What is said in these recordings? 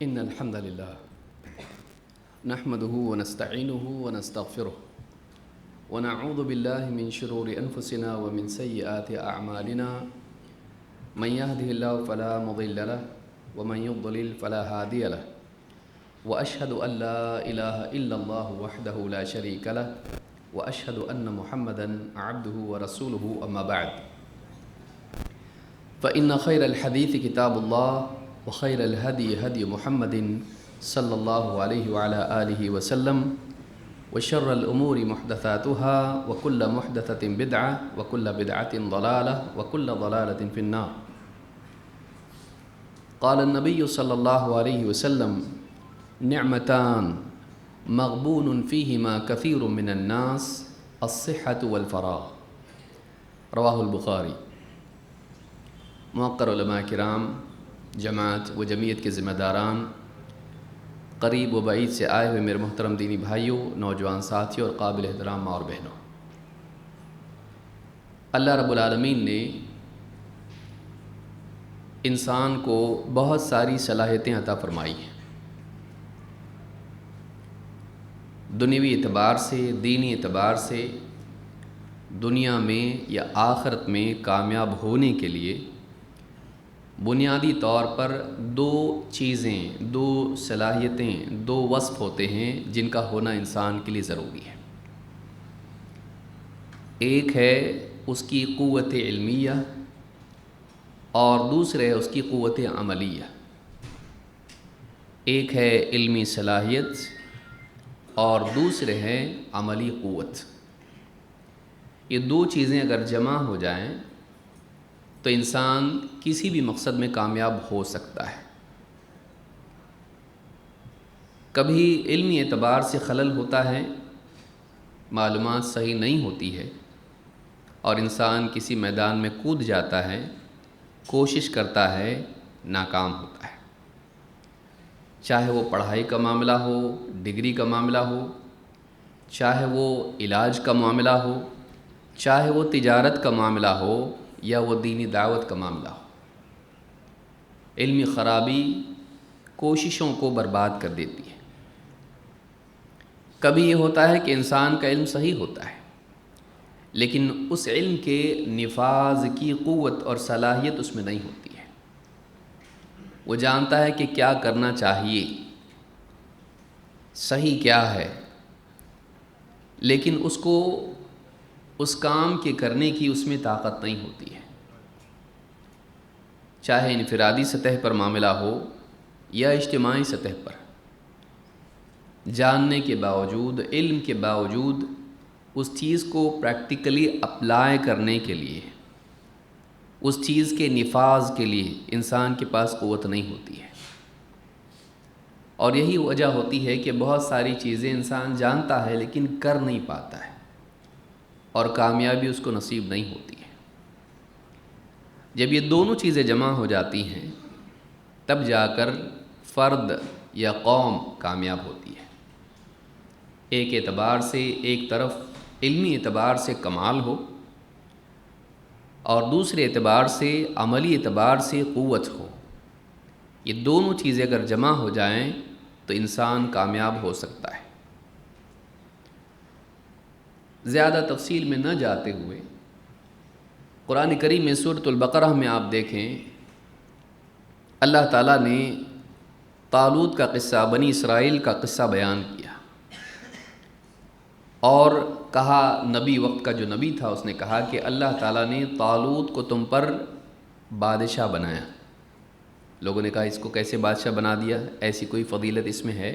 إن الحمد لله نحمده ونستعينه ونستغفره ونعوذ بالله من شرور أنفسنا ومن سيئات أعمالنا من يهده الله فلا مضل له ومن يضلل فلا هادي له وأشهد أن لا إله إلا الله وحده لا شريك له وأشهد أن محمدًا عبده ورسوله أما بعد فإن خير الحديث كتاب الله وخير الهدي هدي محمد صلى الله عليه وعلى آله وسلم وشر الأمور محدثاتها وكل محدثة بدعة وكل بدعة ضلالة وكل ضلالة في النار. قال النبي صلى الله عليه وسلم نعمتان مغبون فيهما كثير من الناس الصحة والفراغ. رواہ البخاری. موقر علماء کرام، جماعت و جمعیت کے ذمہ داران، قریب و بعید سے آئے ہوئے میرے محترم دینی بھائیوں، نوجوان ساتھیوں اور قابل احترام ماں اور بہنوں، اللہ رب العالمین نے انسان کو بہت ساری صلاحیتیں عطا فرمائی ہیں. دنیوی اعتبار سے، دینی اعتبار سے، دنیا میں یا آخرت میں کامیاب ہونے کے لیے بنیادی طور پر دو چیزیں، دو صلاحیتیں، دو وصف ہوتے ہیں جن کا ہونا انسان کے لیے ضروری ہے. ایک ہے اس کی قوت علمیہ اور دوسرے ہے اس کی قوت عملیہ. ایک ہے علمی صلاحیت اور دوسرے ہے عملی قوت. یہ دو چیزیں اگر جمع ہو جائیں تو انسان کسی بھی مقصد میں کامیاب ہو سکتا ہے. کبھی علمی اعتبار سے خلل ہوتا ہے، معلومات صحیح نہیں ہوتی ہے اور انسان کسی میدان میں کود جاتا ہے، کوشش کرتا ہے، ناکام ہوتا ہے. چاہے وہ پڑھائی کا معاملہ ہو، ڈگری کا معاملہ ہو، چاہے وہ علاج کا معاملہ ہو، چاہے وہ تجارت کا معاملہ ہو یا وہ دینی دعوت کا معاملہ ہو. علمی خرابی کوششوں کو برباد کر دیتی ہے. کبھی یہ ہوتا ہے کہ انسان کا علم صحیح ہوتا ہے لیکن اس علم کے نفاذ کی قوت اور صلاحیت اس میں نہیں ہوتی ہے. وہ جانتا ہے کہ کیا کرنا چاہیے، صحیح کیا ہے، لیکن اس کو اس کام کے کرنے کی اس میں طاقت نہیں ہوتی ہے. چاہے انفرادی سطح پر معاملہ ہو یا اجتماعی سطح پر، جاننے کے باوجود، علم کے باوجود اس چیز کو پریکٹیکلی اپلائی کرنے کے لیے، اس چیز کے نفاذ کے لیے انسان کے پاس قوت نہیں ہوتی ہے. اور یہی وجہ ہوتی ہے کہ بہت ساری چیزیں انسان جانتا ہے لیکن کر نہیں پاتا ہے اور کامیابی اس کو نصیب نہیں ہوتی ہے. جب یہ دونوں چیزیں جمع ہو جاتی ہیں تب جا کر فرد یا قوم کامیاب ہوتی ہے. ایک اعتبار سے، ایک طرف علمی اعتبار سے کمال ہو اور دوسرے اعتبار سے، عملی اعتبار سے قوت ہو. یہ دونوں چیزیں اگر جمع ہو جائیں تو انسان کامیاب ہو سکتا ہے. زیادہ تفصیل میں نہ جاتے ہوئے قرآن کریم میں سورۃ البقرہ میں آپ دیکھیں اللہ تعالیٰ نے طالوت کا قصہ، بنی اسرائیل کا قصہ بیان کیا اور کہا، نبی وقت کا جو نبی تھا اس نے کہا کہ اللہ تعالیٰ نے طالوت کو تم پر بادشاہ بنایا. لوگوں نے کہا اس کو کیسے بادشاہ بنا دیا، ایسی کوئی فضیلت اس میں ہے؟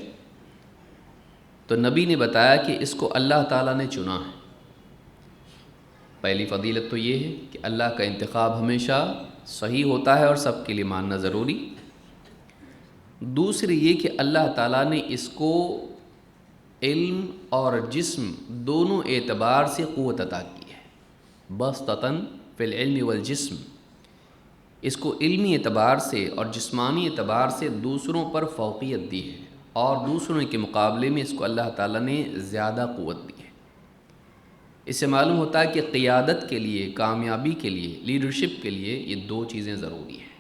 تو نبی نے بتایا کہ اس کو اللہ تعالیٰ نے چنا ہے. پہلی فضیلت تو یہ ہے کہ اللہ کا انتخاب ہمیشہ صحیح ہوتا ہے اور سب کے لیے ماننا ضروری. دوسری یہ کہ اللہ تعالیٰ نے اس کو علم اور جسم دونوں اعتبار سے قوت عطا کی ہے. بسطتاً فی العلم والجسم، اس کو علمی اعتبار سے اور جسمانی اعتبار سے دوسروں پر فوقیت دی ہے اور دوسروں کے مقابلے میں اس کو اللہ تعالیٰ نے زیادہ قوت دی ہے. اس سے معلوم ہوتا ہے کہ قیادت کے لیے، کامیابی کے لیے، لیڈرشپ کے لیے یہ دو چیزیں ضروری ہیں.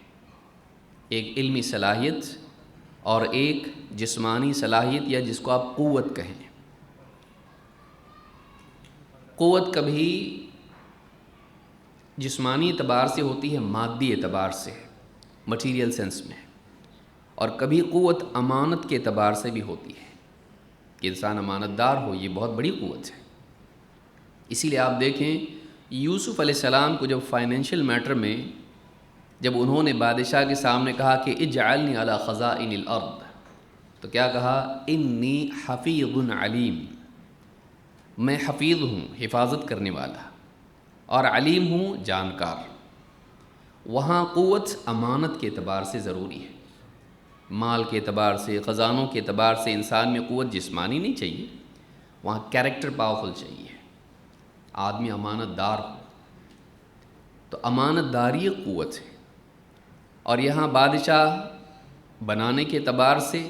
ایک علمی صلاحیت اور ایک جسمانی صلاحیت یا جس کو آپ قوت کہیں۔ قوت کبھی جسمانی اعتبار سے ہوتی ہے، مادی اعتبار سے، مٹیریل سینس میں، اور کبھی قوت امانت کے اعتبار سے بھی ہوتی ہے کہ انسان امانت دار ہو، یہ بہت بڑی قوت ہے۔ اسی لیے آپ دیکھیں یوسف علیہ السلام کو جب فائنینشیل میٹر میں جب انہوں نے بادشاہ کے سامنے کہا کہ اجعلنی علی خزائن الارض، تو کیا کہا؟ انی حفیظ علیم، میں حفیظ ہوں، حفاظت کرنے والا، اور علیم ہوں، جانکار۔ وہاں قوت امانت کے اعتبار سے ضروری ہے، مال کے اعتبار سے، خزانوں کے اعتبار سے انسان میں قوت جسمانی نہیں چاہیے، وہاں کیریکٹر پاورفل چاہیے، آدمی امانت دار ہو۔ تو امانت داری ایک قوت ہے، اور یہاں بادشاہ بنانے کے اعتبار سے،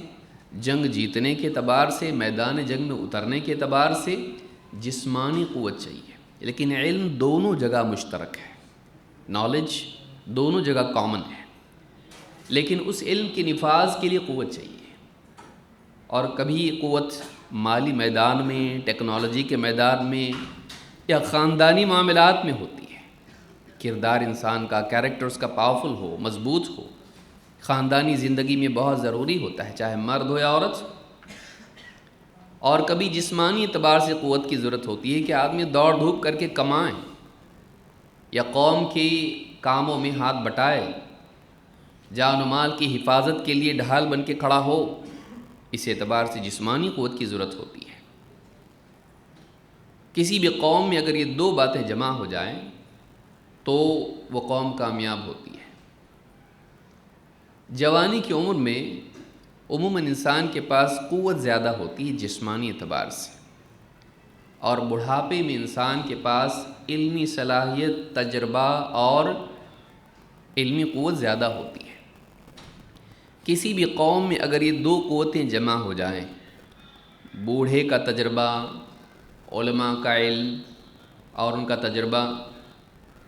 جنگ جیتنے کے اعتبار سے، میدان جنگ میں اترنے کے اعتبار سے جسمانی قوت چاہیے، لیکن علم دونوں جگہ مشترک ہے، نالج دونوں جگہ کامن ہے، لیکن اس علم کے نفاذ کے لیے قوت چاہیے۔ اور کبھی یہ قوت مالی میدان میں، ٹیکنالوجی کے میدان میں، یا خاندانی معاملات میں ہوتی ہے۔ کردار انسان کا، کیریکٹر اس کا پاورفل ہو، مضبوط ہو، خاندانی زندگی میں بہت ضروری ہوتا ہے، چاہے مرد ہو یا عورت۔ اور کبھی جسمانی اعتبار سے قوت کی ضرورت ہوتی ہے کہ آدمی دوڑ دھوپ کر کے کمائیں یا قوم کے کاموں میں ہاتھ بٹائے، جان و مال کی حفاظت کے لیے ڈھال بن کے کھڑا ہو، اس اعتبار سے جسمانی قوت کی ضرورت ہوتی ہے۔ کسی بھی قوم میں اگر یہ دو باتیں جمع ہو جائیں تو وہ قوم کامیاب ہوتی ہے۔ جوانی کی عمر میں عموماً انسان کے پاس قوت زیادہ ہوتی ہے جسمانی اعتبار سے، اور بڑھاپے میں انسان کے پاس علمی صلاحیت، تجربہ اور علمی قوت زیادہ ہوتی ہے۔ کسی بھی قوم میں اگر یہ دو قوتیں جمع ہو جائیں، بوڑھے کا تجربہ، علماء کا علم اور ان کا تجربہ،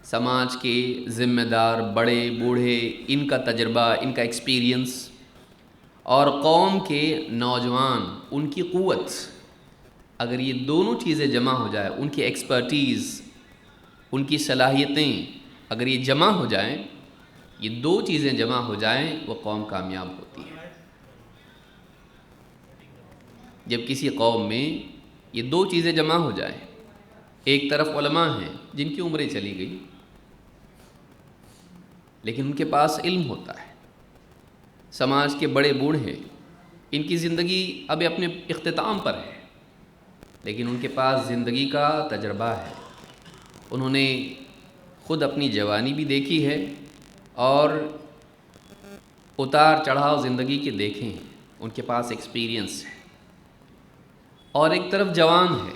سماج کے ذمہ دار بڑے بوڑھے ان کا تجربہ، ان کا ایکسپیرینس، اور قوم کے نوجوان ان کی قوت، اگر یہ دونوں چیزیں جمع ہو جائیں، ان کی ایکسپرٹیز، ان کی صلاحیتیں اگر یہ جمع ہو جائیں، یہ دو چیزیں جمع ہو جائیں، وہ قوم کامیاب ہوتی ہے۔ جب کسی قوم میں یہ دو چیزیں جمع ہو جائیں، ایک طرف علماء ہیں جن کی عمریں چلی گئی لیکن ان کے پاس علم ہوتا ہے، سماج کے بڑے بوڑھے ہیں، ان کی زندگی ابھی اپنے اختتام پر ہے لیکن ان کے پاس زندگی کا تجربہ ہے، انہوں نے خود اپنی جوانی بھی دیکھی ہے اور اتار چڑھاؤ زندگی کے دیکھے ہیں، ان کے پاس ایکسپیرینس ہے۔ اور ایک طرف جوان ہے،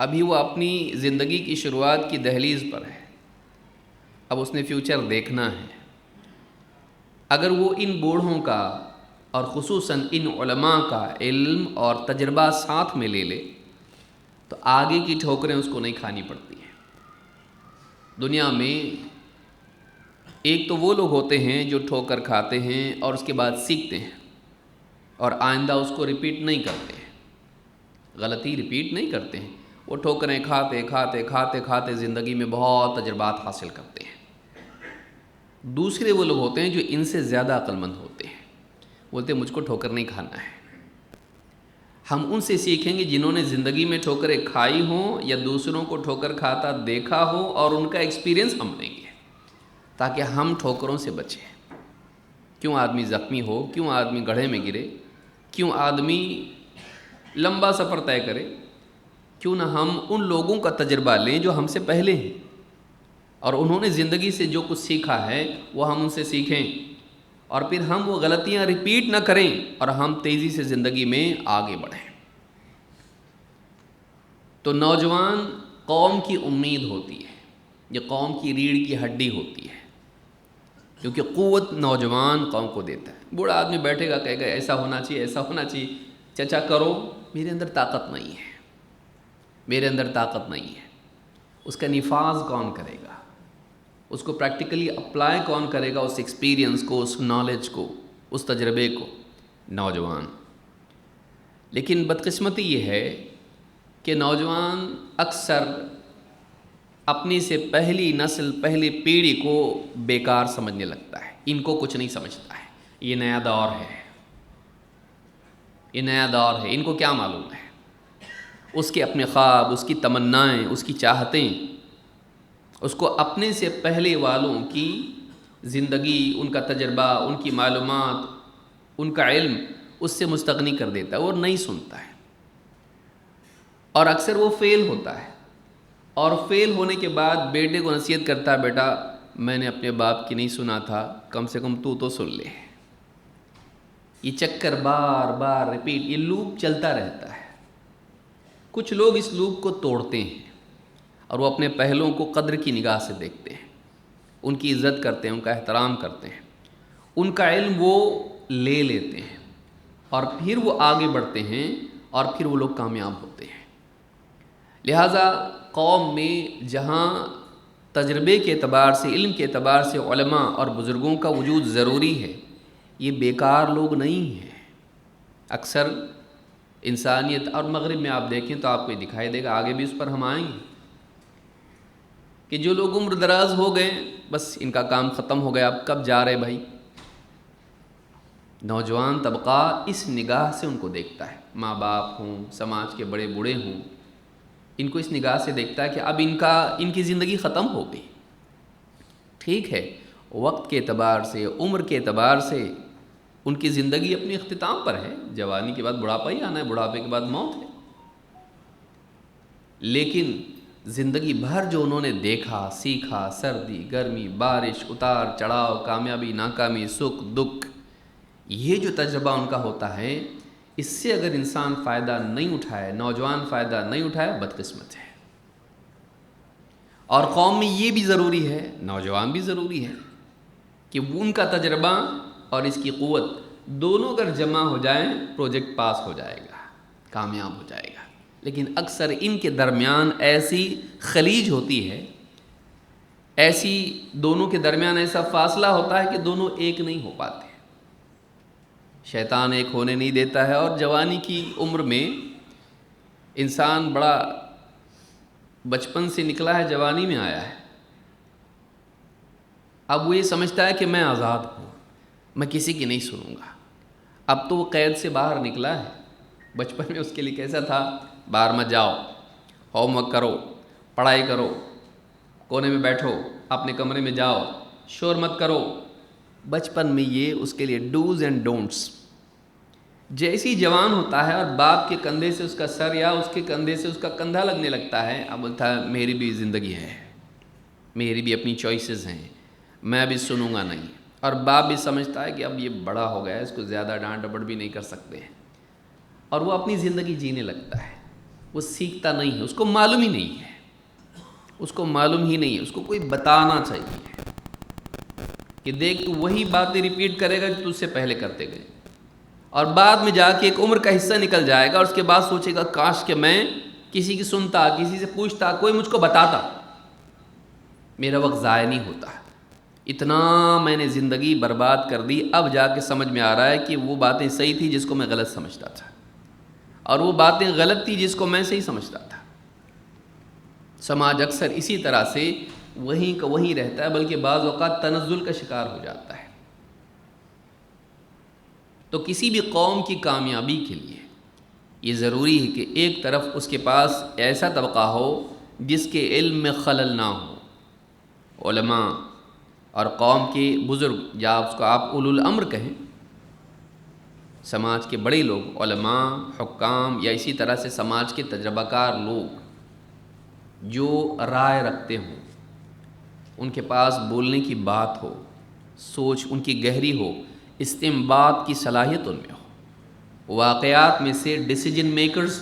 ابھی وہ اپنی زندگی کی شروعات کی دہلیز پر ہے، اب اس نے فیوچر دیکھنا ہے۔ اگر وہ ان بوڑھوں کا اور خصوصاً ان علماء کا علم اور تجربہ ساتھ میں لے لے تو آگے کی ٹھوکریں اس کو نہیں کھانی پڑتی ہیں۔ دنیا میں ایک تو وہ لوگ ہوتے ہیں جو ٹھوکر کھاتے ہیں اور اس کے بعد سیکھتے ہیں اور آئندہ اس کو ریپیٹ نہیں کرتے ہیں، غلطی ریپیٹ نہیں کرتے ہیں، وہ ٹھوکریں کھاتے کھاتے کھاتے کھاتے زندگی میں بہت تجربات حاصل کرتے ہیں۔ دوسرے وہ لوگ ہوتے ہیں جو ان سے زیادہ عقل مند ہوتے ہیں، بولتے ہیں مجھ کو ٹھوکر نہیں کھانا ہے۔ ہم ان سے سیکھیں گے جنہوں نے زندگی میں ٹھوکریں کھائی ہوں یا دوسروں کو ٹھوکر کھاتا دیکھا ہو، اور ان کا ایکسپیرینس ہم لیں گے تاکہ ہم ٹھوکروں سے بچیں۔ کیوں آدمی زخمی ہو، کیوں آدمی گڑھے میں گرے، کیوں آدمی لمبا سفر طے کرے، کیوں نہ ہم ان لوگوں کا تجربہ لیں جو ہم سے پہلے ہیں اور انہوں نے زندگی سے جو کچھ سیکھا ہے وہ ہم ان سے سیکھیں، اور پھر ہم وہ غلطیاں ریپیٹ نہ کریں اور ہم تیزی سے زندگی میں آگے بڑھیں۔ تو نوجوان قوم کی امید ہوتی ہے، یہ قوم کی ریڑھ کی ہڈی ہوتی ہے، کیونکہ قوت نوجوان قوم کو دیتا ہے۔ بوڑھا آدمی بیٹھے گا کہے گا ایسا ہونا چاہیے، ایسا ہونا چاہیے، چچا کرو، میرے اندر طاقت نہیں ہے، میرے اندر طاقت نہیں ہے۔ اس کا نفاذ کون کرے گا، اس کو پریکٹیکلی اپلائی کون کرے گا، اس ایکسپیرینس کو، اس نالج کو، اس تجربے کو۔ نوجوان۔ لیکن بدقسمتی یہ ہے کہ نوجوان اکثر اپنی سے پہلی نسل، پہلی پیڑھی کو بیکار سمجھنے لگتا ہے، ان کو کچھ نہیں سمجھتا ہے، یہ نیا دور ہے، یہ نیا دور ہے، ان کو کیا معلوم ہے۔ اس کے اپنے خواب، اس کی تمنائیں، اس کی چاہتیں اس کو اپنے سے پہلے والوں کی زندگی، ان کا تجربہ، ان کی معلومات، ان کا علم اس سے مستغنی کر دیتا ہے، اور نہیں سنتا ہے، اور اکثر وہ فیل ہوتا ہے، اور فیل ہونے کے بعد بیٹے کو نصیحت کرتا ہے، بیٹا میں نے اپنے باپ کی نہیں سنا تھا، کم سے کم تو سن لے۔ یہ چکر بار بار ریپیٹ، یہ لوپ چلتا رہتا ہے۔ کچھ لوگ اس لوپ کو توڑتے ہیں اور وہ اپنے پہلوں کو قدر کی نگاہ سے دیکھتے ہیں، ان کی عزت کرتے ہیں، ان کا احترام کرتے ہیں، ان کا علم وہ لے لیتے ہیں، اور پھر وہ آگے بڑھتے ہیں، اور پھر وہ لوگ کامیاب ہوتے ہیں۔ لہٰذا قوم میں جہاں تجربے کے اعتبار سے، علم کے اعتبار سے علماء اور بزرگوں کا وجود ضروری ہے، یہ بیکار لوگ نہیں ہیں۔ اکثر انسانیت، اور مغرب میں آپ دیکھیں تو آپ کو یہ دکھائی دے گا، آگے بھی اس پر ہم آئیں گے، کہ جو لوگ عمر دراز ہو گئے، بس ان کا کام ختم ہو گیا، اب کب جا رہے بھائی؟ نوجوان طبقہ اس نگاہ سے ان کو دیکھتا ہے، ماں باپ ہوں، سماج کے بڑے بوڑھے ہوں، ان کو اس نگاہ سے دیکھتا ہے کہ اب ان کی زندگی ختم ہو گئی۔ ٹھیک ہے، وقت کے اعتبار سے، عمر کے اعتبار سے ان کی زندگی اپنے اختتام پر ہے، جوانی کے بعد بڑھاپا ہی آنا ہے، بڑھاپے کے بعد موت ہے، لیکن زندگی بھر جو انہوں نے دیکھا، سیکھا، سردی، گرمی، بارش، اتار چڑھاؤ، کامیابی، ناکامی، سکھ، دکھ، یہ جو تجربہ ان کا ہوتا ہے، اس سے اگر انسان فائدہ نہیں اٹھائے، نوجوان فائدہ نہیں اٹھائے، بدقسمت ہے۔ اور قوم میں یہ بھی ضروری ہے، نوجوان بھی ضروری ہے، کہ ان کا تجربہ اور اس کی قوت دونوں اگر جمع ہو جائیں، پروجیکٹ پاس ہو جائے گا، کامیاب ہو جائے گا۔ لیکن اکثر ان کے درمیان ایسی خلیج ہوتی ہے، ایسی دونوں کے درمیان ایسا فاصلہ ہوتا ہے کہ دونوں ایک نہیں ہو پاتے، شیطان ایک ہونے نہیں دیتا ہے، اور جوانی کی عمر میں انسان بڑا بچپن سے نکلا ہے، جوانی میں آیا ہے، اب وہ یہ سمجھتا ہے کہ میں آزاد ہوں، میں کسی کی نہیں سنوں گا۔ اب تو وہ قید سے باہر نکلا ہے۔ بچپن میں اس کے لیے کیسا تھا؟ باہر مت جاؤ، ہوم ورک کرو، پڑھائی کرو، کونے میں بیٹھو، اپنے کمرے میں جاؤ، شور مت کرو۔ بچپن میں یہ اس کے لیے ڈوز اینڈ ڈونٹس۔ جیسی جوان ہوتا ہے اور باپ کے کندھے سے اس کا سر یا اس کے کندھے سے اس کا کندھا لگنے لگتا ہے، اب بولتا ہے میری بھی زندگی ہے، میری بھی اپنی چوائسیز ہیں، میں بھی سنوں گا نہیں۔ اور باپ بھی سمجھتا ہے کہ اب یہ بڑا ہو گیا ہے، اس کو زیادہ ڈانٹ ڈپٹ بھی نہیں کر سکتے، اور وہ اپنی زندگی جینے لگتا ہے۔ وہ سیکھتا نہیں ہے، اس کو معلوم ہی نہیں ہے، اس کو معلوم ہی نہیں ہے، اس کو کوئی بتانا چاہیے کہ دیکھ تو وہی باتیں ریپیٹ کرے گا جو تجھ سے پہلے کرتے گئے، اور بعد میں جا کے ایک عمر کا حصہ نکل جائے گا، اور اس کے بعد سوچے گا کاش کہ میں کسی کی سنتا، کسی سے پوچھتا، کوئی مجھ کو بتاتا، میرا وقت ضائع نہیں ہوتا۔ اتنا میں نے زندگی برباد کر دی، اب جا کے سمجھ میں آ رہا ہے کہ وہ باتیں صحیح تھی جس کو میں غلط سمجھتا تھا، اور وہ باتیں غلط تھی جس کو میں صحیح سمجھتا تھا۔ سماج اکثر اسی طرح سے وہیں کا وہیں رہتا ہے، بلکہ بعض اوقات تنزل کا شکار ہو جاتا ہے۔ تو کسی بھی قوم کی کامیابی کے لیے یہ ضروری ہے کہ ایک طرف اس کے پاس ایسا طبقہ ہو جس کے علم میں خلل نہ ہو، علماء اور قوم کے بزرگ، یا اس کو آپ اولو الامر کہیں، سماج کے بڑے لوگ، علماء، حکام، یا اسی طرح سے سماج کے تجربہ کار لوگ جو رائے رکھتے ہوں، ان کے پاس بولنے کی بات ہو، سوچ ان کی گہری ہو، استنباط کی صلاحیت ان میں ہو، واقعات میں سے ڈیسیجن میکرز،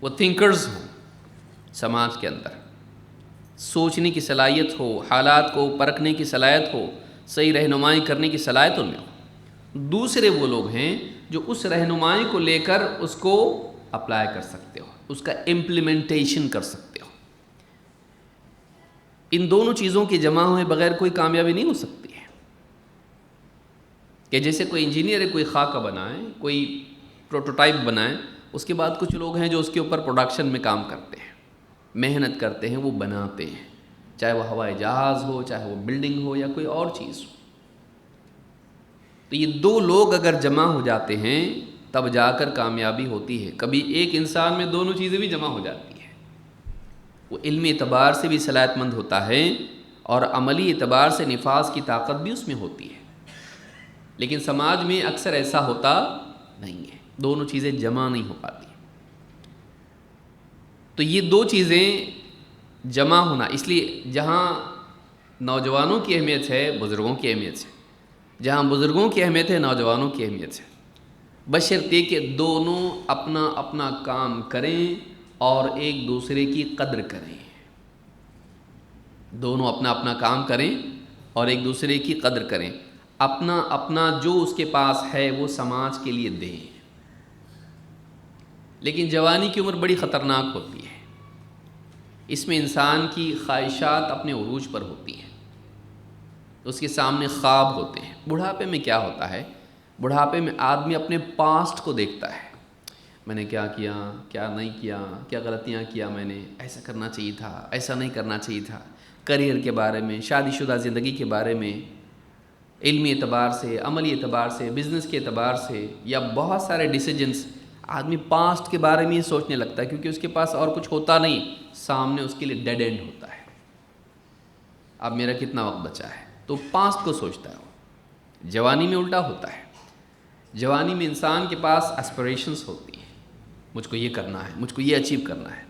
وہ تھنکرز ہوں، سماج کے اندر سوچنے کی صلاحیت ہو، حالات کو پرکھنے کی صلاحیت ہو، صحیح رہنمائی کرنے کی صلاحیت ان میں ہو۔ دوسرے وہ لوگ ہیں جو اس رہنمائی کو لے کر اس کو اپلائی کر سکتے ہو، اس کا امپلیمنٹیشن کر سکتے ہو۔ ان دونوں چیزوں کے جمع ہوئے بغیر کوئی کامیابی نہیں ہو سکتی ہے۔ کہ جیسے کوئی انجینئر ہے، کوئی خاکہ بنائے، کوئی پروٹوٹائپ بنائے، اس کے بعد کچھ لوگ ہیں جو اس کے اوپر پروڈکشن میں کام کرتے ہیں، محنت کرتے ہیں، وہ بناتے ہیں، چاہے وہ ہوائی جہاز ہو، چاہے وہ بلڈنگ ہو، یا کوئی اور چیز ہو۔ تو یہ دو لوگ اگر جمع ہو جاتے ہیں تب جا کر کامیابی ہوتی ہے۔ کبھی ایک انسان میں دونوں چیزیں بھی جمع ہو جاتی ہیں، وہ علمی اعتبار سے بھی صلاحیت مند ہوتا ہے اور عملی اعتبار سے نفاذ کی طاقت بھی اس میں ہوتی ہے۔ لیکن سماج میں اکثر ایسا ہوتا نہیں ہے، دونوں چیزیں جمع نہیں ہو پاتی۔ تو یہ دو چیزیں جمع ہونا، اس لیے جہاں نوجوانوں کی اہمیت ہے بزرگوں کی اہمیت ہے، جہاں بزرگوں کی اہمیت ہے نوجوانوں کی اہمیت ہے، بشرطے کہ دونوں اپنا اپنا کام کریں اور ایک دوسرے کی قدر کریں۔ دونوں اپنا اپنا کام کریں اور ایک دوسرے کی قدر کریں، اپنا اپنا جو اس کے پاس ہے وہ سماج کے لیے دیں۔ لیکن جوانی کی عمر بڑی خطرناک ہوتی ہے، اس میں انسان کی خواہشات اپنے عروج پر ہوتی ہیں، اس کے سامنے خواب ہوتے ہیں۔ بڑھاپے میں کیا ہوتا ہے؟ بڑھاپے میں آدمی اپنے پاسٹ کو دیکھتا ہے، میں نے کیا کیا، کیا نہیں کیا، کیا غلطیاں کیا، میں نے ایسا کرنا چاہیے تھا، ایسا نہیں کرنا چاہیے تھا، کریئر کے بارے میں، شادی شدہ زندگی کے بارے میں، علمی اعتبار سے، عملی اعتبار سے، بزنس کے اعتبار سے، یا بہت سارے ڈیسیجنز آدمی پاسٹ کے بارے میں ہی سوچنے لگتا ہے، کیونکہ اس کے پاس اور کچھ ہوتا نہیں، سامنے اس کے لیے ڈیڈ اینڈ ہوتا ہے، اب میرا کتنا وقت بچا ہے، تو پاسٹ کو سوچتا ہے وہ۔ جوانی میں الٹا ہوتا ہے، جوانی میں انسان کے پاس اسپریشنز ہوتی ہیں، مجھ کو یہ کرنا ہے، مجھ کو یہ اچیو کرنا ہے،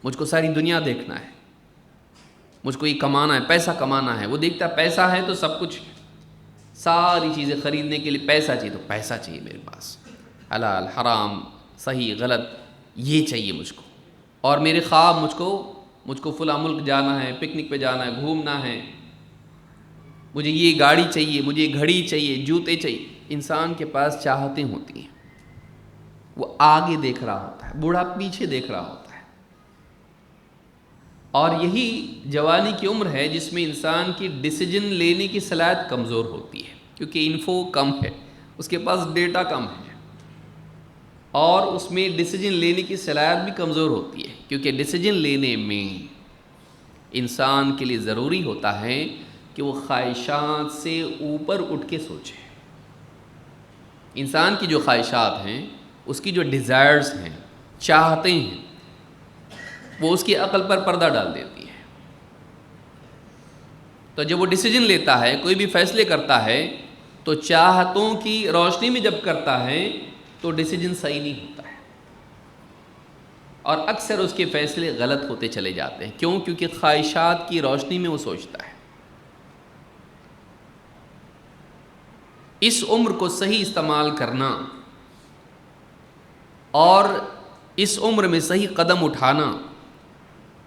مجھ کو ساری دنیا دیکھنا ہے، مجھ کو یہ کمانا ہے، پیسہ کمانا ہے۔ وہ دیکھتا ہے پیسہ ہے تو سب کچھ، ساری چیزیں خریدنے کے لیے پیسہ چاہیے، تو پیسہ چاہیے میرے پاس، حلال حرام صحیح غلط یہ چاہیے مجھ کو، اور میرے خواب، مجھ کو فلاں ملک جانا ہے، پکنک پہ جانا ہے، گھومنا ہے، مجھے یہ گاڑی چاہیے، مجھے یہ گھڑی چاہیے، جوتے چاہیے۔ انسان کے پاس چاہتیں ہوتی ہیں، وہ آگے دیکھ رہا ہوتا ہے، بوڑھا پیچھے دیکھ رہا ہوتا ہے، اور یہی جوانی کی عمر ہے جس میں انسان کی ڈیسیجن لینے کی صلاحیت کمزور ہوتی ہے، کیونکہ انفو کم ہے، اس کے پاس ڈیٹا کم ہے، اور اس میں ڈیسیجن لینے کی صلاحیت بھی کمزور ہوتی ہے، کیونکہ ڈیسیجن لینے میں انسان کے لیے ضروری ہوتا ہے کہ وہ خواہشات سے اوپر اٹھ کے سوچے۔ انسان کی جو خواہشات ہیں، اس کی جو ڈیزائرز ہیں، چاہتے ہیں، وہ اس کی عقل پر پردہ ڈال دیتی ہے۔ تو جب وہ ڈیسیجن لیتا ہے، کوئی بھی فیصلے کرتا ہے، تو چاہتوں کی روشنی میں جب کرتا ہے تو ڈیسیجن صحیح نہیں ہوتا ہے، اور اکثر اس کے فیصلے غلط ہوتے چلے جاتے ہیں۔ کیوں؟ کیونکہ خواہشات کی روشنی میں وہ سوچتا ہے۔ اس عمر کو صحیح استعمال کرنا اور اس عمر میں صحیح قدم اٹھانا،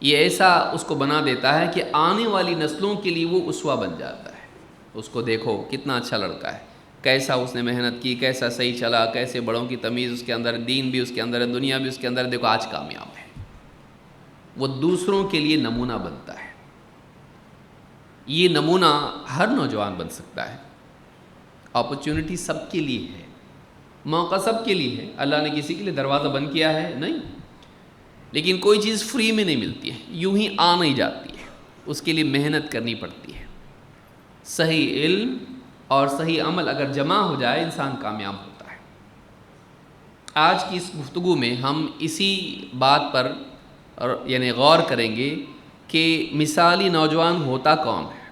یہ ایسا اس کو بنا دیتا ہے کہ آنے والی نسلوں کے لیے وہ اسوہ بن جاتا ہے۔ اس کو دیکھو کتنا اچھا لڑکا ہے، کیسا اس نے محنت کی، کیسا صحیح چلا، کیسے بڑوں کی تمیز اس کے اندر، دین بھی اس کے اندر ہے، دنیا بھی اس کے اندر، دیکھو آج کامیاب ہے۔ وہ دوسروں کے لیے نمونہ بنتا ہے۔ یہ نمونہ ہر نوجوان بن سکتا ہے، اپرچونٹی سب کے لیے ہے، موقع سب کے لیے ہے۔ اللہ نے کسی کے لیے دروازہ بند کیا ہے؟ نہیں، لیکن کوئی چیز فری میں نہیں ملتی ہے، یوں ہی آ نہیں جاتی ہے، اس کے لیے محنت کرنی پڑتی ہے۔ صحیح علم اور صحیح عمل اگر جمع ہو جائے، انسان کامیاب ہوتا ہے۔ آج کی اس گفتگو میں ہم اسی بات پر یعنی غور کریں گے کہ مثالی نوجوان ہوتا کون ہے،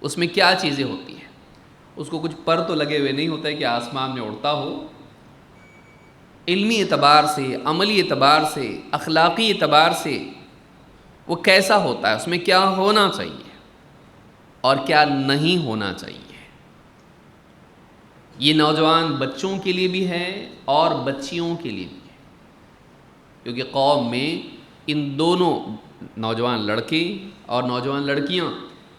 اس میں کیا چیزیں ہوتی ہیں۔ اس کو کچھ پر تو لگے ہوئے نہیں ہوتا ہے کہ آسمان میں اڑتا ہو، علمی اعتبار سے، عملی اعتبار سے، اخلاقی اعتبار سے وہ کیسا ہوتا ہے، اس میں کیا ہونا چاہیے اور کیا نہیں ہونا چاہیے۔ یہ نوجوان بچوں کے لیے بھی ہے اور بچیوں کے لیے بھی ہے، کیونکہ قوم میں ان دونوں، نوجوان لڑکے اور نوجوان لڑکیاں،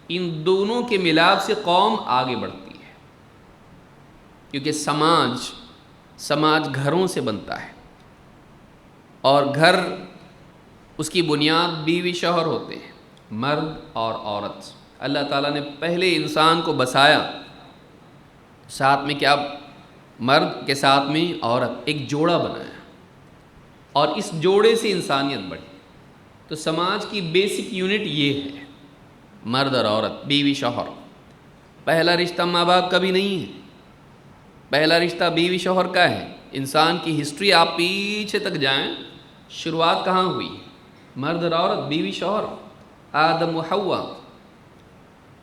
ان دونوں کے ملاپ سے قوم آگے بڑھتی ہے، کیونکہ سماج گھروں سے بنتا ہے، اور گھر اس کی بنیاد بیوی شوہر ہوتے ہیں، مرد اور عورت۔ اللہ تعالیٰ نے پہلے انسان کو بسایا، ساتھ میں کیا؟ مرد کے ساتھ میں عورت، ایک جوڑا بنایا، اور اس جوڑے سے انسانیت بڑھی۔ تو سماج کی بیسک یونٹ یہ ہے، مرد اور عورت، بیوی شوہر۔ پہلا رشتہ ماں باپ کا بھی نہیں ہے، پہلا رشتہ بیوی شوہر کا ہے۔ انسان کی ہسٹری آپ پیچھے تک جائیں، شروعات کہاں ہوئی؟ مرد اور عورت، بیوی شوہر، آدم و حوا،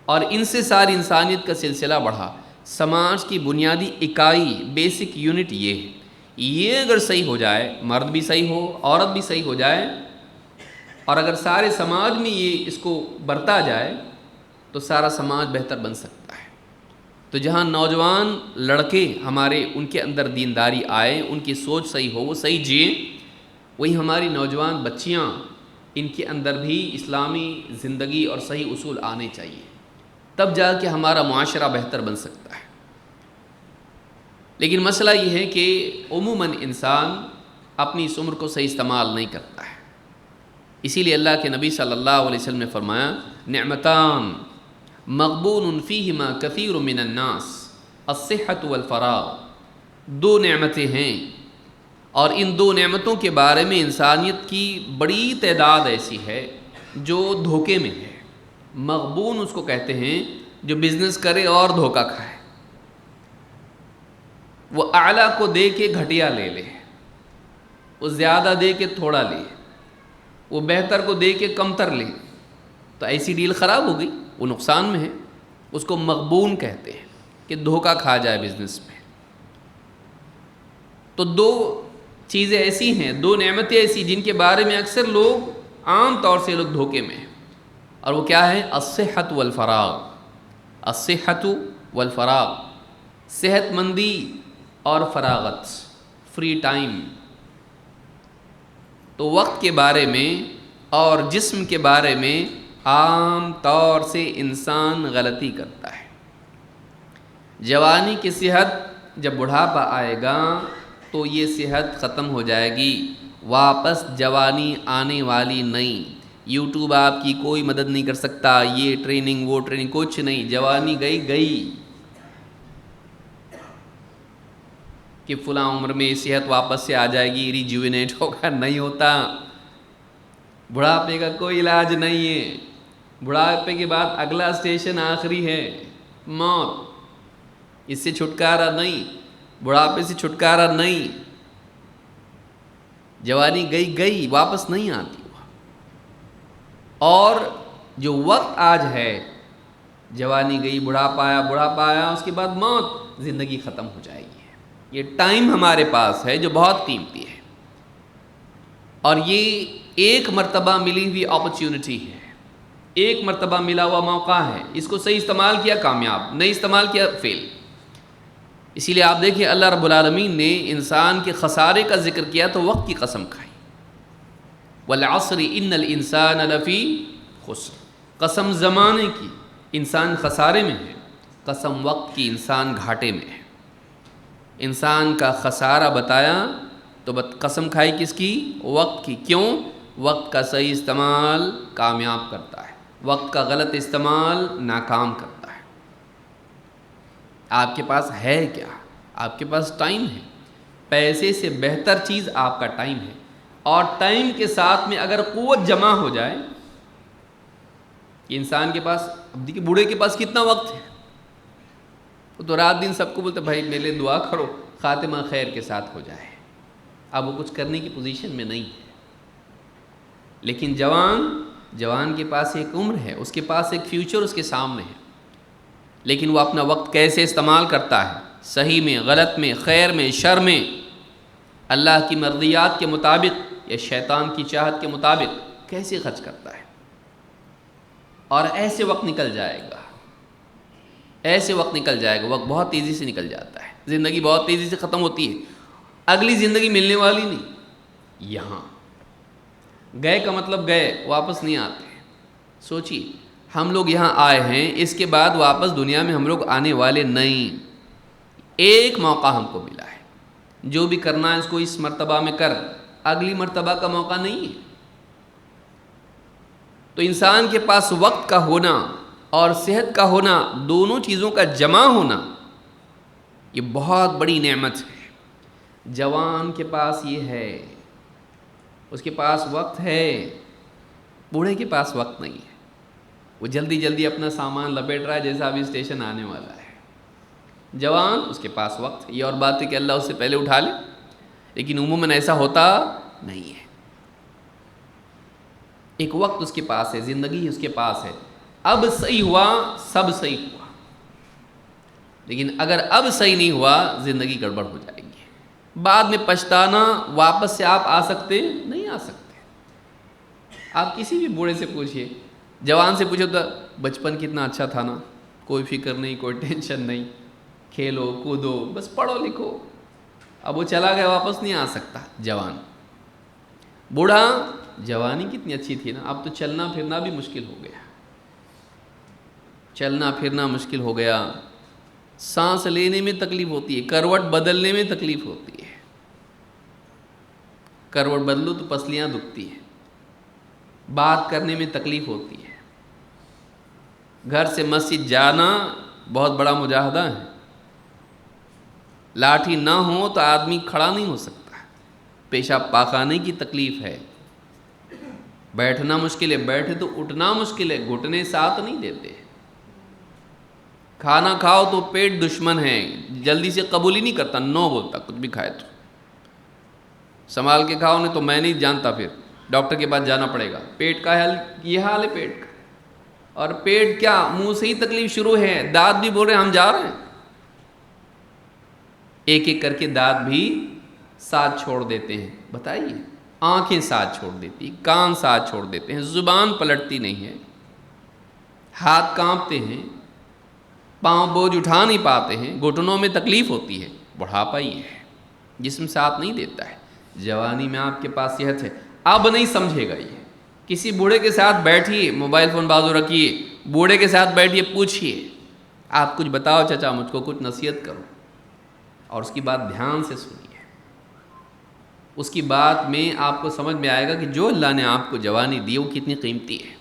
اور ان سے ساری انسانیت کا سلسلہ بڑھا۔ سماج کی بنیادی اکائی، بیسک یونٹ یہ ہے۔ یہ اگر صحیح ہو جائے، مرد بھی صحیح ہو، عورت بھی صحیح ہو جائے، اور اگر سارے سماج میں یہ اس کو برتا جائے تو سارا سماج بہتر بن سکتا ہے۔ تو جہاں نوجوان لڑکے ہمارے، ان کے اندر دینداری آئے، ان کی سوچ صحیح ہو، وہ صحیح جئیں، وہی ہماری نوجوان بچیاں، ان کے اندر بھی اسلامی زندگی اور صحیح اصول آنے چاہیے، تب جا کے ہمارا معاشرہ بہتر بن سکتا ہے۔ لیکن مسئلہ یہ ہے کہ عموماً انسان اپنی اس عمر کو صحیح استعمال نہیں کرتا ہے۔ اسی لیے اللہ کے نبی صلی اللہ علیہ وسلم نے فرمایا، نعمتان مغبون فیہما کثیر من الناس، الصحۃ والفراغ۔ دو نعمتیں ہیں، اور ان دو نعمتوں کے بارے میں انسانیت کی بڑی تعداد ایسی ہے جو دھوکے میں ہے۔ مغبون اس کو کہتے ہیں جو بزنس کرے اور دھوکہ کھائے، وہ اعلیٰ کو دے کے گھٹیا لے لے، وہ زیادہ دے کے تھوڑا لے، وہ بہتر کو دے کے کمتر لے، تو ایسی ڈیل خراب ہو گئی، وہ نقصان میں ہے۔ اس کو مغبون کہتے ہیں کہ دھوکہ کھا جائے بزنس میں۔ تو دو چیزیں ایسی ہیں، دو نعمتیں ایسی جن کے بارے میں اکثر لوگ، عام طور سے لوگ دھوکے میں ہیں، اور وہ کیا ہے؟ الصحۃ والفراغ۔ الصحۃ والفراغ، صحت مندی اور فراغت، فری ٹائم۔ تو وقت کے بارے میں اور جسم کے بارے میں عام طور سے انسان غلطی کرتا ہے۔ جوانی کی صحت، جب بڑھاپا آئے گا تو یہ صحت ختم ہو جائے گی، واپس جوانی آنے والی نہیں۔ یوٹیوب آپ کی کوئی مدد نہیں کر سکتا، یہ ٹریننگ وہ ٹریننگ، کچھ نہیں، جوانی گئی کہ فلاں عمر میں صحت واپس سے آ جائے گی، ریجوینیٹ ہوگا، نہیں ہوتا۔ بڑھاپے کا کوئی علاج نہیں ہے، بڑھاپے کے بعد اگلا اسٹیشن آخری ہے، موت۔ اس سے چھٹکارا نہیں، بڑھاپے سے چھٹکارا نہیں۔ جوانی گئی واپس نہیں آتی۔ اور جو وقت آج ہے، جوانی گئی، بڑھاپا آیا، اس کے بعد موت، زندگی ختم ہو جائے گی۔ یہ ٹائم ہمارے پاس ہے جو بہت قیمتی ہے، اور یہ ایک مرتبہ ملی ہوئی اپرچونٹی ہے، ایک مرتبہ ملا ہوا موقع ہے۔ اس کو صحیح استعمال کیا کامیاب، نہیں استعمال کیا فیل۔ اسی لیے آپ دیکھیں اللہ رب العالمین نے انسان کے خسارے کا ذکر کیا تو وقت کی قسم کھائی، والعصر ان الانسان لفی خسر۔ قسم زمانے کی، انسان خسارے میں ہے، قسم وقت کی، انسان گھاٹے میں ہے۔ انسان کا خسارہ بتایا تو قسم کھائی کس کی؟ وقت کی۔ کیوں؟ وقت کا صحیح استعمال کامیاب کرتا ہے، وقت کا غلط استعمال ناکام کرتا ہے۔ آپ کے پاس ہے کیا؟ آپ کے پاس ٹائم ہے۔ پیسے سے بہتر چیز آپ کا ٹائم ہے، اور ٹائم کے ساتھ میں اگر قوت جمع ہو جائے، کہ انسان کے پاس، اب دیکھیے بوڑھے کے پاس کتنا وقت ہے، وہ تو رات دن سب کو بولتے بھائی میرے لیے دعا کرو، خاتمہ خیر کے ساتھ ہو جائے۔ اب وہ کچھ کرنے کی پوزیشن میں نہیں ہے۔ لیکن جوان کے پاس ایک عمر ہے، اس کے پاس ایک فیوچر اس کے سامنے ہے، لیکن وہ اپنا وقت کیسے استعمال کرتا ہے، صحیح میں، غلط میں، خیر میں، شر میں، اللہ کی مرضیات کے مطابق یا شیطان کی چاہت کے مطابق کیسے خرچ کرتا ہے۔ اور ایسے وقت نکل جائے گا، وقت بہت تیزی سے نکل جاتا ہے، زندگی بہت تیزی سے ختم ہوتی ہے، اگلی زندگی ملنے والی نہیں۔ یہاں گئے کا مطلب گئے، واپس نہیں آتے۔ سوچیے، ہم لوگ یہاں آئے ہیں، اس کے بعد واپس دنیا میں ہم لوگ آنے والے نہیں۔ ایک موقع ہم کو ملا ہے، جو بھی کرنا ہے اس کو اس مرتبہ میں کر، اگلی مرتبہ کا موقع نہیں ہے۔ تو انسان کے پاس وقت کا ہونا اور صحت کا ہونا، دونوں چیزوں کا جمع ہونا، یہ بہت بڑی نعمت ہے۔ جوان کے پاس یہ ہے، اس کے پاس وقت ہے، بوڑھے کے پاس وقت نہیں ہے۔ وہ جلدی جلدی اپنا سامان لپیٹ رہا ہے جیسا ابھی اسٹیشن آنے والا ہے۔ جوان اس کے پاس وقت ہے، یہ اور بات ہے کہ اللہ اس سے پہلے اٹھا لے، لیکن عموماً ایسا ہوتا نہیں ہے۔ ایک وقت اس کے پاس ہے، زندگی اس کے پاس ہے۔ اب صحیح ہوا سب صحیح ہوا، لیکن اگر اب صحیح نہیں ہوا زندگی گڑبڑ ہو جائے گی۔ بعد میں پچھتانا، واپس سے آپ آ سکتے نہیں آ سکتے۔ آپ کسی بھی بوڑھے سے پوچھئے، جوان سے پوچھو تو بچپن کتنا اچھا تھا نا، کوئی فکر نہیں، کوئی ٹینشن نہیں، کھیلو کودو بس پڑھو لکھو۔ اب وہ چلا گیا، واپس نہیں آ سکتا جوان۔ بوڑھا، جوانی کتنی اچھی تھی نا، اب تو چلنا پھرنا بھی مشکل ہو گیا، چلنا پھرنا مشکل ہو گیا، سانس لینے میں تکلیف ہوتی ہے، کروٹ بدلنے میں تکلیف ہوتی ہے، کروٹ بدلو تو پسلیاں دکھتی ہیں، بات کرنے میں تکلیف ہوتی ہے، گھر سے مسجد جانا بہت بڑا مجاہدہ ہے، لاٹھی نہ ہو تو آدمی کھڑا نہیں ہو سکتا، پیشاب پاخانے کی تکلیف ہے، بیٹھنا مشکل ہے، بیٹھے تو اٹھنا مشکل ہے، گھٹنے ساتھ نہیں دیتے، کھانا کھاؤ تو پیٹ دشمن ہے، جلدی سے قبول ہی نہیں کرتا، نو بولتا کچھ بھی کھائے تو، سنبھال کے کھاؤ نہیں تو میں نہیں جانتا، پھر ڈاکٹر کے پاس جانا پڑے گا۔ پیٹ کا حل یہ حال ہے پیٹ کا، اور پیٹ کیا منہ سے ہی تکلیف شروع ہے، دانت بھی بول رہے ہیں ہم جا رہے ہیں، ایک ایک کر کے دانت بھی ساتھ چھوڑ دیتے ہیں۔ بتائیے، آنکھیں ساتھ چھوڑ دیتی، کان ساتھ چھوڑ دیتے ہیں، زبان پلٹتی نہیں ہے، ہاتھ کانپتے ہیں، پاؤں بوجھ اٹھا نہیں پاتے ہیں، گھٹنوں میں تکلیف ہوتی ہے، بڑھاپا ہی ہے، جسم ساتھ نہیں دیتا ہے۔ جوانی میں آپ کے پاس صحت ہے، اب نہیں سمجھے گا یہ۔ کسی بوڑھے کے ساتھ بیٹھیے، موبائل فون بازو رکھیے، بوڑھے کے ساتھ بیٹھیے، پوچھیے آپ کچھ بتاؤ چچا، مجھ کو کچھ نصیحت کرو، اور اس کی بات دھیان سے سنیے، اس کی بات میں آپ کو سمجھ میں آئے گا کہ جو اللہ نے آپ کو جوانی دی وہ کتنی قیمتی ہے،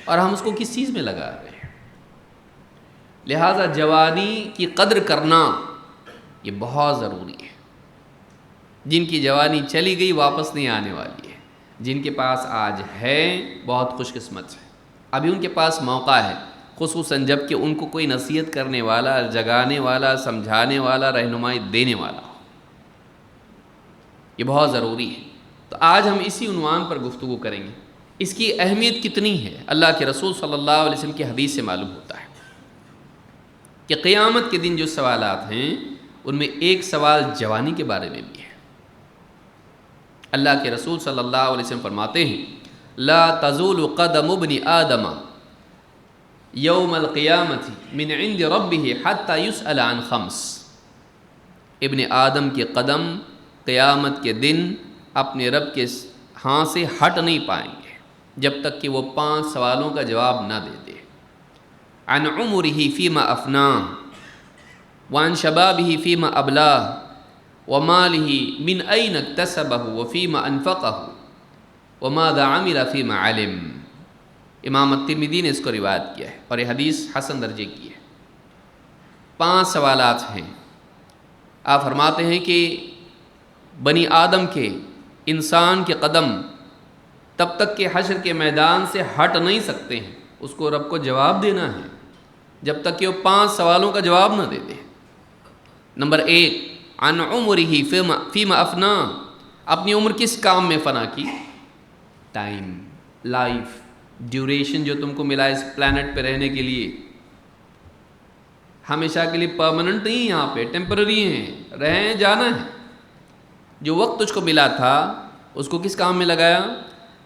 اور ہم اس کو کس چیز میں لگا رہے ہیں۔ لہٰذا جوانی کی قدر کرنا یہ بہت ضروری ہے۔ جن کی جوانی چلی گئی واپس نہیں آنے والی ہے، جن کے پاس آج ہے بہت خوش قسمت ہے، ابھی ان کے پاس موقع ہے، خصوصاً جب کہ ان کو کوئی نصیحت کرنے والا، جگانے والا، سمجھانے والا، رہنمائی دینے والا ہو، یہ بہت ضروری ہے۔ تو آج ہم اسی عنوان پر گفتگو کریں گے، اس کی اہمیت کتنی ہے۔ اللہ کے رسول صلی اللہ علیہ وسلم کی حدیث سے معلوم ہوتا ہے کہ قیامت کے دن جو سوالات ہیں ان میں ایک سوال جوانی کے بارے میں بھی ہے۔ اللہ کے رسول صلی اللہ علیہ وسلم فرماتے ہیں، لا تزول قدم ابن آدم یوم القیامت من عند ربہ حتی یسأل عن خمس۔ ابن آدم کے قدم قیامت کے دن اپنے رب کے ہاں سے ہٹ نہیں پائیں گے جب تک کہ وہ 5 سوالوں کا جواب نہ دے دے۔ عن عمرہ فیما افناہ، وعن شبابہ فیما ابلاہ، ومالہ من این اکتسبہ وفیما انفقہ، وماذا عمل فیما علم۔ امام الترمذی نے اس کو روایت کیا ہے اور یہ حدیث حسن درجے کی ہے۔ 5 سوالات ہیں۔ آپ فرماتے ہیں کہ بنی آدم کے، انسان کے قدم تب تک کہ حشر کے میدان سے ہٹ نہیں سکتے ہیں، اس کو رب کو جواب دینا ہے جب تک کہ وہ 5 سوالوں کا جواب نہ دے دے۔ نمبر 1، عن عمرہ فیما افنا، اپنی عمر کس کام میں فنا کی؟ ٹائم، لائف، ڈیوریشن جو تم کو ملا اس پلانٹ پہ رہنے کے لیے، ہمیشہ کے لیے پرماننٹ نہیں، یہاں پہ ٹیمپرری ہیں، رہیں جانا ہے۔ جو وقت تجھ کو ملا تھا اس کو کس کام میں لگایا؟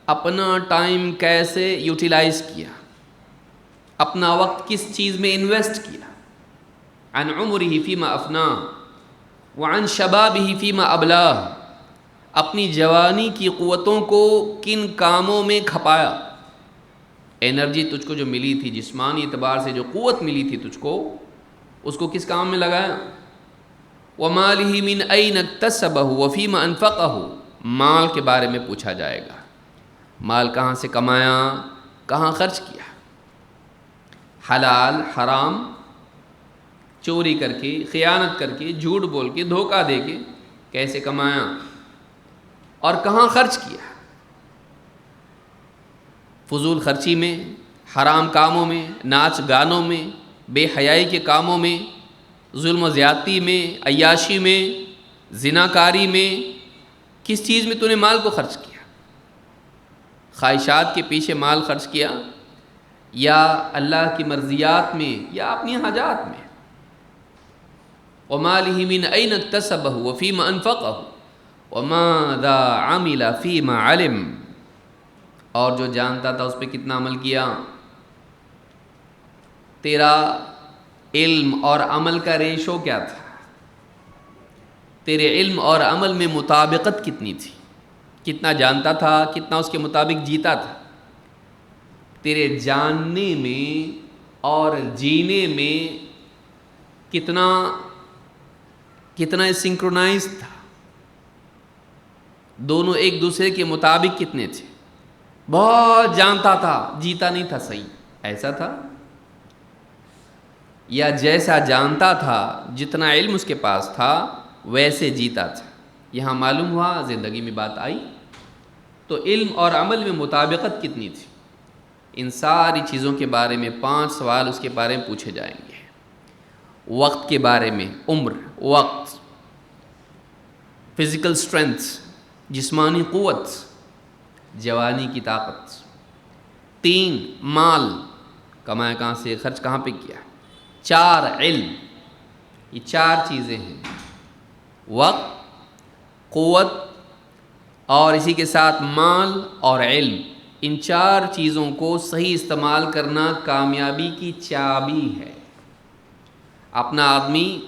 اپنا ٹائم کیسے یوٹیلائز کیا، اپنا وقت کس چیز میں انویسٹ کیا۔ عن عمرہ فیما افنا، وعن شبابہ فیما ابلاہ، اپنی جوانی کی قوتوں کو کن کاموں میں کھپایا۔ انرجی تجھ کو جو ملی تھی، جسمانی اعتبار سے جو قوت ملی تھی تجھ کو، اس کو کس کام میں لگایا۔ ومالہ من این اکتسبہ وفیما انفقہ، مال کے بارے میں پوچھا جائے گا، مال کہاں سے کمایا، کہاں خرچ کیا، حلال حرام، چوری کر کے، خیانت کر کے، جھوٹ بول کے، دھوکہ دے کے کیسے کمایا اور کہاں خرچ کیا؟ فضول خرچی میں، حرام کاموں میں، ناچ گانوں میں، بے حیائی کے کاموں میں، ظلم و زیادتی میں، عیاشی میں، زناکاری میں، کس چیز میں تو نے مال کو خرچ کیا؟ خواہشات کے پیچھے مال خرچ کیا، یا اللہ کی مرضیات میں، یا اپنی حاجات میں؟ وَمَالِهِ مِنْ أَيْنَ اكْتَسَبَهُ وَفِيمَ أَنْفَقَهُ وَمَاذَا عَمِلَ فِيمَ عَلِمَ، اور جو جانتا تھا اس پہ کتنا عمل کیا؟ تیرا علم اور عمل کا ریشو کیا تھا؟ تیرے علم اور عمل میں مطابقت کتنی تھی؟ کتنا جانتا تھا، کتنا اس کے مطابق جیتا تھا؟ تیرے جاننے میں اور جینے میں کتنا سنکرونائز تھا؟ دونوں ایک دوسرے کے مطابق کتنے تھے؟ بہت جانتا تھا، جیتا نہیں تھا صحیح، ایسا تھا؟ یا جیسا جانتا تھا، جتنا علم اس کے پاس تھا ویسے جیتا تھا؟ یہاں معلوم ہوا، زندگی میں بات آئی تو علم اور عمل میں مطابقت کتنی تھی؟ ان ساری چیزوں کے بارے میں 5 سوال اس کے بارے میں پوچھے جائیں گے۔ وقت کے بارے میں، عمر، وقت، فزیکل سٹرینتھ، جسمانی قوت، جوانی کی طاقت۔ 3 مال، کمایا کہاں سے، خرچ کہاں پہ کیا۔ 4 علم، یہ 4 چیزیں ہیں، وقت، قوت، اور اسی کے ساتھ مال اور علم۔ ان 4 چیزوں کو صحیح استعمال کرنا کامیابی کی چابی ہے۔ اپنا آدمی،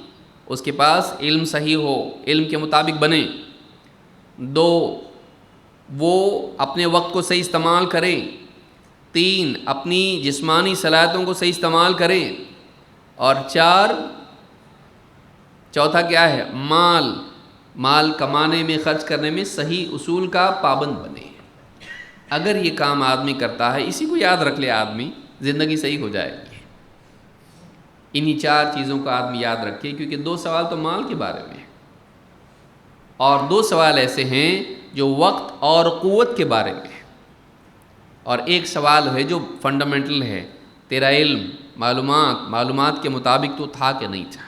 اس کے پاس علم صحیح ہو، علم کے مطابق بنے۔ 2، وہ اپنے وقت کو صحیح استعمال کرے۔ 3، اپنی جسمانی صلاحیتوں کو صحیح استعمال کرے۔ اور 4، چوتھا کیا ہے، مال کمانے میں، خرچ کرنے میں صحیح اصول کا پابند بنے۔ اگر یہ کام آدمی کرتا ہے، اسی کو یاد رکھ لے آدمی، زندگی صحیح ہو جائے گی۔ انہی 4 چیزوں کو آدمی یاد رکھے، کیونکہ 2 سوال تو مال کے بارے میں ہیں، اور 2 سوال ایسے ہیں جو وقت اور قوت کے بارے میں ہیں، اور 1 سوال ہے جو فنڈامنٹل ہے، تیرا علم، معلومات کے مطابق تو تھا کہ نہیں تھا۔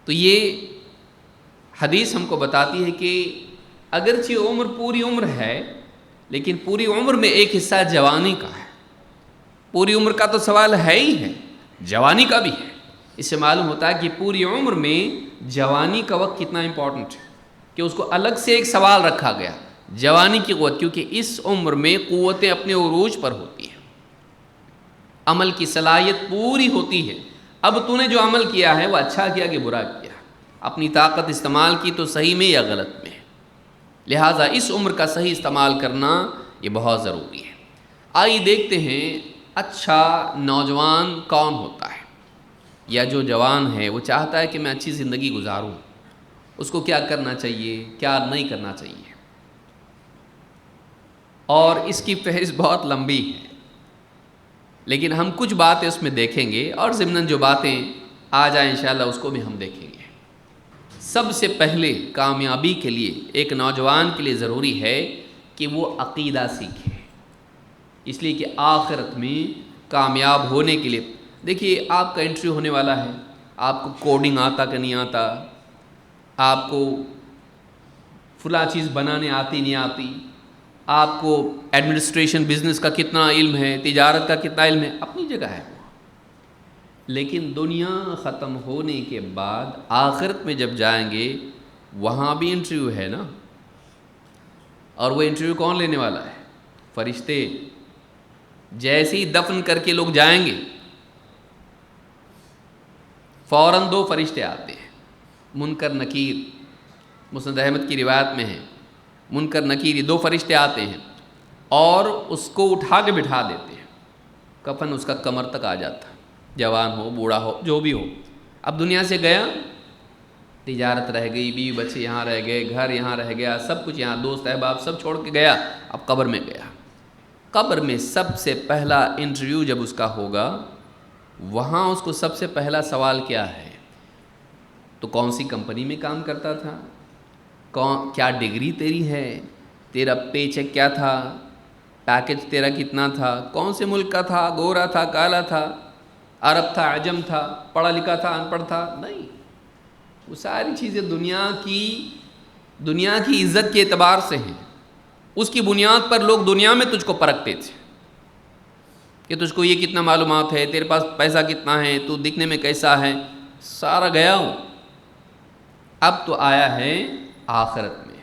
تو یہ حدیث ہم کو بتاتی ہے کہ اگرچہ عمر پوری عمر ہے، لیکن پوری عمر میں ایک حصہ جوانی کا ہے۔ پوری عمر کا تو سوال ہے ہی ہے، جوانی کا بھی ہے۔ اس سے معلوم ہوتا ہے کہ پوری عمر میں جوانی کا وقت کتنا امپورٹنٹ ہے، کہ اس کو الگ سے ایک سوال رکھا گیا، جوانی کی قوت، کیونکہ اس عمر میں قوتیں اپنے عروج پر ہوتی ہیں، عمل کی صلاحیت پوری ہوتی ہے۔ اب تو نے جو عمل کیا ہے وہ اچھا کیا کہ برا کیا، اپنی طاقت استعمال کی تو صحیح میں یا غلط میں، لہٰذا اس عمر کا صحیح استعمال کرنا یہ بہت ضروری ہے۔ آئیے دیکھتے ہیں اچھا نوجوان کون ہوتا ہے، یا جو جوان ہے وہ چاہتا ہے کہ میں اچھی زندگی گزاروں، اس کو کیا کرنا چاہیے، کیا نہیں کرنا چاہیے۔ اور اس کی فہرست بہت لمبی ہے، لیکن ہم کچھ باتیں اس میں دیکھیں گے، اور ضمناً جو باتیں آ جائیں انشاءاللہ اس کو بھی ہم دیکھیں گے۔ سب سے پہلے کامیابی کے لیے ایک نوجوان کے لیے ضروری ہے کہ وہ عقیدہ سیکھے، اس لیے کہ آخرت میں کامیاب ہونے کے لیے، دیکھیے آپ کا انٹرویو ہونے والا ہے، آپ کو کوڈنگ آتا کہ نہیں آتا، آپ کو فلاں چیز بنانے آتی نہیں آتی، آپ کو ایڈمنسٹریشن بزنس کا کتنا علم ہے، تجارت کا کتنا علم ہے، اپنی جگہ ہے، لیکن دنیا ختم ہونے کے بعد آخرت میں جب جائیں گے وہاں بھی انٹرویو ہے نا، اور وہ انٹرویو کون لینے والا ہے؟ فرشتے۔ جیسے ہی دفن کر کے لوگ جائیں گے فوراً 2 فرشتے آتے ہیں، منکر نکیر، مسند احمد کی روایت میں ہے، منکر نکیر، یہ 2 فرشتے آتے ہیں اور اس کو اٹھا کے بٹھا دیتے ہیں، کفن اس کا کمر تک آ جاتا، جوان ہو بوڑھا ہو جو بھی ہو، اب دنیا سے گیا، تجارت رہ گئی، بیوی بچے یہاں رہ گئے، گھر یہاں رہ گیا، سب کچھ یہاں، دوست احباب سب چھوڑ کے گیا، اب قبر میں گیا۔ قبر میں سب سے پہلا انٹرویو جب اس کا ہوگا وہاں اس کو سب سے پہلا سوال کیا ہے؟ تو کون سی کمپنی میں کام کرتا تھا، کیا ڈگری تیری ہے، تیرا پے چیک کیا تھا، پیکج تیرا کتنا تھا، کون سے ملک کا تھا، گورا تھا، کالا تھا، عرب تھا، عجم تھا، پڑھا لکھا تھا، ان پڑھ تھا، نہیں. وہ ساری چیزیں دنیا کی عزت کے اعتبار سے ہیں. اس کی بنیاد پر لوگ دنیا میں تجھ کو پرکھتے تھے کہ تجھ کو یہ کتنا معلومات ہے، تیرے پاس پیسہ کتنا ہے، تو دکھنے میں کیسا ہے. سارا گیا ہوں. اب تو آیا ہے آخرت میں.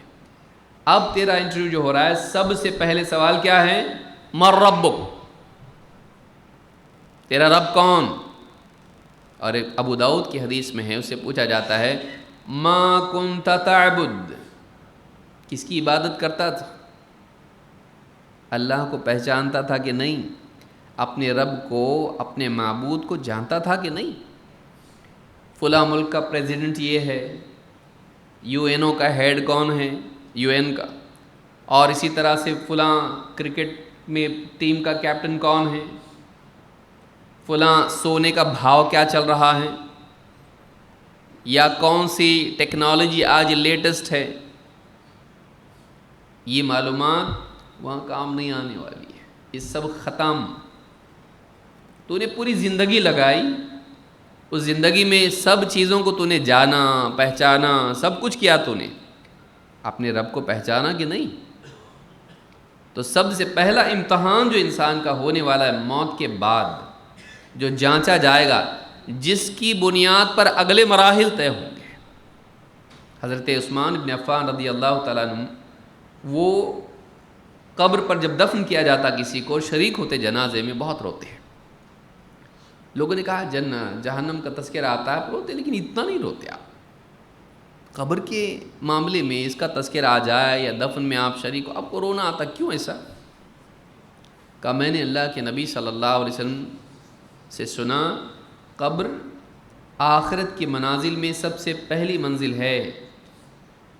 اب تیرا انٹرویو جو ہو رہا ہے، سب سے پہلے سوال کیا ہے؟ من ربک، تیرا رب کون؟ اور ایک ابو داؤد کی حدیث میں ہے، اس سے پوچھا جاتا ہے ما کنت تعبد، کس کی عبادت کرتا تھا؟ اللہ کو پہچانتا تھا کہ نہیں؟ اپنے رب کو، اپنے معبود کو جانتا تھا کہ نہیں؟ فلاں ملک کا پریزیڈنٹ یہ ہے، یو این او کا ہیڈ کون ہے، یو این کا، اور اسی طرح سے فلاں کرکٹ میں ٹیم کا کیپٹن کون ہے، فلاں سونے کا بھاؤ کیا چل رہا ہے، یا کون سی ٹیکنالوجی آج لیٹسٹ ہے. یہ معلومات وہاں کام نہیں آنے والی ہے، یہ سب ختم. تو نے پوری زندگی لگائی، اس زندگی میں سب چیزوں کو تو نے جانا، پہچانا، سب کچھ کیا. تو نے اپنے رب کو پہچانا کہ نہیں؟ تو سب سے پہلا امتحان جو انسان کا ہونے والا ہے موت کے بعد، جو جانچا جائے گا، جس کی بنیاد پر اگلے مراحل طے ہوں گے. حضرت عثمان بن عفان رضی اللہ تعالیٰ عنہ، وہ قبر پر جب دفن کیا جاتا کسی کو، شریک ہوتے جنازے میں، بہت روتے ہیں. لوگوں نے کہا جہنم کا تذکرہ آتا ہے آپ روتے، لیکن اتنا نہیں روتے آپ. قبر کے معاملے میں اس کا تذکرہ آ جائے یا دفن میں آپ شریک ہو، آپ کو رونا آتا، کیوں ایسا؟ کہا میں نے اللہ کے نبی صلی اللہ علیہ وسلم سے سنا، قبر آخرت کی منازل میں سب سے پہلی منزل ہے.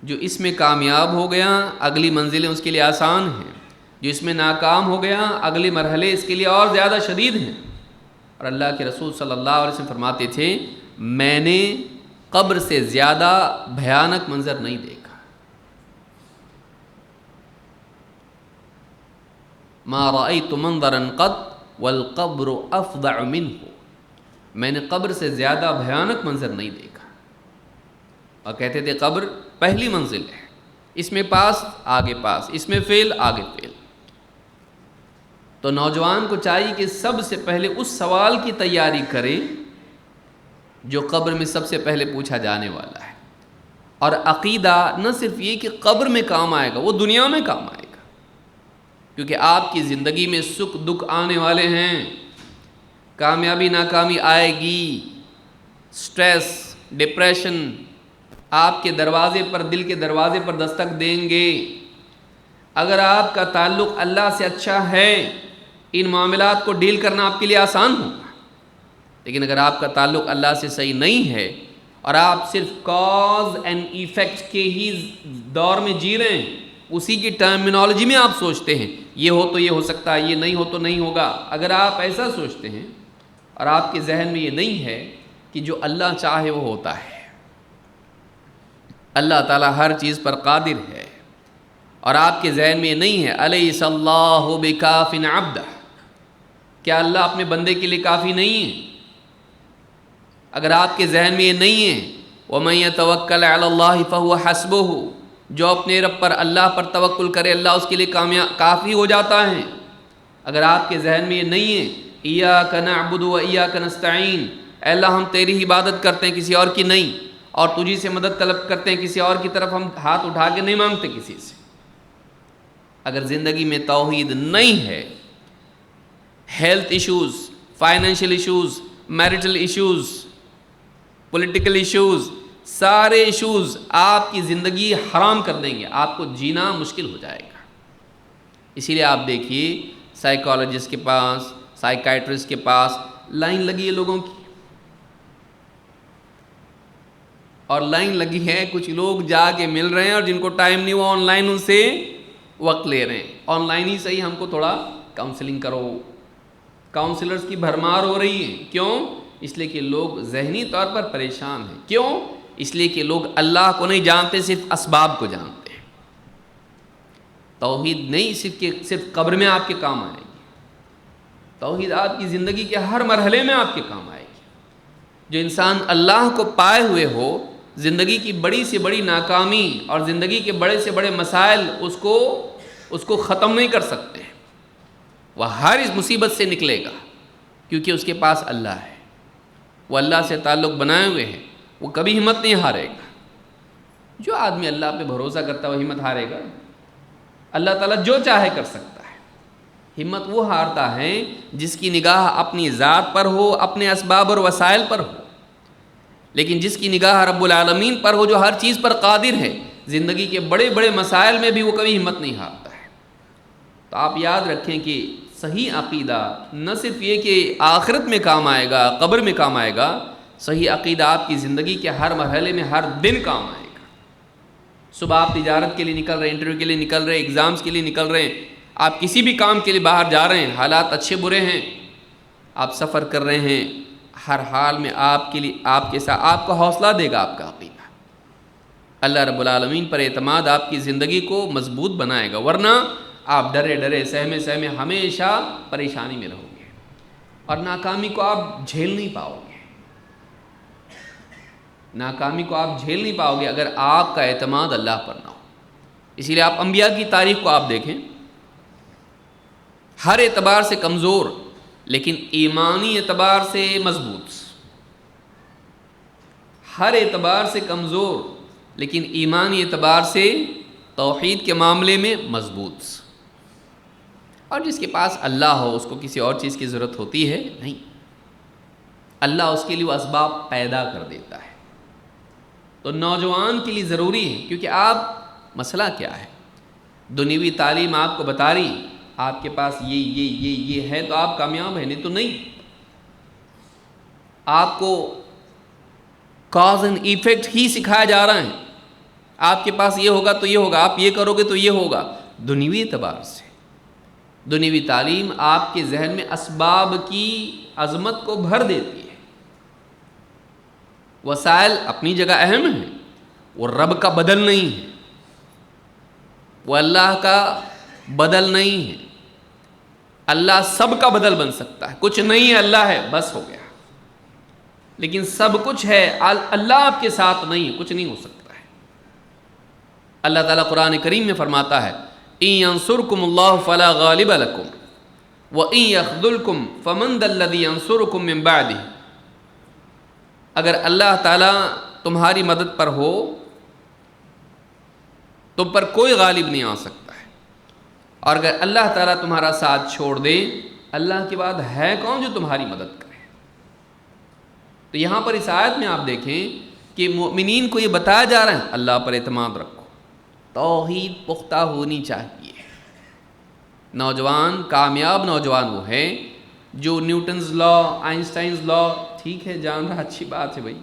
جو اس میں کامیاب ہو گیا، اگلی منزلیں اس کے لیے آسان ہیں. جو اس میں ناکام ہو گیا، اگلی مرحلے اس کے لیے اور زیادہ شدید ہیں. اور اللہ کے رسول صلی اللہ علیہ وسلم فرماتے تھے، میں نے قبر سے زیادہ بھیانک منظر نہیں دیکھا. ما رأيت منظرا قط والقبر افظع منه، میں نے قبر سے زیادہ بھیانک منظر نہیں دیکھا. اور کہتے تھے قبر پہلی منزل ہے، اس میں پاس آگے پاس، اس میں فیل آگے فیل. تو نوجوان کو چاہیے کہ سب سے پہلے اس سوال کی تیاری کرے جو قبر میں سب سے پہلے پوچھا جانے والا ہے. اور عقیدہ نہ صرف یہ کہ قبر میں کام آئے گا، وہ دنیا میں کام آئے گا. کیونکہ آپ کی زندگی میں سکھ دکھ آنے والے ہیں، کامیابی ناکامی آئے گی، سٹریس، ڈپریشن آپ کے دروازے پر، دل کے دروازے پر دستک دیں گے. اگر آپ کا تعلق اللہ سے اچھا ہے، ان معاملات کو ڈیل کرنا آپ کے لیے آسان ہوگا. لیکن اگر آپ کا تعلق اللہ سے صحیح نہیں ہے اور آپ صرف کاز اینڈ ایفیکٹ کے ہی دور میں جی رہے ہیں، اسی کی ٹرمینالوجی میں آپ سوچتے ہیں یہ ہو تو یہ ہو سکتا ہے، یہ نہیں ہو تو نہیں ہوگا. اگر آپ ایسا سوچتے ہیں اور آپ کے ذہن میں یہ نہیں ہے کہ جو اللہ چاہے وہ ہوتا ہے، اللہ تعالیٰ ہر چیز پر قادر ہے، اور آپ کے ذہن میں یہ نہیں ہے الیس اللہ بکاف عبدہ، کیا اللہ اپنے بندے کے لیے کافی نہیں ہے؟ اگر آپ کے ذہن میں یہ نہیں ہے وَمَن يَتَوَكَّلْ عَلَى اللَّهِ فَهُوَ حَسْبُهُ، جو اپنے رب پر، اللہ پر توکل کرے، اللہ اس کے لیے کافی ہو جاتا ہے. اگر آپ کے ذہن میں یہ نہیں ہے إِيَّاكَ نَعْبُدُ وَإِيَّاكَ نَسْتَعِينُ، اے اللہ ہم تیری ہی عبادت کرتے ہیں، کسی اور کی نہیں، اور تجھی سے مدد طلب کرتے ہیں، کسی اور کی طرف ہم ہاتھ اٹھا کے نہیں مانگتے کسی سے. اگر زندگی میں توحید نہیں ہے، health issues, financial issues, marital issues, political issues, سارے ایشوز آپ کی زندگی حرام کر دیں گے، آپ کو جینا مشکل ہو جائے گا. اسی لیے آپ دیکھیے سائیکالوجسٹ کے پاس، سائیکائٹرسٹ کے پاس لائن لگی ہے لوگوں کی، اور لائن لگی ہے، کچھ لوگ جا کے مل رہے ہیں، اور جن کو ٹائم نہیں وہ آن لائن ان سے وقت لے رہے ہیں. آن لائن ہی صحیح، ہم کو تھوڑا کاؤنسلنگ کرو، کاؤنسلرز کی بھرمار ہو رہی ہے. کیوں؟ اس لیے کہ لوگ ذہنی طور پر پریشان ہیں. کیوں؟ اس لیے کہ لوگ اللہ کو نہیں جانتے، صرف اسباب کو جانتے ہیں. توحید نہیں صرف قبر میں آپ کے کام آئے گی، توحید آپ کی زندگی کے ہر مرحلے میں آپ کے کام آئے گی. جو انسان اللہ کو پائے ہوئے ہو، زندگی کی بڑی سے بڑی ناکامی اور زندگی کے بڑے سے بڑے مسائل اس کو ختم نہیں کر سکتے. وہ ہر اس مصیبت سے نکلے گا کیونکہ اس کے پاس اللہ ہے، وہ اللہ سے تعلق بنائے ہوئے ہیں، وہ کبھی ہمت نہیں ہارے گا. جو آدمی اللہ پہ بھروسہ کرتا ہے وہ ہمت ہارے گا؟ اللہ تعالیٰ جو چاہے کر سکتا ہے. ہمت وہ ہارتا ہے جس کی نگاہ اپنی ذات پر ہو، اپنے اسباب اور وسائل پر ہو. لیکن جس کی نگاہ رب العالمین پر ہو جو ہر چیز پر قادر ہے، زندگی کے بڑے بڑے مسائل میں بھی وہ کبھی ہمت نہیں ہارتا ہے. تو آپ یاد رکھیں کہ صحیح عقیدہ نہ صرف یہ کہ آخرت میں کام آئے گا، قبر میں کام آئے گا، صحیح عقیدہ آپ کی زندگی کے ہر مرحلے میں ہر دن کام آئے گا. صبح آپ تجارت کے لیے نکل رہے ہیں، انٹرویو کے لیے نکل رہے ہیں، ایگزامز کے لیے نکل رہے ہیں، آپ کسی بھی کام کے لیے باہر جا رہے ہیں، حالات اچھے برے ہیں، آپ سفر کر رہے ہیں، ہر حال میں آپ کے لیے آپ کے ساتھ آپ کو حوصلہ دے گا آپ کا عقیدہ. اللہ رب العالمین پر اعتماد آپ کی زندگی کو مضبوط بنائے گا، ورنہ آپ ڈرے ڈرے سہمے ہمیشہ پریشانی میں رہو گے اور ناکامی کو آپ جھیل نہیں پاؤ گے. ناکامی کو آپ جھیل نہیں پاؤ گے اگر آپ کا اعتماد اللہ پر نہ ہو. اسی لیے آپ انبیاء کی تاریخ کو آپ دیکھیں، ہر اعتبار سے کمزور لیکن ایمانی اعتبار سے مضبوط. ہر اعتبار سے کمزور لیکن ایمانی اعتبار سے توحید کے معاملے میں مضبوط. اور جس کے پاس اللہ ہو اس کو کسی اور چیز کی ضرورت ہوتی ہے نہیں. اللہ اس کے لیے وہ اسباب پیدا کر دیتا ہے. تو نوجوان کے لیے ضروری ہے، کیونکہ آپ مسئلہ کیا ہے، دنیوی تعلیم آپ کو بتا رہی آپ کے پاس یہ ہے تو آپ کامیاب ہیں، نہیں تو نہیں. آپ کو کاز اینڈ ایفیکٹ ہی سکھایا جا رہا ہے. آپ کے پاس یہ ہوگا تو یہ ہوگا، آپ یہ کرو گے تو یہ ہوگا. دنیوی اعتبار سے دنیوی تعلیم آپ کے ذہن میں اسباب کی عظمت کو بھر دیتی ہے. وسائل اپنی جگہ اہم ہیں، وہ رب کا بدل نہیں ہے، وہ اللہ کا بدل نہیں ہے. اللہ سب کا بدل بن سکتا ہے، کچھ نہیں ہے اللہ ہے بس ہو گیا. لیکن سب کچھ ہے، اللہ آپ کے ساتھ نہیں ہے، کچھ نہیں ہو سکتا ہے. اللہ تعالیٰ قرآن کریم میں فرماتا ہے إِن يَنصُرْكُمُ اللَّهُ فَلَا غَالِبَ لَكُمْ وَإِن يَخْذُلْكُمْ فَمَنْ ذَا الَّذِي يَنصُرُكُمْ مِنْ بَعْدِهِ. اگر اللہ تعالیٰ تمہاری مدد پر ہو تم پر کوئی غالب نہیں آ سکتا ہے، اور اگر اللہ تعالیٰ تمہارا ساتھ چھوڑ دے اللہ کے بعد ہے کون جو تمہاری مدد کرے. تو یہاں پر اس آیت میں آپ دیکھیں کہ مومنین کو یہ بتایا جا رہا ہے اللہ پر اعتماد رکھو، توحید پختہ ہونی چاہیے. نوجوان کامیاب نوجوان وہ ہے جو نیوٹنز لا، آئنسٹائنز لا ٹھیک ہے جان رہا، اچھی بات ہے بھائی،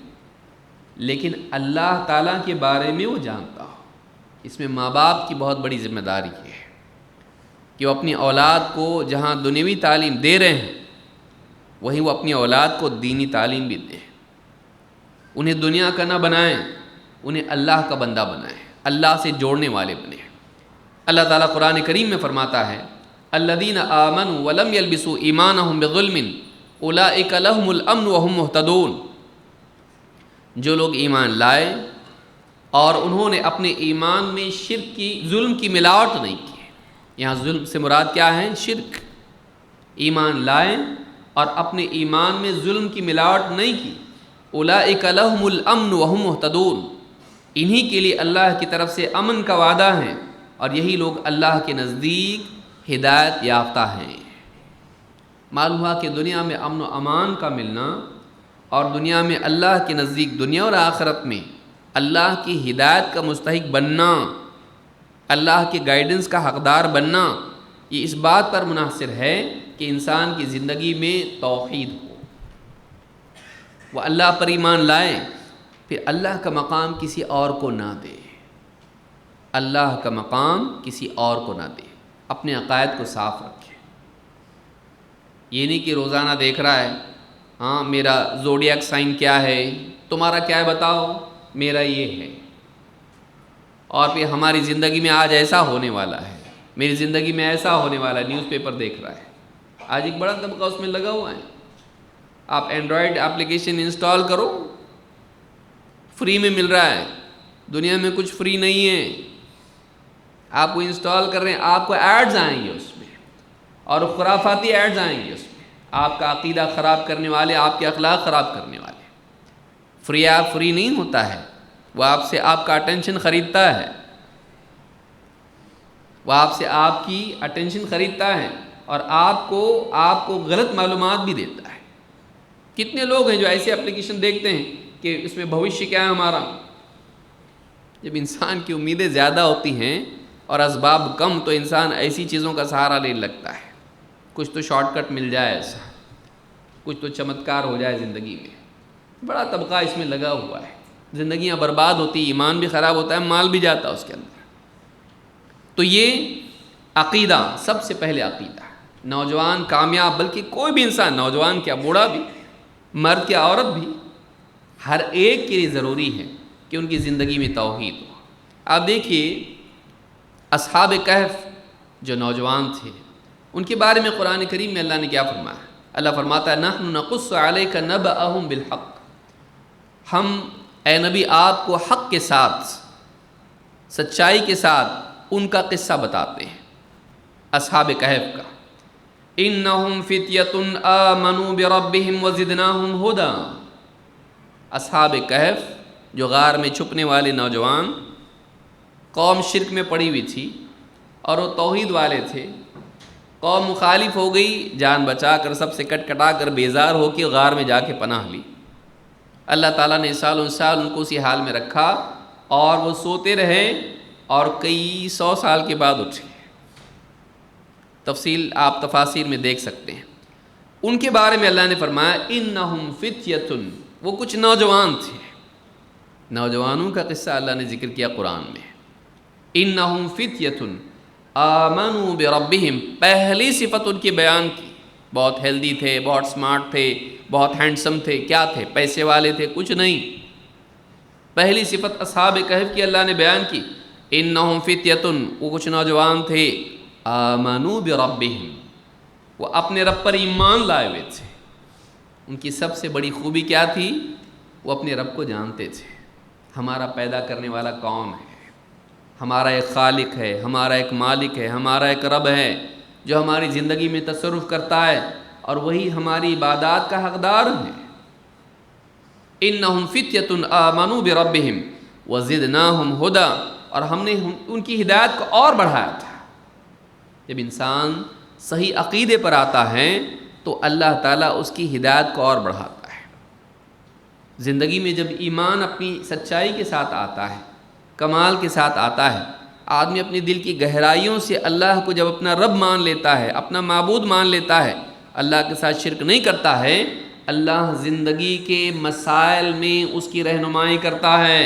لیکن اللہ تعالیٰ کے بارے میں وہ جانتا ہو. اس میں ماں باپ کی بہت بڑی ذمہ داری ہے کہ وہ اپنی اولاد کو جہاں دنیوی تعلیم دے رہے ہیں وہیں وہ اپنی اولاد کو دینی تعلیم بھی دیں. انہیں دنیا کا نہ بنائیں، انہیں اللہ کا بندہ بنائیں، اللہ سے جوڑنے والے بنیں. اللہ تعالیٰ قرآن کریم میں فرماتا ہے الذین آمنوا ولم یلبسوا ایمانہم بظلم اولئک لہم الامن وہم مہتدون. جو لوگ ایمان لائے اور انہوں نے اپنے ایمان میں شرک کی، ظلم کی ملاوٹ نہیں کی. یہاں ظلم سے مراد کیا ہے؟ شرک. ایمان لائے اور اپنے ایمان میں ظلم کی ملاوٹ نہیں کی. اولئک لہم الامن وہم مہتدون. انہی کے لیے اللہ کی طرف سے امن کا وعدہ ہے اور یہی لوگ اللہ کے نزدیک ہدایت یافتہ ہیں. معلوم ہوا کہ دنیا میں امن و امان کا ملنا اور دنیا میں اللہ کے نزدیک دنیا اور آخرت میں اللہ کی ہدایت کا مستحق بننا، اللہ کے گائیڈنس کا حقدار بننا، یہ اس بات پر منحصر ہے کہ انسان کی زندگی میں توحید ہو، وہ اللہ پر ایمان لائے، پھر اللہ کا مقام کسی اور کو نہ دے. اللہ کا مقام کسی اور کو نہ دے، اپنے عقائد کو صاف رکھے. یہ نہیں کہ روزانہ دیکھ رہا ہے ہاں میرا زوڈیاک سائن کیا ہے، تمہارا کیا ہے بتاؤ، میرا یہ ہے، اور پھر ہماری زندگی میں آج ایسا ہونے والا ہے، میری زندگی میں ایسا ہونے والا ہے، نیوز پیپر دیکھ رہا ہے۔ آج ایک بڑا طبقہ اس میں لگا ہوا ہے۔ آپ اینڈرائڈ ایپلیکیشن انسٹال کرو، فری میں مل رہا ہے، دنیا میں کچھ فری نہیں ہے۔ آپ کو انسٹال کر رہے ہیں، آپ کو ایڈز آئیں گے اس میں، اور خرافاتی ایڈز آئیں گے اس میں، آپ کا عقیدہ خراب کرنے والے، آپ کے اخلاق خراب کرنے والے۔ فری ایپ فری نہیں ہوتا ہے، وہ آپ سے آپ کا اٹینشن خریدتا ہے، وہ آپ سے آپ کی اٹینشن خریدتا ہے، اور آپ کو غلط معلومات بھی دیتا ہے۔ کتنے لوگ ہیں جو ایسے اپلیکیشن دیکھتے ہیں کہ اس میں بھوشیہ کیا ہے ہمارا۔ جب انسان کی امیدیں زیادہ ہوتی ہیں اور اسباب کم، تو انسان ایسی چیزوں کا سہارا لینے لگتا ہے، کچھ تو شارٹ کٹ مل جائے، ایسا کچھ تو چمتکار ہو جائے زندگی میں۔ بڑا طبقہ اس میں لگا ہوا ہے، زندگیاں برباد ہوتی، ایمان بھی خراب ہوتا ہے، مال بھی جاتا ہے اس کے اندر۔ تو یہ عقیدہ، سب سے پہلے عقیدہ، نوجوان کامیاب، بلکہ کوئی بھی انسان، نوجوان کیا بوڑھا بھی، مرد کیا عورت بھی، ہر ایک کے لیے ضروری ہے کہ ان کی زندگی میں توحید ہو۔ آپ دیکھیے اصحاب کہف جو نوجوان تھے، ان کے بارے میں قرآن کریم میں اللہ نے کیا فرمایا؟ اللہ فرماتا ہے نحن نقص علیک نبأہم بالحق، ہم اے نبی آپ کو حق کے ساتھ، سچائی کے ساتھ ان کا قصہ بتاتے ہیں، اصحاب کہف کا۔ انہم فتیۃ آمنوا بربہم وزدناہم ہدی، اصحاب کہف جو غار میں چھپنے والے نوجوان، قوم شرک میں پڑی ہوئی تھی اور وہ توحید والے تھے، قوم مخالف ہو گئی، جان بچا کر، سب سے کٹ کٹا کر، بیزار ہو کے غار میں جا کے پناہ لی۔ اللہ تعالیٰ نے سال ان کو اسی حال میں رکھا، اور وہ سوتے رہے، اور کئی 100 سال کے بعد اٹھے۔ تفصیل آپ تفاسیر میں دیکھ سکتے ہیں۔ ان کے بارے میں اللہ نے فرمایا انہم فتیۃ، وہ کچھ نوجوان تھے، نوجوانوں کا قصہ اللہ نے ذکر کیا قرآن میں۔ انہم فتیۃ آمنوا بربہم، پہلی صفت ان کی بیان کی، بہت ہیلدی تھے، بہت سمارٹ تھے، بہت ہینڈسم تھے، کیا تھے؟ پیسے والے تھے؟ کچھ نہیں۔ پہلی صفت اصحاب کہف کی اللہ نے بیان کی، انہم فتیۃ، وہ کچھ نوجوان تھے، آمنوا بربہم، وہ اپنے رب پر ایمان لائے ہوئے تھے۔ ان کی سب سے بڑی خوبی کیا تھی؟ وہ اپنے رب کو جانتے تھے، ہمارا پیدا کرنے والا کون ہے، ہمارا ایک خالق ہے، ہمارا ایک مالک ہے، ہمارا ایک رب ہے جو ہماری زندگی میں تصرف کرتا ہے، اور وہی ہماری عبادات کا حقدار ہے۔ انہم فتیۃ آمنوا بربہم وزدناہم ہدی، اور ہم نے ان کی ہدایت کو اور بڑھایا تھا۔ جب انسان صحیح عقیدے پر آتا ہے تو اللہ تعالیٰ اس کی ہدایت کو اور بڑھاتا ہے۔ زندگی میں جب ایمان اپنی سچائی کے ساتھ آتا ہے، کمال کے ساتھ آتا ہے، آدمی اپنی دل کی گہرائیوں سے اللہ کو جب اپنا رب مان لیتا ہے، اپنا معبود مان لیتا ہے، اللہ کے ساتھ شرک نہیں کرتا ہے، اللہ زندگی کے مسائل میں اس کی رہنمائی کرتا ہے۔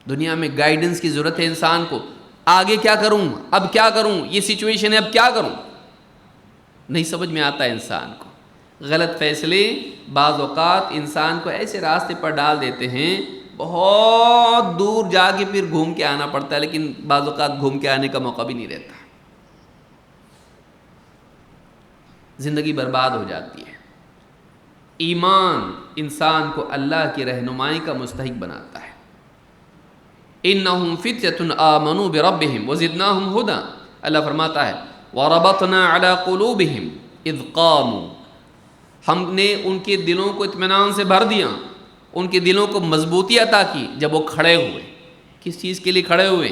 دنیا میں گائیڈنس کی ضرورت ہے انسان کو، آگے کیا کروں، اب کیا کروں، یہ سچویشن ہے، اب کیا کروں، نہیں سمجھ میں آتا ہے انسان کو۔ غلط فیصلے بعض اوقات انسان کو ایسے راستے پر ڈال دیتے ہیں، بہت دور جا کے پھر گھوم کے آنا پڑتا ہے، لیکن بعض اوقات گھوم کے آنے کا موقع بھی نہیں رہتا، زندگی برباد ہو جاتی ہے۔ ایمان انسان کو اللہ کی رہنمائی کا مستحق بناتا ہے۔ انہم فتیۃ آمنوا بربہم وزدناہم ہدی، اللہ فرماتا ہے وربطنا علی قلوبہم اذ قاموا، ہم نے ان کے دلوں کو اطمینان سے بھر دیا، ان کے دلوں کو مضبوطی عطا کی جب وہ کھڑے ہوئے۔ کس چیز کے لیے کھڑے ہوئے؟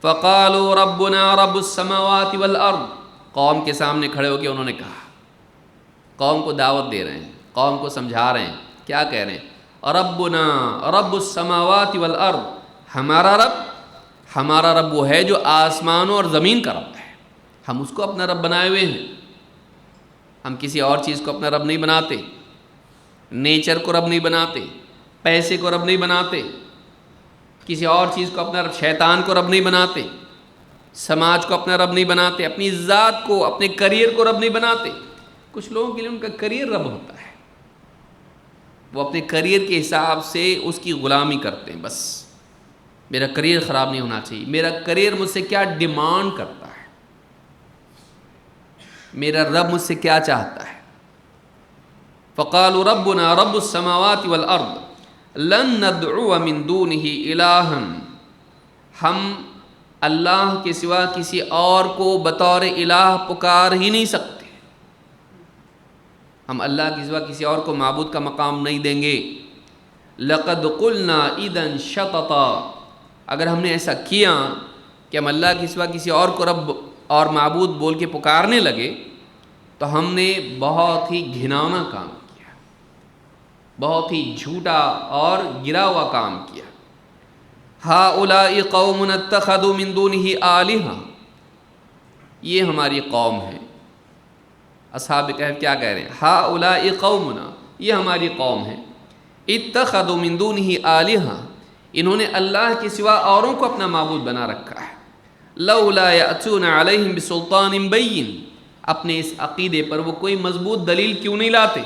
فقالوا ربنا رب السماوات والارض، قوم کے سامنے کھڑے ہو کے انہوں نے کہا، قوم کو دعوت دے رہے ہیں، قوم کو سمجھا رہے ہیں، کیا کہہ رہے ہیں؟ ربنا رب السماوات والارض، ہمارا رب وہ ہے جو آسمانوں اور زمین کا رب ہے، ہم اس کو اپنا رب بنائے ہوئے ہیں، ہم کسی اور چیز کو اپنا رب نہیں بناتے، نیچر کو رب نہیں بناتے، پیسے کو رب نہیں بناتے، کسی اور چیز کو اپنا رب، شیطان کو رب نہیں بناتے، سماج کو اپنا رب نہیں بناتے، اپنی ذات کو، اپنے کریئر کو رب نہیں بناتے۔ کچھ لوگوں کے لیے ان کا کریئر رب ہوتا ہے، وہ اپنے کریئر کے حساب سے اس کی غلامی کرتے ہیں۔ بس میرا کریئر خراب نہیں ہونا چاہیے، میرا کریئر مجھ سے کیا ڈیمانڈ کرتا ہے، میرا رب مجھ سے کیا چاہتا ہے۔ فقالوا ربنا رب السماوات والارض لن ندعو من دونه الہا، ہم اللہ کے سوا کسی اور کو بطور الہ پکار ہی نہیں سکتے، ہم اللہ کے سوا کسی اور کو معبود کا مقام نہیں دیں گے۔ لقد قلنا اذا شططا، اگر ہم نے ایسا کیا کہ ہم اللہ کے سوا کسی اور کو رب اور معبود بول کے پکارنے لگے تو ہم نے بہت ہی گھناؤنا کام کیا، بہت ہی جھوٹا اور گرا ہوا کام کیا۔ ہؤلاء قوم اتخذوا من دونه آلہہ، یہ ہماری قوم ہے۔ اصحاب کہف کیا کہہ رہے ہیں؟ ہؤلاء قومنا، یہ ہماری قوم ہے، اتخذوا من دونه آلہہ، انہوں نے اللہ کے سوا اوروں کو اپنا معبود بنا رکھا ہے۔ لولا یأتون علیہم بسلطان بین، اپنے اس عقیدے پر وہ کوئی مضبوط دلیل کیوں نہیں لاتے؟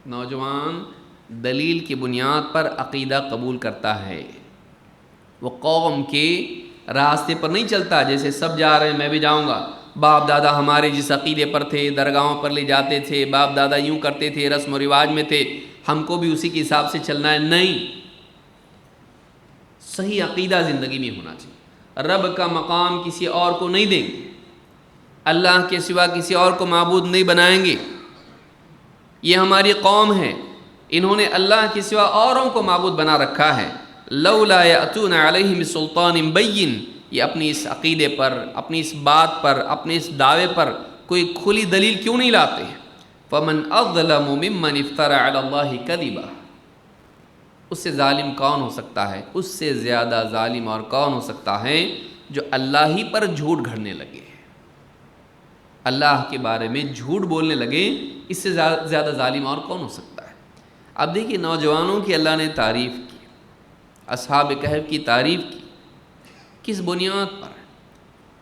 نوجوان دلیل کی بنیاد پر عقیدہ قبول کرتا ہے، وہ قوم کے راستے پر نہیں چلتا جیسے سب جا رہے ہیں میں بھی جاؤں گا، باپ دادا ہمارے جس عقیدے پر تھے، درگاہوں پر لے جاتے تھے، باپ دادا یوں کرتے تھے، رسم و رواج میں تھے، ہم کو بھی اسی کے حساب سے چلنا ہے۔ نہیں، صحیح عقیدہ زندگی میں ہونا چاہیے۔ رب کا مقام کسی اور کو نہیں دیں گے، اللہ کے سوا کسی اور کو معبود نہیں بنائیں گے۔ یہ ہماری قوم ہے، انہوں نے اللہ کے سوا اوروں کو معبود بنا رکھا ہے۔ لولا یأتون علیہم بسلطان بین، یہ اپنی اس عقیدے پر، اپنی اس بات پر، اپنے اس دعوے پر کوئی کھلی دلیل کیوں نہیں لاتے ہیں؟ فمن اظلم ممن افترى علی اللہ کذبا، اس سے ظالم کون ہو سکتا ہے، اس سے زیادہ ظالم اور کون ہو سکتا ہے جو اللہ ہی پر جھوٹ گھڑنے لگے، اللہ کے بارے میں جھوٹ بولنے لگے، اس سے زیادہ ظالم اور کون ہو سکتا ہے۔ اب دیکھیے نوجوانوں کی اللہ نے تعریف کی، اصحاب کہف کی تعریف کی، کس بنیاد پر؟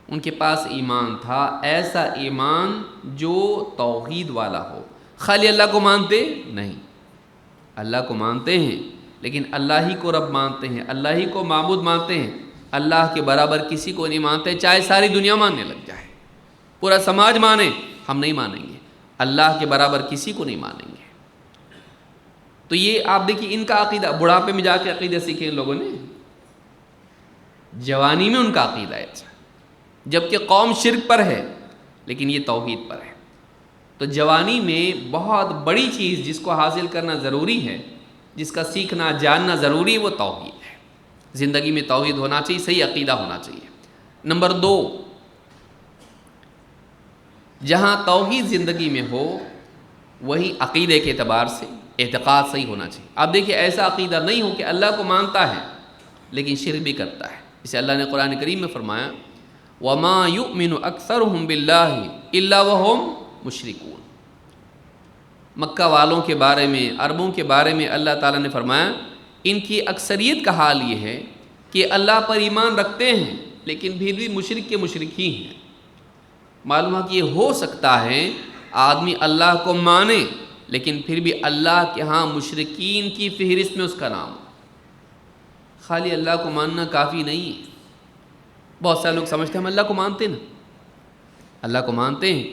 ان کے پاس ایمان تھا، ایسا ایمان جو توحید والا ہو۔ خالی اللہ کو مانتے نہیں، اللہ کو مانتے ہیں لیکن اللہ ہی کو رب مانتے ہیں، اللہ ہی کو معبود مانتے ہیں، اللہ کے برابر کسی کو نہیں مانتے، چاہے ساری دنیا ماننے لگ جائے، پورا سماج مانے، ہم نہیں مانیں گے، اللہ کے برابر کسی کو نہیں مانیں گے۔ تو یہ آپ دیکھیے ان کا عقیدہ، بڑھاپے میں جا کے عقیدہ سیکھے ان لوگوں نے، جوانی میں ان کا عقیدہ ہے، جبکہ قوم شرک پر ہے لیکن یہ توحید پر ہے۔ تو جوانی میں بہت بڑی چیز جس کو حاصل کرنا ضروری ہے، جس کا سیکھنا جاننا ضروری ہے، وہ توحید ہے۔ زندگی میں توحید ہونا چاہیے، صحیح عقیدہ ہونا چاہیے۔ نمبر 2، جہاں توحید زندگی میں ہو وہی عقیدے کے اعتبار سے اعتقاد صحیح ہونا چاہیے۔ آپ دیکھیے ایسا عقیدہ نہیں ہو کہ اللہ کو مانتا ہے لیکن شرک بھی کرتا ہے، اسے اللہ نے قرآن کریم میں فرمایا وَمَا يُؤْمِنُ أَكْثَرُهُمْ بِاللَّهِ إِلَّا وَهُمْ مُشْرِكُونَ۔ مکہ والوں کے بارے میں، عربوں کے بارے میں اللہ تعالیٰ نے فرمایا ان کی اکثریت کا حال یہ ہے کہ اللہ پر ایمان رکھتے ہیں لیکن پھر بھی مشرک کے مشرک ہی ہیں۔ معلوم ہے کہ یہ ہو سکتا ہے آدمی اللہ کو مانے لیکن پھر بھی اللہ کے ہاں مشرکین کی فہرست میں اس کا نام ہو۔ خالی اللہ کو ماننا کافی نہیں ہے۔ بہت سارے لوگ سمجھتے ہیں ہم اللہ کو مانتے نا، اللہ کو مانتے ہیں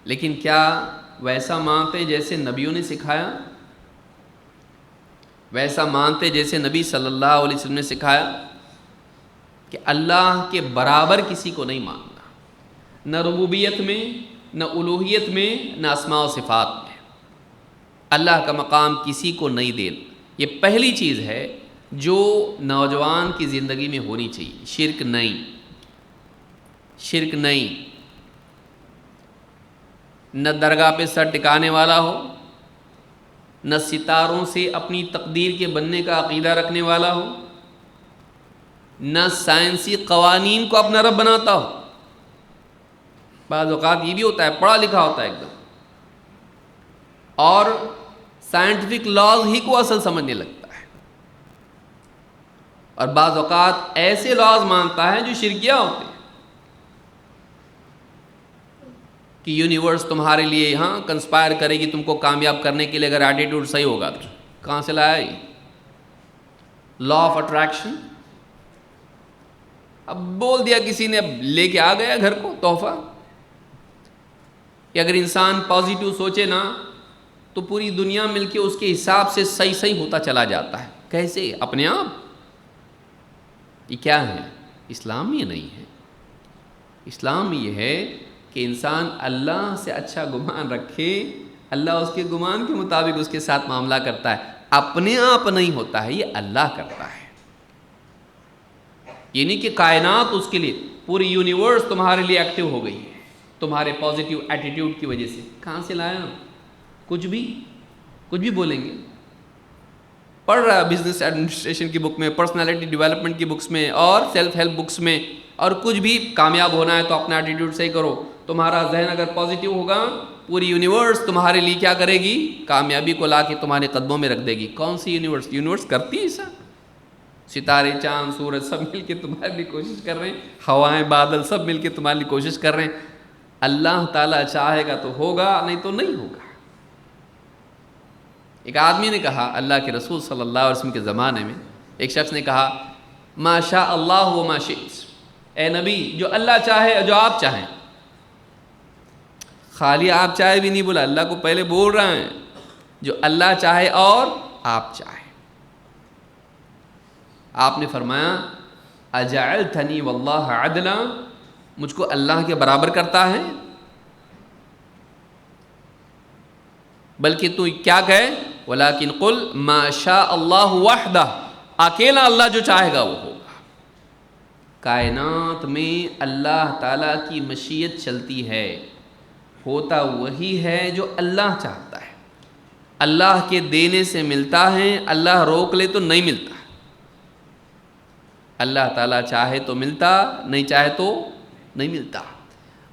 لیکن کیا ویسا مانتے جیسے نبیوں نے سکھایا؟ ویسا مانتے جیسے نبی صلی اللہ علیہ وسلم نے سکھایا کہ اللہ کے برابر کسی کو نہیں ماننا، نہ ربوبیت میں، نہ الوہیت میں، نہ اسماء و صفات میں۔ اللہ کا مقام کسی کو نہیں دینا، یہ پہلی چیز ہے جو نوجوان کی زندگی میں ہونی چاہیے۔ شرک نہیں، شرک نہیں، نہ درگاہ پہ سر ٹکانے والا ہو، نہ ستاروں سے اپنی تقدیر کے بننے کا عقیدہ رکھنے والا ہو، نہ سائنسی قوانین کو اپنا رب بناتا ہو۔ بعض اوقات یہ بھی ہوتا ہے پڑھا لکھا ہوتا ہے ایک دم اور سائنٹیفک لاز ہی کو اصل سمجھنے لگتا ہے۔ اور بعض اوقات ایسے لاز مانتا ہے جو شرکیہ ہوتے ہیں کہ یونیورس تمہارے لیے کنسپائر کرے گی تم کو کامیاب کرنے کے لیے اگر ایٹیٹیوڈ صحیح ہوگا تو. کہاں سے لایا یہ لا آف اٹریکشن؟ اب بول دیا کسی نے، اب لے کے آ گیا گھر کو تحفہ. کہ اگر انسان پازیٹیو سوچے نا تو پوری دنیا مل کے اس کے حساب سے صحیح ہوتا چلا جاتا ہے. کیسے؟ اپنے آپ. یہ کیا ہے؟ اسلام یہ نہیں ہے. اسلام یہ ہے کہ انسان اللہ سے اچھا گمان رکھے، اللہ اس کے گمان کے مطابق اس کے ساتھ معاملہ کرتا ہے. اپنے آپ نہیں ہوتا ہے، یہ اللہ کرتا ہے. یہ نہیں کہ کائنات اس کے لیے، پوری یونیورس تمہارے لیے ایکٹیو ہو گئی ہے تمہارے پازیٹیو ایٹیٹیوڈ کی وجہ سے. کہاں سے لایا؟ کچھ بھی بولیں گے. پڑھ رہا ہے بزنس ایڈمنسٹریشن کی بک میں، پرسنالٹی ڈیولپمنٹ کی بکس میں اور سیلف ہیلپ بکس میں، اور کچھ بھی کامیاب ہونا ہے تو اپنا ایٹیٹیوڈ صحیح کرو. تمہارا ذہن اگر پازیٹیو ہوگا پوری یونیورس تمہارے لیے کیا کرے گی؟ کامیابی کو لا کے تمہارے قدموں میں رکھ دے گی. کون سی یونیورس؟ یونیورس کرتی ہے ایسا. ستارے، چاند، سورج سب مل کے تمہارے لیے کوشش کر رہے ہیں، ہوائیں، بادل سب مل کے تمہارے لیے کوشش کر رہے ہیں. اللہ تعالیٰ چاہے گا تو ہوگا، نہیں تو نہیں ہوگا. ایک آدمی نے کہا، اللہ کے رسول صلی اللہ علیہ وسلم کے زمانے میں ایک شخص نے کہا، ما شاء اللہ و ما شئت، اے نبی جو اللہ چاہے جو آپ چاہیں. خالی آپ چاہے بھی نہیں بولا، اللہ کو پہلے بول رہے ہیں جو اللہ چاہے اور آپ چاہیں. آپ نے فرمایا، اجعلتنی واللہ عدلا، مجھ کو اللہ کے برابر کرتا ہے؟ بلکہ تو کیا کہے، ولیکن قل ما شاء اللہ وحدہ، اکیلا اللہ جو چاہے گا وہ ہوگا. کائنات میں اللہ تعالیٰ کی مشیت چلتی ہے، ہوتا وہی ہے جو اللہ چاہتا ہے. اللہ کے دینے سے ملتا ہے، اللہ روک لے تو نہیں ملتا. اللہ تعالیٰ چاہے تو ملتا، نہیں چاہے تو نہیں ملتا.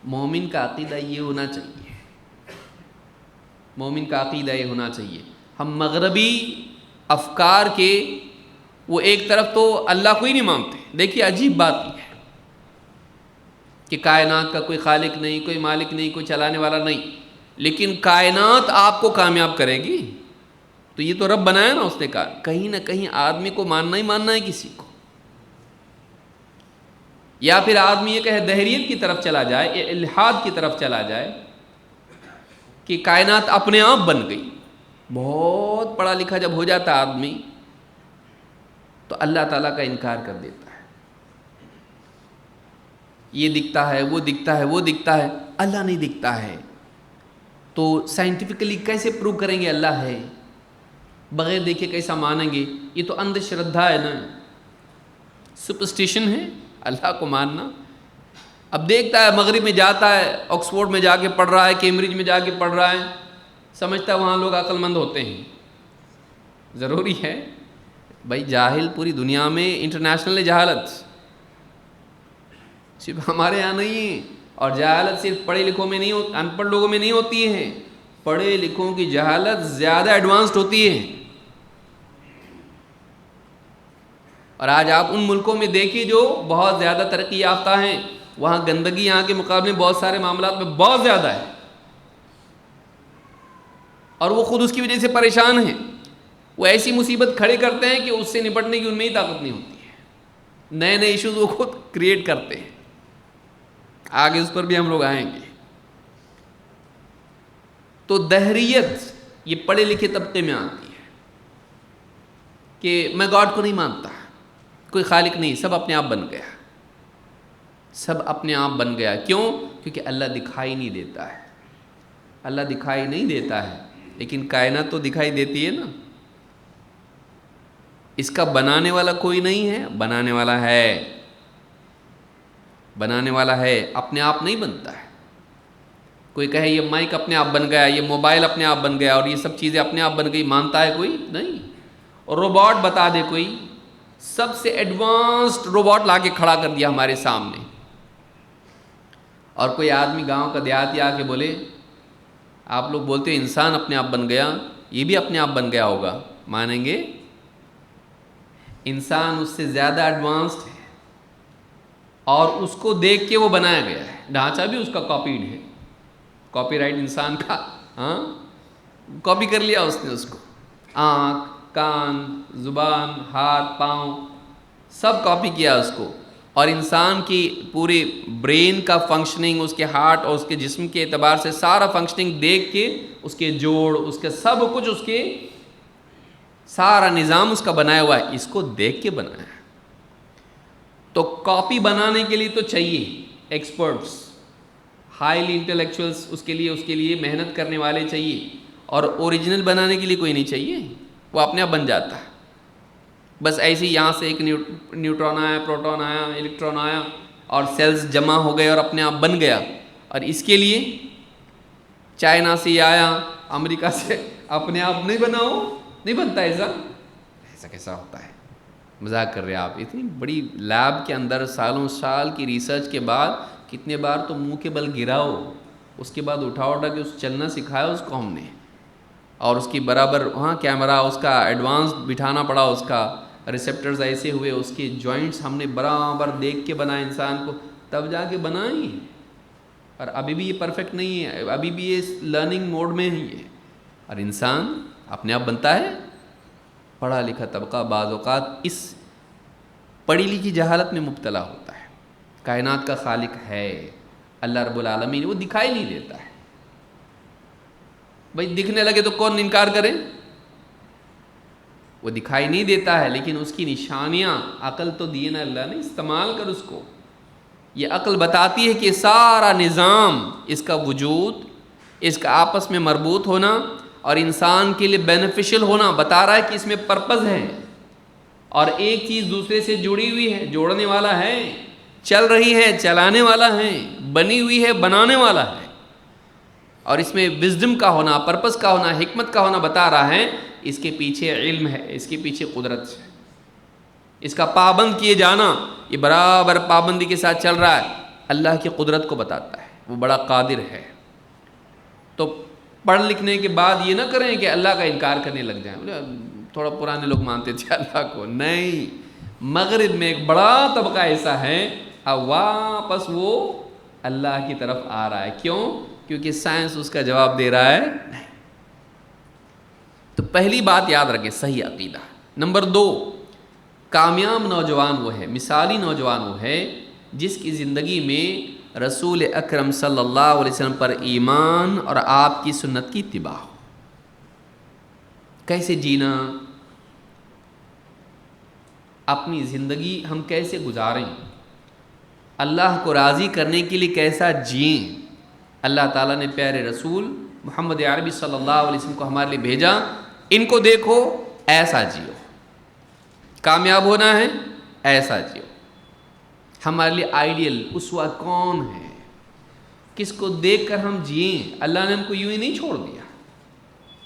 مومن کا عقیدہ یہ ہونا چاہیے، مومن کا عقیدہ یہ ہونا چاہیے. ہم مغربی افکار کے وہ ایک طرف تو اللہ کو ہی نہیں مانتے. دیکھیے عجیب بات یہ ہے کہ کائنات کا کوئی خالق نہیں، کوئی مالک نہیں، کوئی چلانے والا نہیں، لیکن کائنات آپ کو کامیاب کرے گی. تو یہ تو رب بنایا نا اس نے. کہا کہیں نہ کہیں آدمی کو ماننا ہی ماننا ہے کسی کو. یا پھر آدمی یہ کہے دہریت کی طرف چلا جائے، الحاد کی طرف چلا جائے کہ کائنات اپنے آپ بن گئی. بہت پڑھا لکھا جب ہو جاتا آدمی تو اللہ تعالیٰ کا انکار کر دیتا ہے. یہ دکھتا ہے، وہ دکھتا ہے، وہ دکھتا ہے، اللہ نہیں دکھتا ہے. تو سائنٹیفکلی کیسے پروو کریں گے اللہ ہے؟ بغیر دیکھے کیسا مانیں گے؟ یہ تو اندھ شردھا ہے نا، سپرسٹیشن ہے اللہ کو ماننا. اب دیکھتا ہے مغرب میں جاتا ہے، آکسفورڈ میں جا کے پڑھ رہا ہے، کیمبرج میں جا کے پڑھ رہا ہے، سمجھتا ہے وہاں لوگ عقل مند ہوتے ہیں. ضروری ہے بھائی، جاہل پوری دنیا میں انٹرنیشنل جہالت، صرف ہمارے یہاں نہیں ہے. اور جہالت صرف پڑھے لکھوں میں نہیں ہوتی، ان پڑھ لوگوں میں نہیں ہوتی ہے. پڑھے لکھوں کی جہالت زیادہ ایڈوانسڈ ہوتی ہے. اور آج آپ ان ملکوں میں دیکھیے جو بہت زیادہ ترقی یافتہ ہیں، وہاں گندگی یہاں کے مقابلے میں بہت سارے معاملات میں بہت زیادہ ہے، اور وہ خود اس کی وجہ سے پریشان ہیں. وہ ایسی مصیبت کھڑے کرتے ہیں کہ اس سے نپٹنے کی ان میں ہی طاقت نہیں ہوتی ہے. نئے نئے ایشوز وہ خود کریٹ کرتے ہیں. آگے اس پر بھی ہم لوگ آئیں گے. تو دہریت یہ پڑھے لکھے طبقے میں آتی ہے کہ میں گاڈ کو نہیں مانتا، کوئی خالق نہیں، سب اپنے آپ بن گیا، سب اپنے آپ بن گیا. کیوں؟ کیونکہ اللہ دکھائی نہیں دیتا ہے. اللہ دکھائی نہیں دیتا ہے، لیکن کائنات تو دکھائی دیتی ہے نا. اس کا بنانے والا کوئی نہیں ہے، بنانے والا ہے، بنانے والا ہے، اپنے آپ نہیں بنتا ہے. کوئی کہے یہ مائک اپنے آپ بن گیا، یہ موبائل اپنے آپ بن گیا، اور یہ سب چیزیں اپنے آپ بن گئی، مانتا ہے کوئی نہیں. اور روبوٹ بتا دے کوئی، سب سے ایڈوانسڈ روبوٹ لا کے کھڑا کر دیا ہمارے سامنے، اور کوئی آدمی گاؤں کا دیہاتی آ کے بولے آپ لوگ بولتے ہیں انسان اپنے آپ بن گیا، یہ بھی اپنے آپ بن گیا ہوگا، مانیں گے؟ انسان اس سے زیادہ ایڈوانسڈ ہے اور اس کو دیکھ کے وہ بنایا گیا ہے. ڈھانچہ بھی اس کا کاپیڈ ہے. کاپی رائٹ انسان کا, ہاں, کاپی کر لیا اس نے اس کو. آنکھ, کان, زبان, ہاتھ, پاؤں, سب کاپی کیا اس کو. اور انسان کی پوری برین کا فنکشننگ, اس کے ہارٹ اور اس کے جسم کے اعتبار سے سارا فنکشننگ دیکھ کے, اس کے جوڑ, اس کے سب کچھ, اس کے سارا نظام اس کا بنایا ہوا ہے, اس کو دیکھ کے بنایا ہے. تو کاپی بنانے کے لیے تو چاہیے ایکسپرٹس, ہائیلی انٹلیکچوئلس, اس کے لیے محنت کرنے والے چاہیے. اور اوریجنل بنانے کے لیے کوئی نہیں چاہیے, وہ اپنے آپ بن جاتا ہے. بس ایسے ہی یہاں سے ایک نیوٹرون آیا, پروٹون آیا, الیکٹران آیا اور سیلز جمع ہو گئے اور اپنے آپ بن گیا. اور اس کے لیے چائنا سے آیا, امریکہ سے, اپنے آپ نہیں بنا, ہو نہیں بنتا. ایسا کیسا ہوتا ہے؟ مذاق کر رہے آپ. اتنی بڑی لیب کے اندر سالوں سال کی ریسرچ کے بعد کتنے بار تو منہ کے بل گراؤ, اس کے بعد اٹھا کے اس چلنا سکھایا اس کو ہم نے, اور اس کی برابر وہاں کیمرہ اس کا ایڈوانس بٹھانا پڑا, اس کا ریسیپٹرز ایسے ہوئے, اس کے جوائنٹس ہم نے برابر دیکھ کے بنائے انسان کو, تب جا کے بنائیں. اور ابھی بھی یہ پرفیکٹ نہیں ہے, ابھی بھی یہ لرننگ موڈ میں ہی ہے. اور انسان اپنے آپ بنتا ہے. پڑھا لکھا طبقہ بعض اوقات اس پڑھی لکھی جہالت میں مبتلا ہوتا ہے. کائنات کا خالق ہے اللہ رب العالمین, وہ دکھائی نہیں دیتا ہے. بھائی دکھنے لگے تو کون انکار کرے؟ وہ دکھائی نہیں دیتا ہے, لیکن اس کی نشانیاں, عقل تو دی نا اللہ نے, استعمال کر اس کو. یہ عقل بتاتی ہے کہ سارا نظام, اس کا وجود, اس کا آپس میں مربوط ہونا اور انسان کے لیے بینیفیشل ہونا بتا رہا ہے کہ اس میں پرپز ہے. اور ایک چیز دوسرے سے جڑی ہوئی ہے, جوڑنے والا ہے, چل رہی ہے, چلانے والا ہے, بنی ہوئی ہے, بنانے والا ہے. اور اس میں وزڈم کا ہونا, پرپز کا ہونا, حکمت کا ہونا بتا رہا ہے. اس کے پیچھے علم ہے, اس کے پیچھے قدرت ہے. اس کا پابند کیے جانا, یہ برابر پابندی کے ساتھ چل رہا ہے, اللہ کی قدرت کو بتاتا ہے, وہ بڑا قادر ہے. تو پڑھ لکھنے کے بعد یہ نہ کریں کہ اللہ کا انکار کرنے لگ جائیں. تھوڑا پرانے لوگ مانتے تھے اللہ کو, نہیں. مغرب میں ایک بڑا طبقہ ایسا ہے, اب واپس وہ اللہ کی طرف آ رہا ہے. کیوں؟ کیونکہ سائنس اس کا جواب دے رہا ہے نہیں. تو پہلی بات یاد رکھیں, صحیح عقیدہ. نمبر 2, کامیاب نوجوان وہ ہے, مثالی نوجوان وہ ہے جس کی زندگی میں رسول اکرم صلی اللہ علیہ وسلم پر ایمان اور آپ کی سنت کی اتباع ہو. کیسے جینا, اپنی زندگی ہم کیسے گزاریں, اللہ کو راضی کرنے کے لیے کیسا جئیں. اللہ تعالیٰ نے پیارے رسول محمد عربی صلی اللہ علیہ وسلم کو ہمارے لیے بھیجا, ان کو دیکھو, ایسا جیو. کامیاب ہونا ہے, ایسا جیو. ہمارے لیے آئیڈیل اسوہ کون ہے, کس کو دیکھ کر ہم جئیں. اللہ نے ہم کو یوں ہی نہیں چھوڑ دیا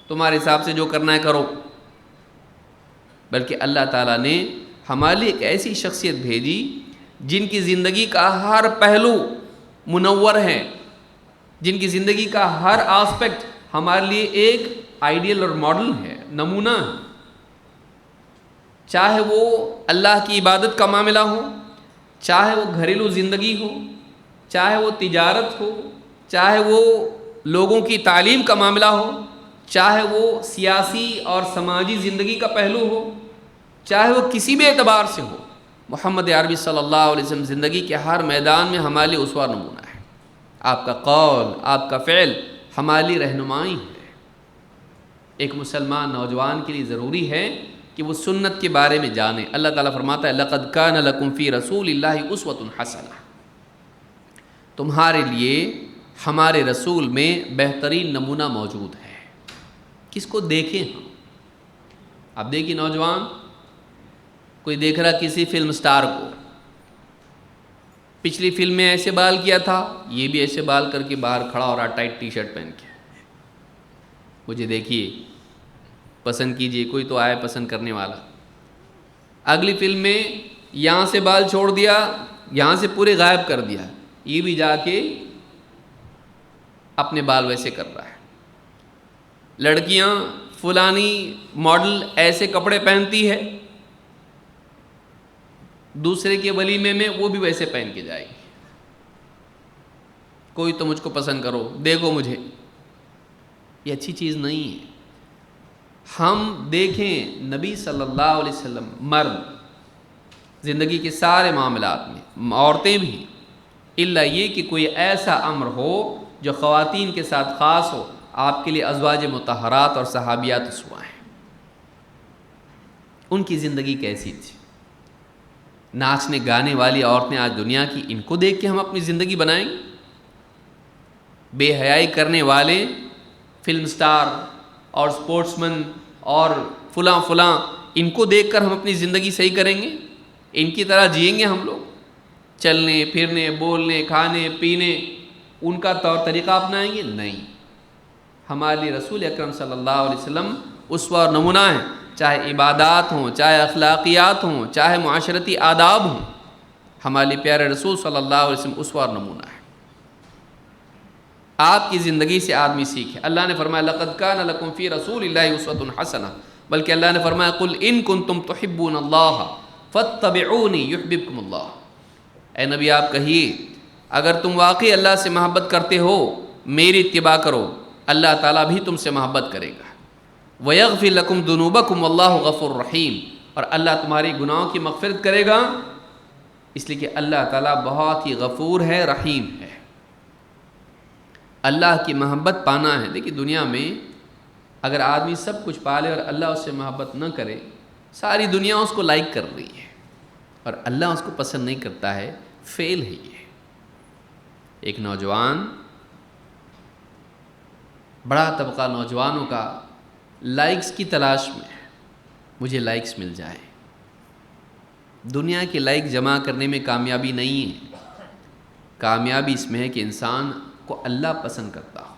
تمہارے حساب سے جو کرنا ہے کرو, بلکہ اللہ تعالیٰ نے ہمارے لیے ایک ایسی شخصیت بھیجی جن کی زندگی کا ہر پہلو منور ہے, جن کی زندگی کا ہر آسپیکٹ ہمارے لیے ایک آئیڈیل اور ماڈل ہے, نمونہ ہے. چاہے وہ اللہ کی عبادت کا معاملہ ہو, چاہے وہ گھریلو زندگی ہو, چاہے وہ تجارت ہو, چاہے وہ لوگوں کی تعلیم کا معاملہ ہو, چاہے وہ سیاسی اور سماجی زندگی کا پہلو ہو, چاہے وہ کسی بھی اعتبار سے ہو. محمد عربی صلی اللہ علیہ وسلم زندگی کے ہر میدان میں ہمارے لیے اسوہ نمونہ ہے. آپ کا قول, آپ کا فعل ہمارے لیے رہنمائی ہے. ایک مسلمان نوجوان کے لیے ضروری ہے کہ وہ سنت کے بارے میں جانے. اللہ تعالیٰ فرماتا ہے لَقَدْ كَانَ لَكُمْ فِي رَسُولِ اللَّهِ أُسْوَةٌ حَسَنَةٌ, تمہارے لیے ہمارے رسول میں بہترین نمونہ موجود ہے. کس کو دیکھیں ہم؟ اب دیکھیں نوجوان, کوئی دیکھ رہا کسی فلم سٹار کو, پچھلی فلم میں ایسے بال کیا تھا, یہ بھی ایسے بال کر کے باہر کھڑا ہو رہا ٹائٹ ٹی شرٹ پہن کے. مجھے دیکھیے, پسند کیجئے, کوئی تو آئے پسند کرنے والا. اگلی فلم میں یہاں سے بال چھوڑ دیا, یہاں سے پورے غائب کر دیا, یہ بھی جا کے اپنے بال ویسے کر رہا ہے. لڑکیاں فلانی ماڈل ایسے کپڑے پہنتی ہے, دوسرے کے ولیمے میں وہ بھی ویسے پہن کے جائے گی. کوئی تو مجھ کو پسند کرو، دیکھو مجھے. یہ اچھی چیز نہیں ہے. ہم دیکھیں نبی صلی اللہ علیہ وسلم مرد زندگی کے سارے معاملات میں، عورتیں بھی، الا یہ کہ کوئی ایسا امر ہو جو خواتین کے ساتھ خاص ہو، آپ کے لیے ازواج مطہرات اور صحابیات اسوہ ہیں. ان کی زندگی کیسی تھی؟ ناچنے گانے والی عورتیں آج دنیا کی، ان کو دیکھ کے ہم اپنی زندگی بنائیں گے؟ بے حیائی کرنے والے فلم سٹار اور سپورٹس مین اور فلاں فلاں، ان کو دیکھ کر ہم اپنی زندگی صحیح کریں گے؟ ان کی طرح جئیں گے ہم لوگ؟ چلنے پھرنے بولنے کھانے پینے ان کا طور طریقہ اپنائیں گے؟ نہیں. ہمارے لیے رسول اکرم صلی اللہ علیہ وسلم اسوہ اور نمونہ ہیں، چاہے عبادات ہوں، چاہے اخلاقیات ہوں، چاہے معاشرتی آداب ہوں. ہمارے لیے پیارے رسول صلی اللہ علیہ وسلم اسوہ اور نمونہ ہے. آپ کی زندگی سے آدمی سیکھے. اللہ نے فرمایا لقد کان لکم فی رسول اللہ اسوۃ حسنہ، بلکہ اللہ نے فرمایا قل ان کنتم تحبون اللہ فاتبعونی یحببکم اللہ. اے نبی آپ کہیے اگر تم واقعی اللہ سے محبت کرتے ہو میری اتباع کرو، اللہ تعالیٰ بھی تم سے محبت کرے گا. وَيَغْفِرْ لَكُمْ ذُنُوبَكُمْ وَاللَّهُ غَفُورٌ رَحِيمٌ، اور اللہ تمہاری گناہوں کی مغفرت کرے گا، اس لیے کہ اللہ تعالیٰ بہت ہی غفور ہے، رحیم ہے. اللہ کی محبت پانا ہے. دیکھیے دنیا میں اگر آدمی سب کچھ پالے اور اللہ اس سے محبت نہ کرے، ساری دنیا اس کو لائک کر رہی ہے اور اللہ اس کو پسند نہیں کرتا ہے، فیل ہے یہ. ایک نوجوان، بڑا طبقہ نوجوانوں کا لائکس کی تلاش میں، مجھے لائکس مل جائے. دنیا کے لائک جمع کرنے میں کامیابی نہیں ہے. کامیابی اس میں ہے کہ انسان کو اللہ پسند کرتا ہو،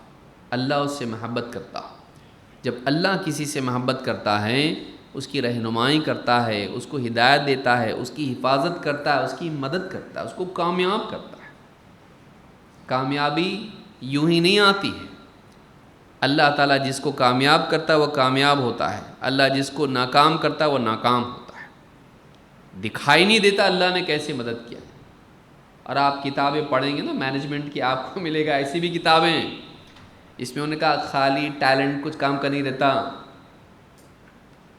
اللہ اس سے محبت کرتا ہو. جب اللہ کسی سے محبت کرتا ہے، اس کی رہنمائی کرتا ہے، اس کو ہدایت دیتا ہے، اس کی حفاظت کرتا ہے، اس کی مدد کرتا ہے، اس کو کامیاب کرتا ہے. کامیابی یوں ہی نہیں آتی ہے. اللہ تعالیٰ جس کو کامیاب کرتا ہے وہ کامیاب ہوتا ہے، اللہ جس کو ناکام کرتا ہے وہ ناکام ہوتا ہے. دکھائی نہیں دیتا اللہ نے کیسے مدد کیا. اور آپ کتابیں پڑھیں گے نا مینجمنٹ کی، آپ کو ملے گا ایسی بھی کتابیں اس میں انہوں نے کہا خالی ٹیلنٹ کچھ کام کا نہیں رہتا،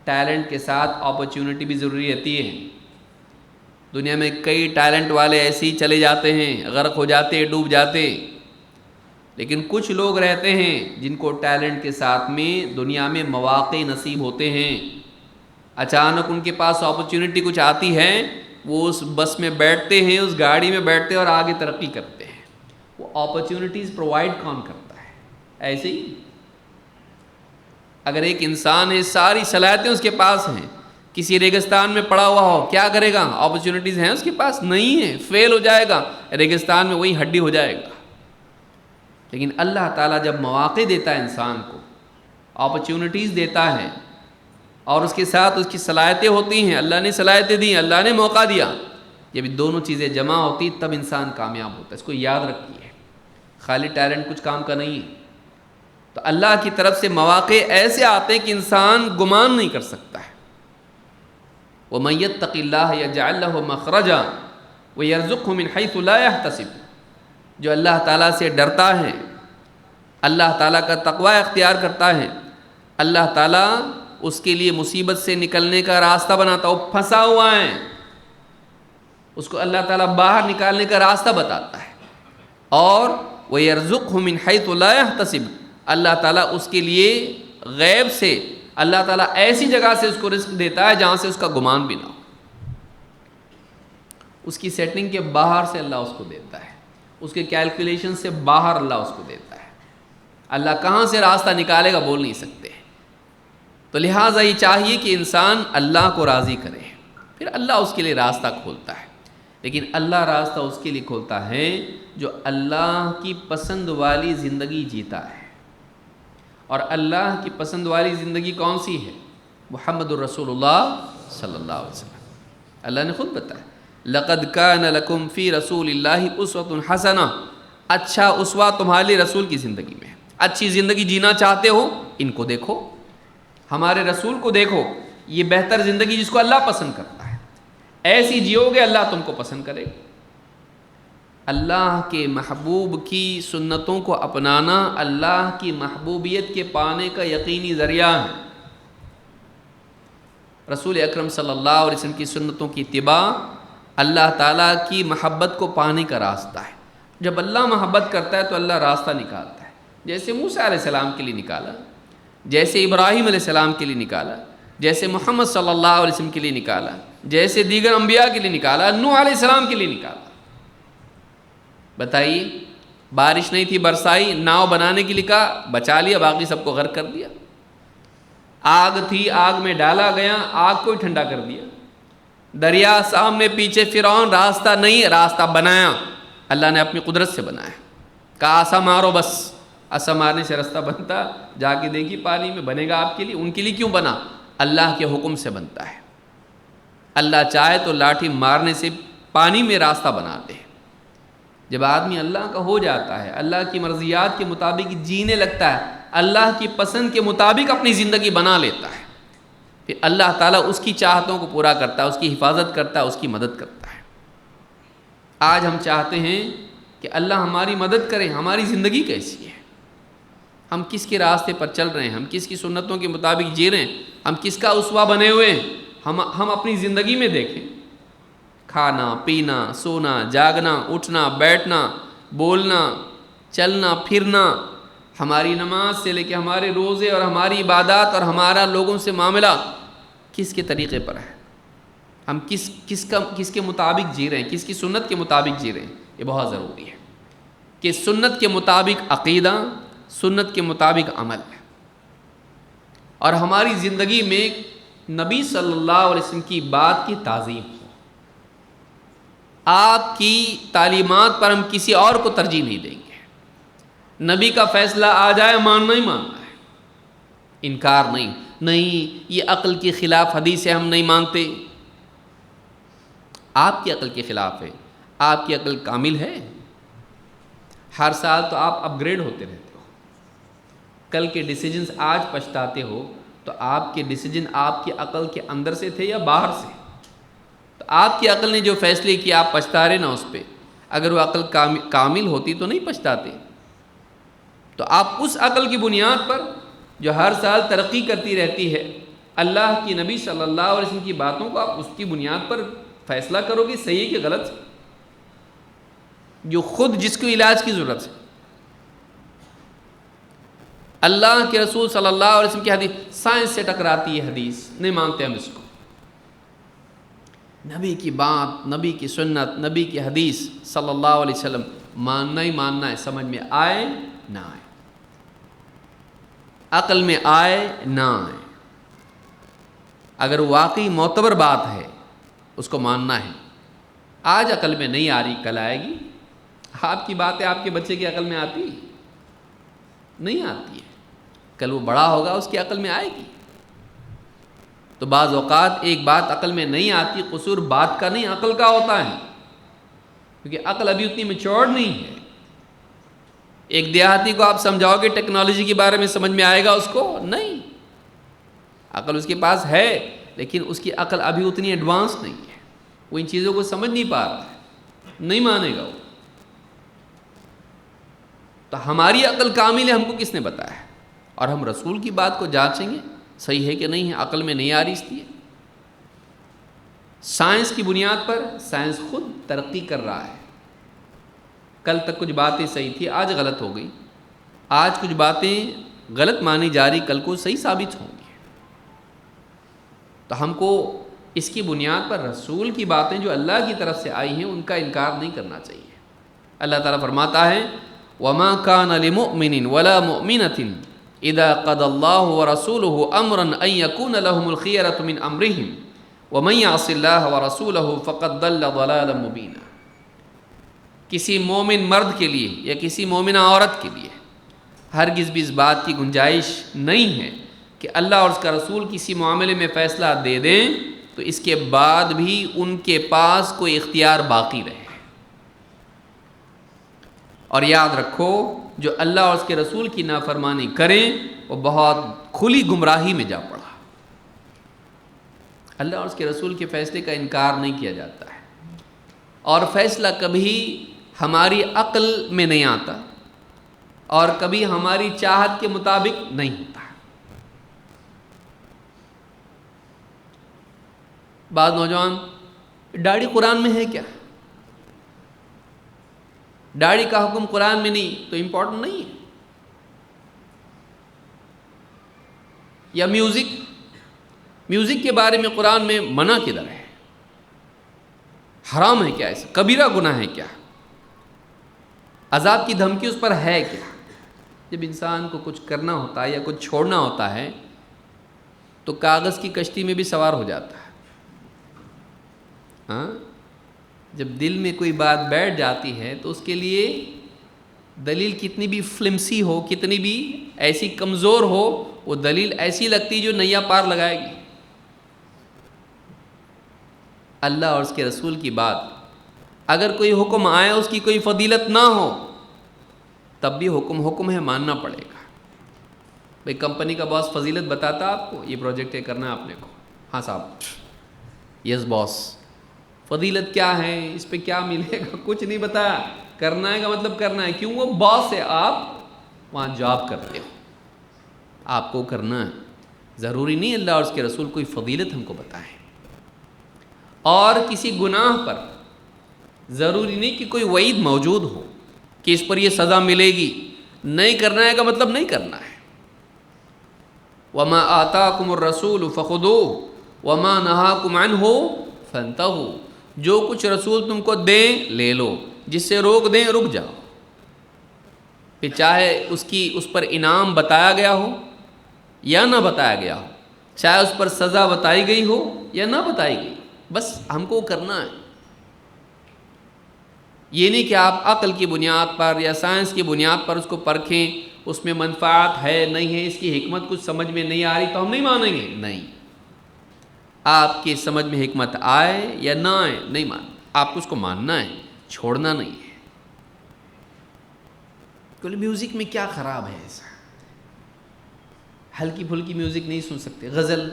ٹیلنٹ کے ساتھ اپرچونٹی بھی ضروری رہتی ہے. دنیا میں کئی ٹیلنٹ والے ایسے ہی چلے جاتے ہیں، غرق ہو جاتے، ڈوب جاتے. لیکن کچھ لوگ رہتے ہیں جن کو ٹیلنٹ کے ساتھ میں دنیا میں مواقع نصیب ہوتے ہیں. اچانک ان کے پاس اپرچونٹی کچھ آتی ہے، وہ اس بس میں بیٹھتے ہیں، اس گاڑی میں بیٹھتے ہیں اور آگے ترقی کرتے ہیں. وہ اپرچونٹیز پرووائڈ کون کرتا ہے؟ ایسے ہی اگر ایک انسان ہے، ساری صلاحیتیں اس کے پاس ہیں، کسی ریگستان میں پڑا ہوا ہو، کیا کرے گا؟ اپرچونٹیز ہیں اس کے پاس؟ نہیں ہے، فیل ہو جائے گا، ریگستان میں وہی ہڈی ہو جائے گا. لیکن اللہ تعالیٰ جب مواقع دیتا ہے انسان کو، اپرچونٹیز دیتا ہے اور اس کے ساتھ اس کی صلاحیتیں ہوتی ہیں، اللہ نے صلاحیتیں دی، اللہ نے موقع دیا، جب دونوں چیزیں جمع ہوتی تب انسان کامیاب ہوتا ہے. اس کو یاد رکھیے، خالی ٹیلنٹ کچھ کام کا نہیں ہے. تو اللہ کی طرف سے مواقع ایسے آتے ہیں کہ انسان گمان نہیں کر سکتا ہے. وَمَن يَتَّقِ اللَّهَ يَجْعَل لَّهُ مَخْرَجًا وَيَرْزُقْهُ مِنْ حَيْثُ لَا يَحْتَسِبُ. جو اللہ تعالیٰ سے ڈرتا ہے، اللہ تعالیٰ کا تقوی اختیار کرتا ہے، اللہ تعالیٰ اس کے لیے مصیبت سے نکلنے کا راستہ بناتا. وہ پھنسا ہوا ہے، اس کو اللہ تعالیٰ باہر نکالنے کا راستہ بتاتا ہے. اور وَيَرْزُقْهُ مِنْ حَيْثُ لَا يَحْتَسِبُ، اللہ تعالیٰ اس کے لیے غیب سے، اللہ تعالیٰ ایسی جگہ سے اس کو رزق دیتا ہے جہاں سے اس کا گمان بھی نہ ہو. اس کی سیٹنگ کے باہر سے اللہ اس کو دیتا ہے، اس کے کیلکولیشن سے باہر اللہ اس کو دیتا ہے. اللہ کہاں سے راستہ نکالے گا بول نہیں سکتے. تو لہٰذا یہ چاہیے کہ انسان اللہ کو راضی کرے، پھر اللہ اس کے لیے راستہ کھولتا ہے. لیکن اللہ راستہ اس کے لیے کھولتا ہے جو اللہ کی پسند والی زندگی جیتا ہے. اور اللہ کی پسند والی زندگی کون سی ہے؟ محمد الرسول اللہ صلی اللہ علیہ وسلم. اللہ نے خود بتایا لَقَدْ كَانَ لَكُمْ فِي رَسُولِ اللَّهِ أُسْوَةٌ حَسَنَةٌ. اچھا اسوہ تمہارے رسول کی زندگی میں. اچھی زندگی جینا چاہتے ہو، ان کو دیکھو، ہمارے رسول کو دیکھو. یہ بہتر زندگی جس کو اللہ پسند کرتا ہے. ایسی جیو گے اللہ تم کو پسند کرے گا۔ اللہ کے محبوب کی سنتوں کو اپنانا اللہ کی محبوبیت کے پانے کا یقینی ذریعہ ہے۔ رسول اکرم صلی اللہ علیہ وسلم کی سنتوں کی اتباع اللہ تعالیٰ کی محبت کو پانے کا راستہ ہے۔ جب اللہ محبت کرتا ہے تو اللہ راستہ نکالتا ہے، جیسے موسیٰ علیہ السلام کے لیے نکالا، جیسے ابراہیم علیہ السلام کے لیے نکالا، جیسے محمد صلی اللہ علیہ وسلم کے لیے نکالا، جیسے دیگر انبیاء کے لیے نکالا، نوح علیہ السلام کے لیے نکالا۔ بتائیے، بارش نہیں تھی برسائی، ناؤ بنانے کے لیے کہا، بچا لیا، باقی سب کو غرق کر دیا۔ آگ تھی، آگ میں ڈالا گیا، آگ کو ہی ٹھنڈا کر دیا۔ دریا سامنے پیچھے، فرعون راستہ نہیں، راستہ بنایا، اللہ نے اپنی قدرت سے بنایا۔ کہا عصا مارو، بس عصا مارنے سے راستہ بنتا، جا کے دیکھی پانی میں، بنے گا آپ کے لیے۔ ان کے لیے کیوں بنا؟ اللہ کے حکم سے بنتا ہے۔ اللہ چاہے تو لاٹھی مارنے سے پانی میں راستہ بناتے ہیں۔ جب آدمی اللہ کا ہو جاتا ہے، اللہ کی مرضیات کے مطابق جینے لگتا ہے، اللہ کی پسند کے مطابق اپنی زندگی بنا لیتا ہے، پھر اللہ تعالیٰ اس کی چاہتوں کو پورا کرتا ہے، اس کی حفاظت کرتا ہے، اس کی مدد کرتا ہے۔ آج ہم چاہتے ہیں کہ اللہ ہماری مدد کرے، ہماری زندگی کیسی ہے، ہم کس کے راستے پر چل رہے ہیں، ہم کس کی سنتوں کے مطابق جی رہے ہیں، ہم کس کا اسوہ بنے ہوئے ہیں۔ ہم اپنی زندگی میں دیکھیں، کھانا پینا، سونا جاگنا، اٹھنا بیٹھنا، بولنا چلنا پھرنا، ہماری نماز سے لے کے ہمارے روزے اور ہماری عبادات اور ہمارا لوگوں سے معاملہ کس کے طریقے پر ہے، ہم کس کے مطابق جی رہے ہیں، کس کی سنت کے مطابق جی رہے ہیں۔ یہ بہت ضروری ہے کہ سنت کے مطابق عقیدہ، سنت کے مطابق عمل ہے، اور ہماری زندگی میں نبی صلی اللہ علیہ وسلم کی بات کی تعظیم ہو۔ آپ کی تعلیمات پر ہم کسی اور کو ترجیح نہیں دیں گے۔ نبی کا فیصلہ آ جائے، ماننا ہی ماننا ہے، انکار نہیں یہ عقل کے خلاف حدیث ہے، ہم نہیں مانتے۔ آپ کی عقل کے خلاف ہے، آپ کی عقل کامل ہے؟ ہر سال تو آپ اپ گریڈ ہوتے رہتے ہو، کل کے ڈیسیجنز آج پچھتاتے ہو، تو آپ کے ڈیسیجن آپ کی عقل کے اندر سے تھے یا باہر سے؟ تو آپ کی عقل نے جو فیصلے کیا، آپ پچھتا رہے نا اس پہ، اگر وہ عقل کامل ہوتی تو نہیں پچھتاتے۔ تو آپ اس عقل کی بنیاد پر جو ہر سال ترقی کرتی رہتی ہے، اللہ کی نبی صلی اللہ علیہ وسلم کی باتوں کو آپ اس کی بنیاد پر فیصلہ کرو گے صحیح کہ غلط، جو خود جس کو علاج کی ضرورت ہے۔ اللہ کے رسول صلی اللہ علیہ وسلم کی حدیث سائنس سے ٹکراتی ہے، حدیث نہیں مانتے ہم اس کو۔ نبی کی بات، نبی کی سنت، نبی کی حدیث صلی اللہ علیہ وسلم ماننا ہی ماننا ہے، سمجھ میں آئے نہ آئے، عقل میں آئے نہ آئے۔ اگر واقعی معتبر بات ہے اس کو ماننا ہے۔ آج عقل میں نہیں آ رہی، کل آئے گی۔ آپ کی باتیں آپ کے بچے کی عقل میں آتی نہیں آتی ہے، کل وہ بڑا ہوگا اس کی عقل میں آئے گی۔ تو بعض اوقات ایک بات عقل میں نہیں آتی، قصور بات کا نہیں عقل کا ہوتا ہے، کیونکہ عقل ابھی اتنی میچور نہیں ہے۔ ایک دیہاتی کو آپ سمجھاؤ کہ ٹیکنالوجی کے بارے میں سمجھ میں آئے گا اس کو؟ نہیں، عقل اس کے پاس ہے لیکن اس کی عقل ابھی اتنی ایڈوانس نہیں ہے، وہ ان چیزوں کو سمجھ نہیں پا رہا ہے، نہیں مانے گا وہ۔ تو ہماری عقل کامل ہے، ہم کو کس نے بتایا ہے؟ اور ہم رسول کی بات کو جانچیں گے صحیح ہے کہ نہیں ہے، عقل میں نہیں آ رہی اس لیے۔ سائنس کی بنیاد پر سائنس خود ترقی کر رہا ہے، کل تک کچھ باتیں صحیح تھی، آج غلط ہو گئی، آج کچھ باتیں غلط مانی جا رہی، کل کو صحیح ثابت ہوں گی۔ تو ہم کو اس کی بنیاد پر رسول کی باتیں جو اللہ کی طرف سے آئی ہیں ان کا انکار نہیں کرنا چاہیے۔ اللہ تعالیٰ فرماتا ہے وَمَا كَانَ لِمُؤْمِنٍ وَلَا مُؤْمِنَةٍ اذا قضى الله ورسوله امرا ان يكون لهم الخيرة من امرهم ومن يعص الله ورسوله فقد ضل ضلالا مبينا۔ کسی مومن مرد کے لیے یا کسی مومنہ عورت کے لیے ہرگز بھی اس بات کی گنجائش نہیں ہے کہ اللہ اور اس کا رسول کسی معاملے میں فیصلہ دے دیں تو اس کے بعد بھی ان کے پاس کوئی اختیار باقی رہے۔ اور یاد رکھو جو اللہ اور اس کے رسول کی نافرمانی کریں وہ بہت کھلی گمراہی میں جا پڑا، اللہ اور اس کے رسول کے فیصلے کا انکار نہیں کیا جاتا ہے، اور فیصلہ کبھی ہماری عقل میں نہیں آتا اور کبھی ہماری چاہت کے مطابق نہیں ہوتا۔ بعض نوجوان، داڑھی قرآن میں ہے کیا؟ داڑھی کا حکم قرآن میں نہیں تو امپورٹنٹ نہیں ہے۔ یا میوزک کے بارے میں قرآن میں منع کدھر ہے؟ حرام ہے کیا؟ ایسا کبیرہ گناہ ہے کیا؟ عذاب کی دھمکی اس پر ہے کیا؟ جب انسان کو کچھ کرنا ہوتا ہے یا کچھ چھوڑنا ہوتا ہے تو کاغذ کی کشتی میں بھی سوار ہو جاتا ہے۔ ہاں، جب دل میں کوئی بات بیٹھ جاتی ہے تو اس کے لیے دلیل کتنی بھی فلمسی ہو، کتنی بھی ایسی کمزور ہو، وہ دلیل ایسی لگتی جو نیا پار لگائے گی۔ اللہ اور اس کے رسول کی بات، اگر کوئی حکم آئے اس کی کوئی فضیلت نہ ہو تب بھی حکم ہے، ماننا پڑے گا۔ بھئی کمپنی کا باس فضیلت بتاتا آپ کو، یہ پروجیکٹ کرنا ہے آپ نے کو، ہاں صاحب، یس باس، فضیلت کیا ہے، اس پہ کیا ملے گا، کچھ نہیں بتایا، کرنا ہے کا مطلب کرنا ہے، کیوں؟ وہ باس ہے، آپ وہاں جاب کرتے ہو، آپ کو کرنا ہے۔ ضروری نہیں اللہ اور اس کے رسول کوئی فضیلت ہم کو بتائیں، اور کسی گناہ پر ضروری نہیں کہ کوئی وعید موجود ہو کہ اس پر یہ سزا ملے گی۔ نہیں کرنا ہے کا مطلب نہیں کرنا ہے۔ وَمَا آتَاكُمُ الرَّسُولُ فَخُذُوهُ وَمَا نَهَاكُمْ عَنْهُ فَانْتَهُوا، جو کچھ رسول تم کو دیں لے لو، جس سے روک دیں رک جاؤ۔ پھر چاہے اس پر انعام بتایا گیا ہو یا نہ بتایا گیا ہو، چاہے اس پر سزا بتائی گئی ہو یا نہ بتائی گئی، بس ہم کو کرنا ہے۔ یہ نہیں کہ آپ عقل کی بنیاد پر یا سائنس کی بنیاد پر اس کو پرکھیں، اس میں منفعت ہے نہیں ہے، اس کی حکمت کچھ سمجھ میں نہیں آ رہی تو ہم نہیں مانیں گے۔ نہیں، آپ کی سمجھ میں حکمت آئے یا نہ آئے نہیں آپ کو اس کو ماننا ہے، چھوڑنا نہیں ہے۔ کہ میوزک میں کیا خراب ہے؟ ایسا ہلکی پھلکی میوزک نہیں سن سکتے، غزل،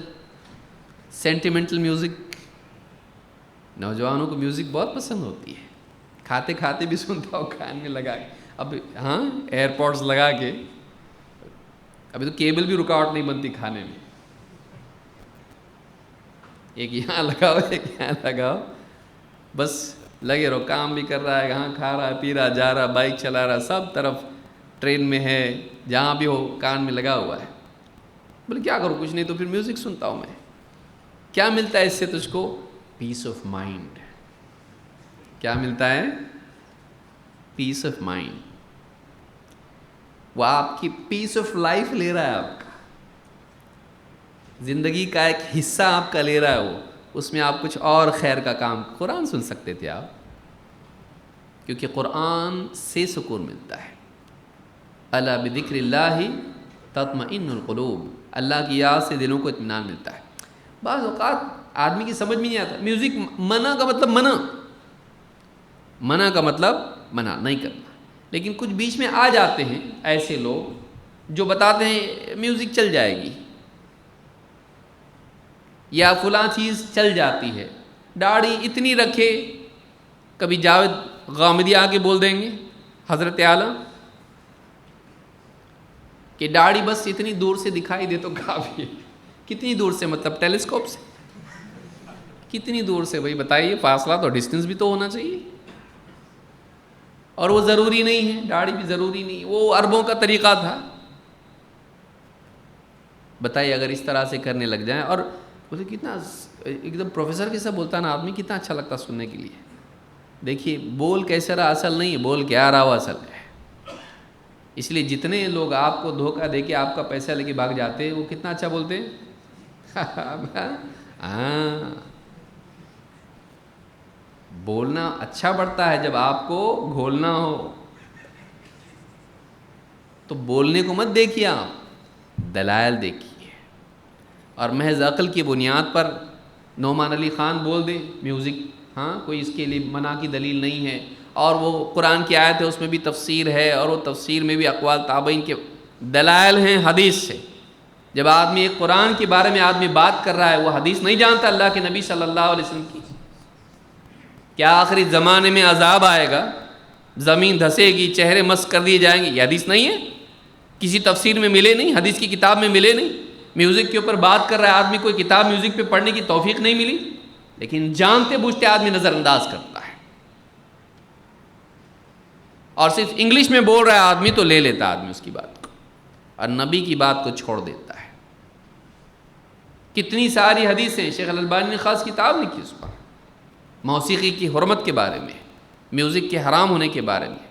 سینٹیمنٹل میوزک۔ نوجوانوں کو میوزک بہت پسند ہوتی ہے، کھاتے کھاتے بھی سنتا ہوں کان میں لگا کے، اب ہاں ایئر پوڈز لگا کے، ابھی تو کیبل بھی رکاوٹ نہیں بنتی کھانے میں، ایک یہاں لگاؤ ایک یہاں لگاؤ، بس لگے رہو، کام بھی کر رہا ہے، یہاں کھا رہا ہے، پی رہا، جا رہا، بائک چلا رہا، سب طرف، ٹرین میں ہے، جہاں بھی ہو کان میں لگا ہوا ہے۔ بولے کیا کروں؟ کچھ نہیں تو پھر میوزک سنتا ہوں میں۔ کیا ملتا ہے اس سے تجھ کو؟ پیس آف مائنڈ۔ کیا ملتا ہے؟ پیس آف مائنڈ۔ وہ آپ کی پیس آف لائف لے رہا ہے، آپ کا زندگی کا ایک حصہ آپ کا لے رہا ہے، وہ اس میں آپ کچھ اور خیر کا کام۔ قرآن سن سکتے تھے آپ، کیونکہ قرآن سے سکون ملتا ہے۔ الا بذکر اللہ تطمئن القلوب، اللہ کی یاد سے دلوں کو اطمینان ملتا ہے۔ بعض اوقات آدمی کی سمجھ میں نہیں آتا، میوزک منع کا مطلب منع کا مطلب منع نہیں کرنا، لیکن کچھ بیچ میں آ جاتے ہیں ایسے لوگ جو بتاتے ہیں میوزک چل جائے گی یا فلاں چیز چل جاتی ہے، داڑھی اتنی رکھے، کبھی جاوید غامدی آ کے بول دیں گے حضرت اعلیٰ کہ داڑھی بس اتنی دور سے دکھائی دے تو کافی ہے۔ کتنی دور سے؟ مطلب ٹیلیسکوپ سے؟ کتنی دور سے بھائی بتائیے، فاصلہ تو ڈسٹنس بھی تو ہونا چاہیے، اور وہ ضروری نہیں ہے، داڑھی بھی ضروری نہیں، وہ عربوں کا طریقہ تھا۔ بتائیے اگر اس طرح سے کرنے لگ جائیں، اور بولے کتنا ایک دم پروفیسر کیسا بولتا نا آدمی، کتنا اچھا لگتا سننے کے لیے۔ دیکھیے بول کیسا رہا اصل نہیں ہے، بول کیا رہا وہ اصل ہے۔ اس لیے جتنے لوگ آپ کو دھوکہ دے کے آپ کا پیسہ لے کے بھاگ جاتے ہیں، وہ کتنا اچھا بولتے ہیں۔ ہاں، بولنا اچھا پڑتا ہے جب آپ کو گھولنا ہو، تو بولنے کو مت دیکھیے، آپ دلائل دیکھیے، اور محض عقل کی بنیاد پر نعمان علی خان بول دیں میوزک، ہاں کوئی اس کے لیے منع کی دلیل نہیں ہے، اور وہ قرآن کی آیت ہے اس میں بھی تفسیر ہے، اور وہ تفسیر میں بھی اقوال تابعین کے دلائل ہیں حدیث سے، جب آدمی ایک قرآن کے بارے میں آدمی بات کر رہا ہے، وہ حدیث نہیں جانتا اللہ کے نبی صلی اللہ علیہ وسلم کی، کیا آخری زمانے میں عذاب آئے گا، زمین دھسے گی، چہرے مسخ کر دیے جائیں گے، یہ حدیث نہیں ہے، کسی تفسیر میں ملے نہیں، حدیث کی کتاب میں ملے نہیں، میوزک کے اوپر بات کر رہا ہے آدمی، کوئی کتاب میوزک پہ پڑھنے کی توفیق نہیں ملی، لیکن جانتے بوجھتے آدمی نظر انداز کرتا ہے، اور صرف انگلش میں بول رہا ہے آدمی تو لے لیتا آدمی اس کی بات کو، اور نبی کی بات کو چھوڑ دیتا ہے۔ کتنی ساری حدیثیں، شیخ الالبانی نے خاص کتاب لکھی اس پر، موسیقی کی حرمت کے بارے میں، میوزک کے حرام ہونے کے بارے میں۔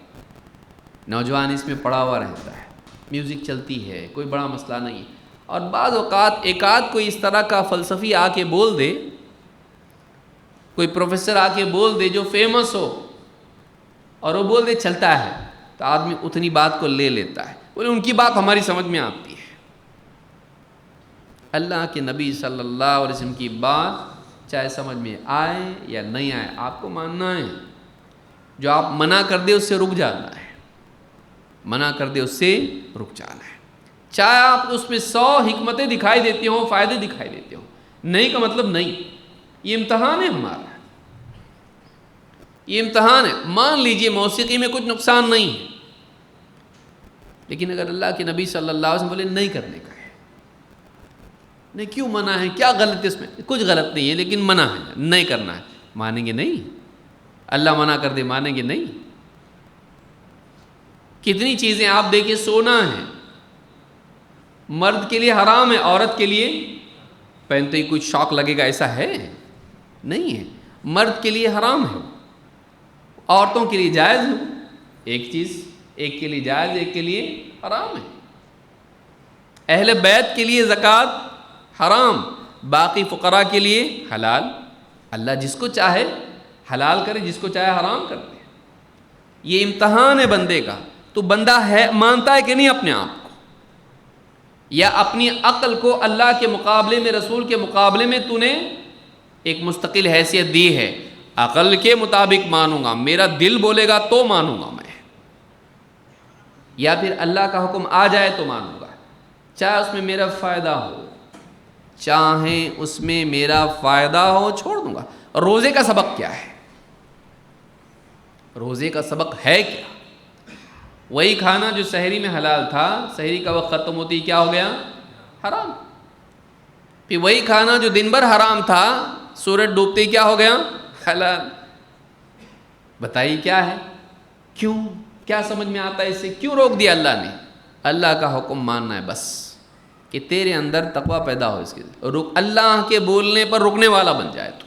نوجوان اس میں پڑا ہوا رہتا ہے، میوزک چلتی ہے، کوئی بڑا مسئلہ نہیں، اور بعض اوقات ایک آدھ کوئی اس طرح کا فلسفی آ کے بول دے، کوئی پروفیسر آ کے بول دے جو فیمس ہو، اور وہ بول دے چلتا ہے، تو آدمی اتنی بات کو لے لیتا ہے، بولے ان کی بات ہماری سمجھ میں آتی ہے۔ اللہ کے نبی صلی اللہ علیہ وسلم کی بات چاہے سمجھ میں آئے یا نہیں آئے، آپ کو ماننا ہے، جو آپ منع کر دے اس سے رک جانا ہے، منع کر دے اس سے رک جانا ہے، چاہے آپ اس میں 100 حکمتیں دکھائی دیتی ہوں، فائدے دکھائی دیتے ہوں، نہیں کا مطلب نہیں، یہ امتحان ہے ہمارا، یہ امتحان ہے۔ مان لیجئے موسیقی میں کچھ نقصان نہیں ہے، لیکن اگر اللہ کے نبی صلی اللہ علیہ وسلم بولے نہیں کرنے کا ہے، نہیں کیوں منع ہے، کیا غلط ہے اس میں، کچھ غلط نہیں ہے لیکن منع ہے، نہیں کرنا ہے، مانیں گے نہیں؟ اللہ منع کر دے مانیں گے نہیں؟ کتنی چیزیں آپ دیکھیں، سونا ہے مرد کے لیے حرام ہے، عورت کے لیے پہنتے ہی کچھ شوق لگے گا، ایسا ہے نہیں ہے، مرد کے لیے حرام ہے، عورتوں کے لیے جائز ہے، ایک چیز ایک کے لیے جائز، ایک کے لیے حرام ہے۔ اہل بیت کے لیے زکوٰۃ حرام، باقی فقراء کے لیے حلال، اللہ جس کو چاہے حلال کرے، جس کو چاہے حرام کر دے، یہ امتحان ہے بندے کا، تو بندہ ہے مانتا ہے کہ نہیں اپنے آپ کو، یا اپنی عقل کو اللہ کے مقابلے میں، رسول کے مقابلے میں تو نے ایک مستقل حیثیت دی ہے، عقل کے مطابق مانوں گا، میرا دل بولے گا تو مانوں گا میں، یا پھر اللہ کا حکم آ جائے تو مانوں گا، چاہے اس میں میرا فائدہ ہو، چاہے اس میں میرا فائدہ ہو، چھوڑ دوں گا۔ روزے کا سبق کیا ہے؟ روزے کا سبق ہے کیا؟ وہی کھانا جو سحری میں حلال تھا، سحری کا وقت ختم ہوتی کیا ہو گیا؟ حرام۔ پھر وہی کھانا جو دن بھر حرام تھا، سورج ڈوبتے کیا ہو گیا؟ حلال۔ بتائیے کیا ہے؟ کیوں؟ کیا سمجھ میں آتا ہے اس سے؟ کیوں روک دیا اللہ نے؟ اللہ کا حکم ماننا ہے بس، کہ تیرے اندر تقوی پیدا ہو، اس کے اللہ کے بولنے پر رکنے والا بن جائے تو،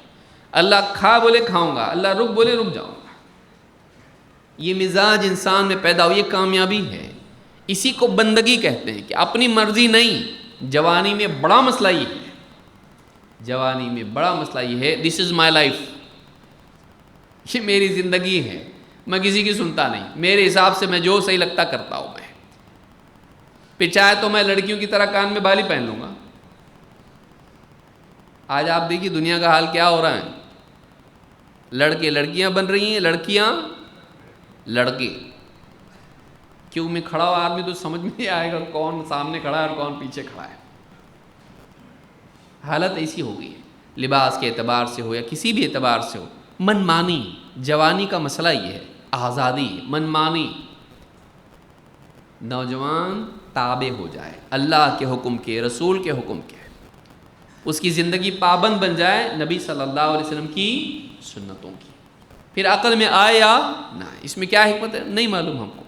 اللہ کھا بولے کھاؤں گا، اللہ رک بولے رک جاؤں گا، یہ مزاج انسان میں پیدا ہو، یہ کامیابی ہے، اسی کو بندگی کہتے ہیں، کہ اپنی مرضی نہیں۔ جوانی میں بڑا مسئلہ یہ ہے، جوانی میں بڑا مسئلہ یہ ہے، دس از مائی لائف، یہ میری زندگی ہے، میں کسی کی سنتا نہیں، میرے حساب سے میں جو صحیح لگتا کرتا ہوں میں، پھر چاہے تو میں لڑکیوں کی طرح کان میں بالی پہن لوں گا۔ آج آپ دیکھیے دنیا کا حال کیا ہو رہا ہے، لڑکے لڑکیاں بن رہی ہیں، لڑکیاں لڑکے، کیوں میں کھڑا ہوا آدمی تو سمجھ میں نہیں آئے گا کون سامنے کھڑا ہے اور کون پیچھے کھڑا ہے، حالت ایسی ہو گئی ہے، لباس کے اعتبار سے ہو یا کسی بھی اعتبار سے ہو، من مانی۔ جوانی کا مسئلہ یہ ہے، آزادی، من مانی، نوجوان تابع ہو جائے اللہ کے حکم کے، رسول کے حکم کے، اس کی زندگی پابند بن جائے نبی صلی اللہ علیہ وسلم کی سنتوں کی، پھر عقل میں آئے یا نہ، اس میں کیا حکمت ہے نہیں معلوم ہم کو،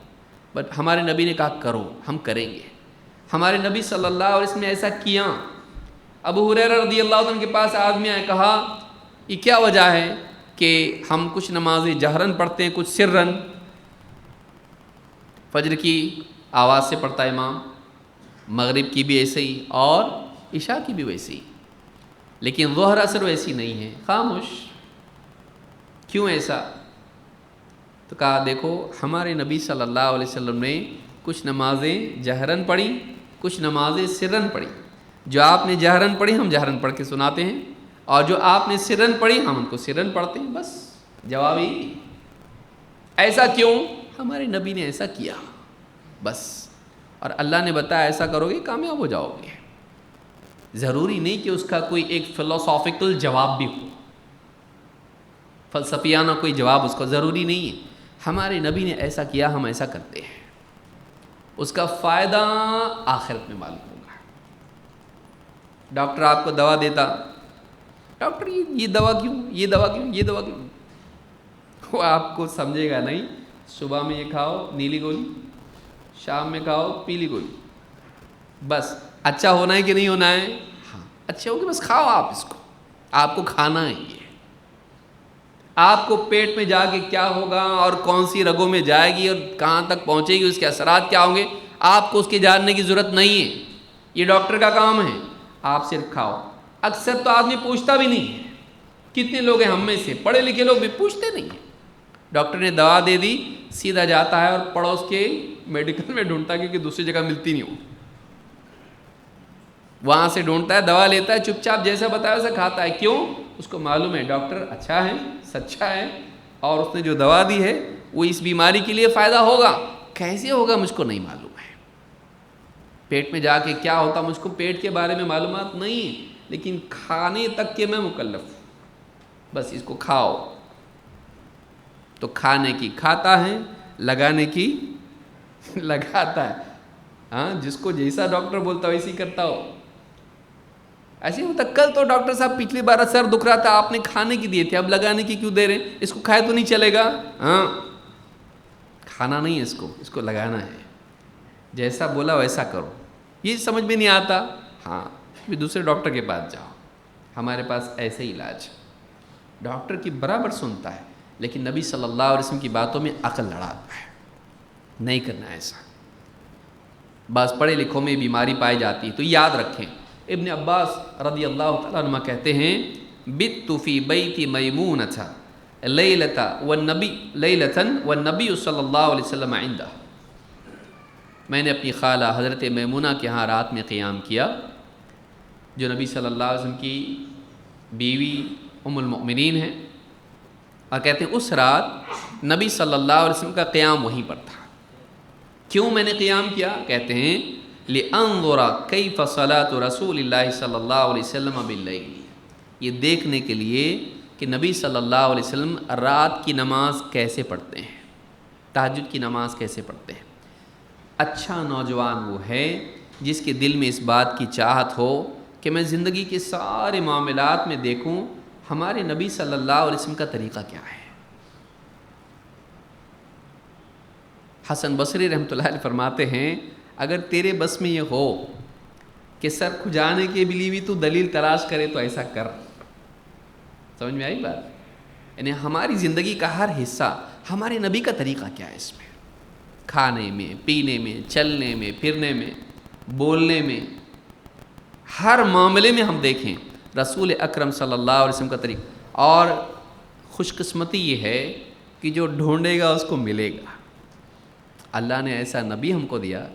بٹ ہمارے نبی نے کہا کرو، ہم کریں گے، ہمارے نبی صلی اللہ علیہ وسلم نے ایسا کیا۔ ابو ہریرہ رضی اللہ عنہ کے پاس آدمی آئے، کہا یہ کیا وجہ ہے کہ ہم کچھ نمازیں جہرن پڑھتے ہیں، کچھ سرن، فجر کی آواز سے پڑھتا ہے امام، مغرب کی بھی ایسے ہی اور عشاء کی بھی ویسے ہی، لیکن ظہر عصر ویسی نہیں ہے، خاموش، کیوں ایسا؟ تو کہا دیکھو ہمارے نبی صلی اللہ علیہ وسلم نے کچھ نمازیں جہرن پڑھی، کچھ نمازیں سرن پڑھی، جو آپ نے جہرن پڑھی ہم جہرن پڑھ کے سناتے ہیں، اور جو آپ نے سرن پڑھی ہم ان کو سرن پڑھتے ہیں، بس جواب ہی۔ ایسا کیوں؟ ہمارے نبی نے ایسا کیا بس، اور اللہ نے بتایا ایسا کرو گے کامیاب ہو جاؤ گے۔ ضروری نہیں کہ اس کا کوئی ایک فلسافیکل جواب بھی ہو، فلسفیانہ کوئی جواب اس کو ضروری نہیں ہے۔ ہمارے نبی نے ایسا کیا، ہم ایسا کرتے ہیں، اس کا فائدہ آخرت میں معلوم ہوگا۔ ڈاکٹر آپ کو دوا دیتا، ڈاکٹر یہ دوا کیوں، یہ دوا کیوں، یہ دوا کیوں، وہ آپ کو سمجھے گا نہیں۔ صبح میں یہ کھاؤ نیلی گولی، شام میں کھاؤ پیلی گولی، بس اچھا ہونا ہے کہ نہیں ہونا ہے؟ ہاں اچھا ہوگا، بس کھاؤ آپ اس کو، آپ کو کھانا ہے یہ۔ آپ کو پیٹ میں جا کے کیا ہوگا اور کون سی رگوں میں جائے گی اور کہاں تک پہنچے گی، اس کے اثرات کیا ہوں گے، آپ کو اس کے جاننے کی ضرورت نہیں ہے، یہ ڈاکٹر کا کام ہے۔ آپ صرف کھاؤ۔ اکثر تو آدمی پوچھتا بھی نہیں ہے، کتنے لوگ ہیں ہم میں سے پڑھے لکھے لوگ بھی پوچھتے نہیں ہیں۔ ڈاکٹر نے دوا دے دی، سیدھا جاتا ہے اور پڑوس کے میڈیکل میں ڈھونڈتا ہے، کیونکہ دوسری جگہ ملتی نہیں ہو، وہاں سے ڈھونڈتا ہے، دوا لیتا ہے، چپ چاپ جیسا بتایا ویسا کھاتا ہے۔ کیوں؟ اس کو معلوم ہے ڈاکٹر اچھا ہے، سچا ہے، اور اس نے جو دوا دی ہے وہ اس بیماری کے لیے فائدہ ہوگا۔ کیسے ہوگا مجھ کو نہیں معلوم ہے، پیٹ میں جا کے کیا ہوتا مجھ کو پیٹ کے بارے میں معلومات نہیں ہے، لیکن کھانے تک کے میں مکلف ہوں، بس اس کو کھاؤ۔ تو کھانے کی کھاتا ہے، لگانے کی لگاتا ہے۔ ہاں جس کو جیسا ڈاکٹر بولتا ہو ویسے ہی کرتا ہو۔ ایسے ہی ہوتا، کل تو ڈاکٹر صاحب پچھلی بار سر دکھ رہا تھا، آپ نے کھانے کی دیے تھے، اب لگانے کی کیوں دے رہے ہیں؟ اس کو کھائے تو نہیں چلے گا؟ ہاں کھانا نہیں ہے اس کو لگانا ہے، جیسا بولا ویسا کرو۔ یہ سمجھ میں نہیں آتا، ہاں بھی دوسرے ڈاکٹر کے پاس جاؤ۔ ہمارے پاس ایسے ہی علاج، ڈاکٹر کی برابر سنتا ہے، لیکن نبی صلی اللہ علیہ وسلم کی باتوں میں عقل لڑاتا ہے، نہیں کرنا ایسا۔ بعض پڑھے لکھوں میں بیماری پائی جاتی ہے تو یاد رکھیں۔ ابن عباس رضی اللہ تعالیٰ عنہ کہتے ہیں، بت فی بیت میمونۃ لیلۃ والنبی صلی اللہ علیہ وسلم عندہ، میں نے اپنی خالہ حضرت میمونہ کے ہاں رات میں قیام کیا، جو نبی صلی اللہ علیہ وسلم کی بیوی ام المؤمنین ہیں، اور کہتے ہیں اس رات نبی صلی اللہ علیہ وسلم کا قیام وہیں پر تھا۔ کیوں میں نے قیام کیا؟ کہتے ہیں لِأَنظُرَ كَيْفَ صَلَاةُ رَسُولِ اللَّهِ صلی اللہ علیہ وسلم بِاللَّيْلِ، یہ دیکھنے کے لیے کہ نبی صلی اللہ علیہ وسلم رات کی نماز کیسے پڑھتے ہیں، تہجد کی نماز کیسے پڑھتے ہیں۔ اچھا نوجوان وہ ہے جس کے دل میں اس بات کی چاہت ہو کہ میں زندگی کے سارے معاملات میں دیکھوں ہمارے نبی صلی اللہ علیہ وسلم کا طریقہ کیا ہے۔ حسن بصری رحمۃ اللہ علیہ فرماتے ہیں، اگر تیرے بس میں یہ ہو کہ سر کھجانے کے لیے بھی تو دلیل تلاش کرے تو ایسا کر۔ سمجھ میں آئی بات؟ یعنی ہماری زندگی کا ہر حصہ ہمارے نبی کا طریقہ کیا ہے، اس میں کھانے میں، پینے میں، چلنے میں، پھرنے میں، بولنے میں، ہر معاملے میں ہم دیکھیں رسول اکرم صلی اللہ علیہ وسلم کا طریقہ۔ اور خوش قسمتی یہ ہے کہ جو ڈھونڈے گا اس کو ملے گا۔ اللہ نے ایسا نبی ہم کو دیا،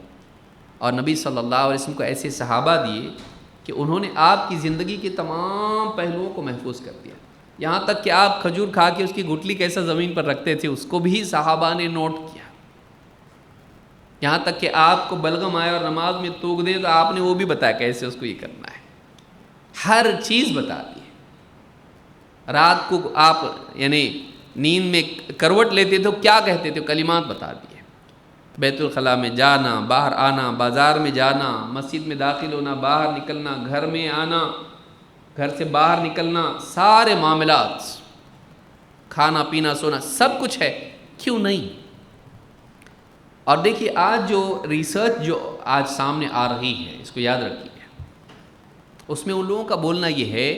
اور نبی صلی اللہ علیہ وسلم کو ایسے صحابہ دیے کہ انہوں نے آپ کی زندگی کے تمام پہلوؤں کو محفوظ کر دیا، یہاں تک کہ آپ کھجور کھا کے اس کی گٹلی کیسا زمین پر رکھتے تھے اس کو بھی صحابہ نے نوٹ کیا، یہاں تک کہ آپ کو بلغم آئے اور نماز میں توک دیں تو آپ نے وہ بھی بتایا کیسے اس کو یہ کرنا ہے، ہر چیز بتا دی۔ رات کو آپ یعنی نیند میں کروٹ لیتے تھے کیا کہتے تھے، کلمات بتا دیے، بیت الخلاء میں جانا، باہر آنا، بازار میں جانا، مسجد میں داخل ہونا، باہر نکلنا، گھر میں آنا، گھر سے باہر نکلنا، سارے معاملات، کھانا پینا سونا سب کچھ ہے، کیوں نہیں؟ اور دیکھیے آج جو ریسرچ جو آج سامنے آ رہی ہے، اس کو یاد رکھیے، اس میں ان لوگوں کا بولنا یہ ہے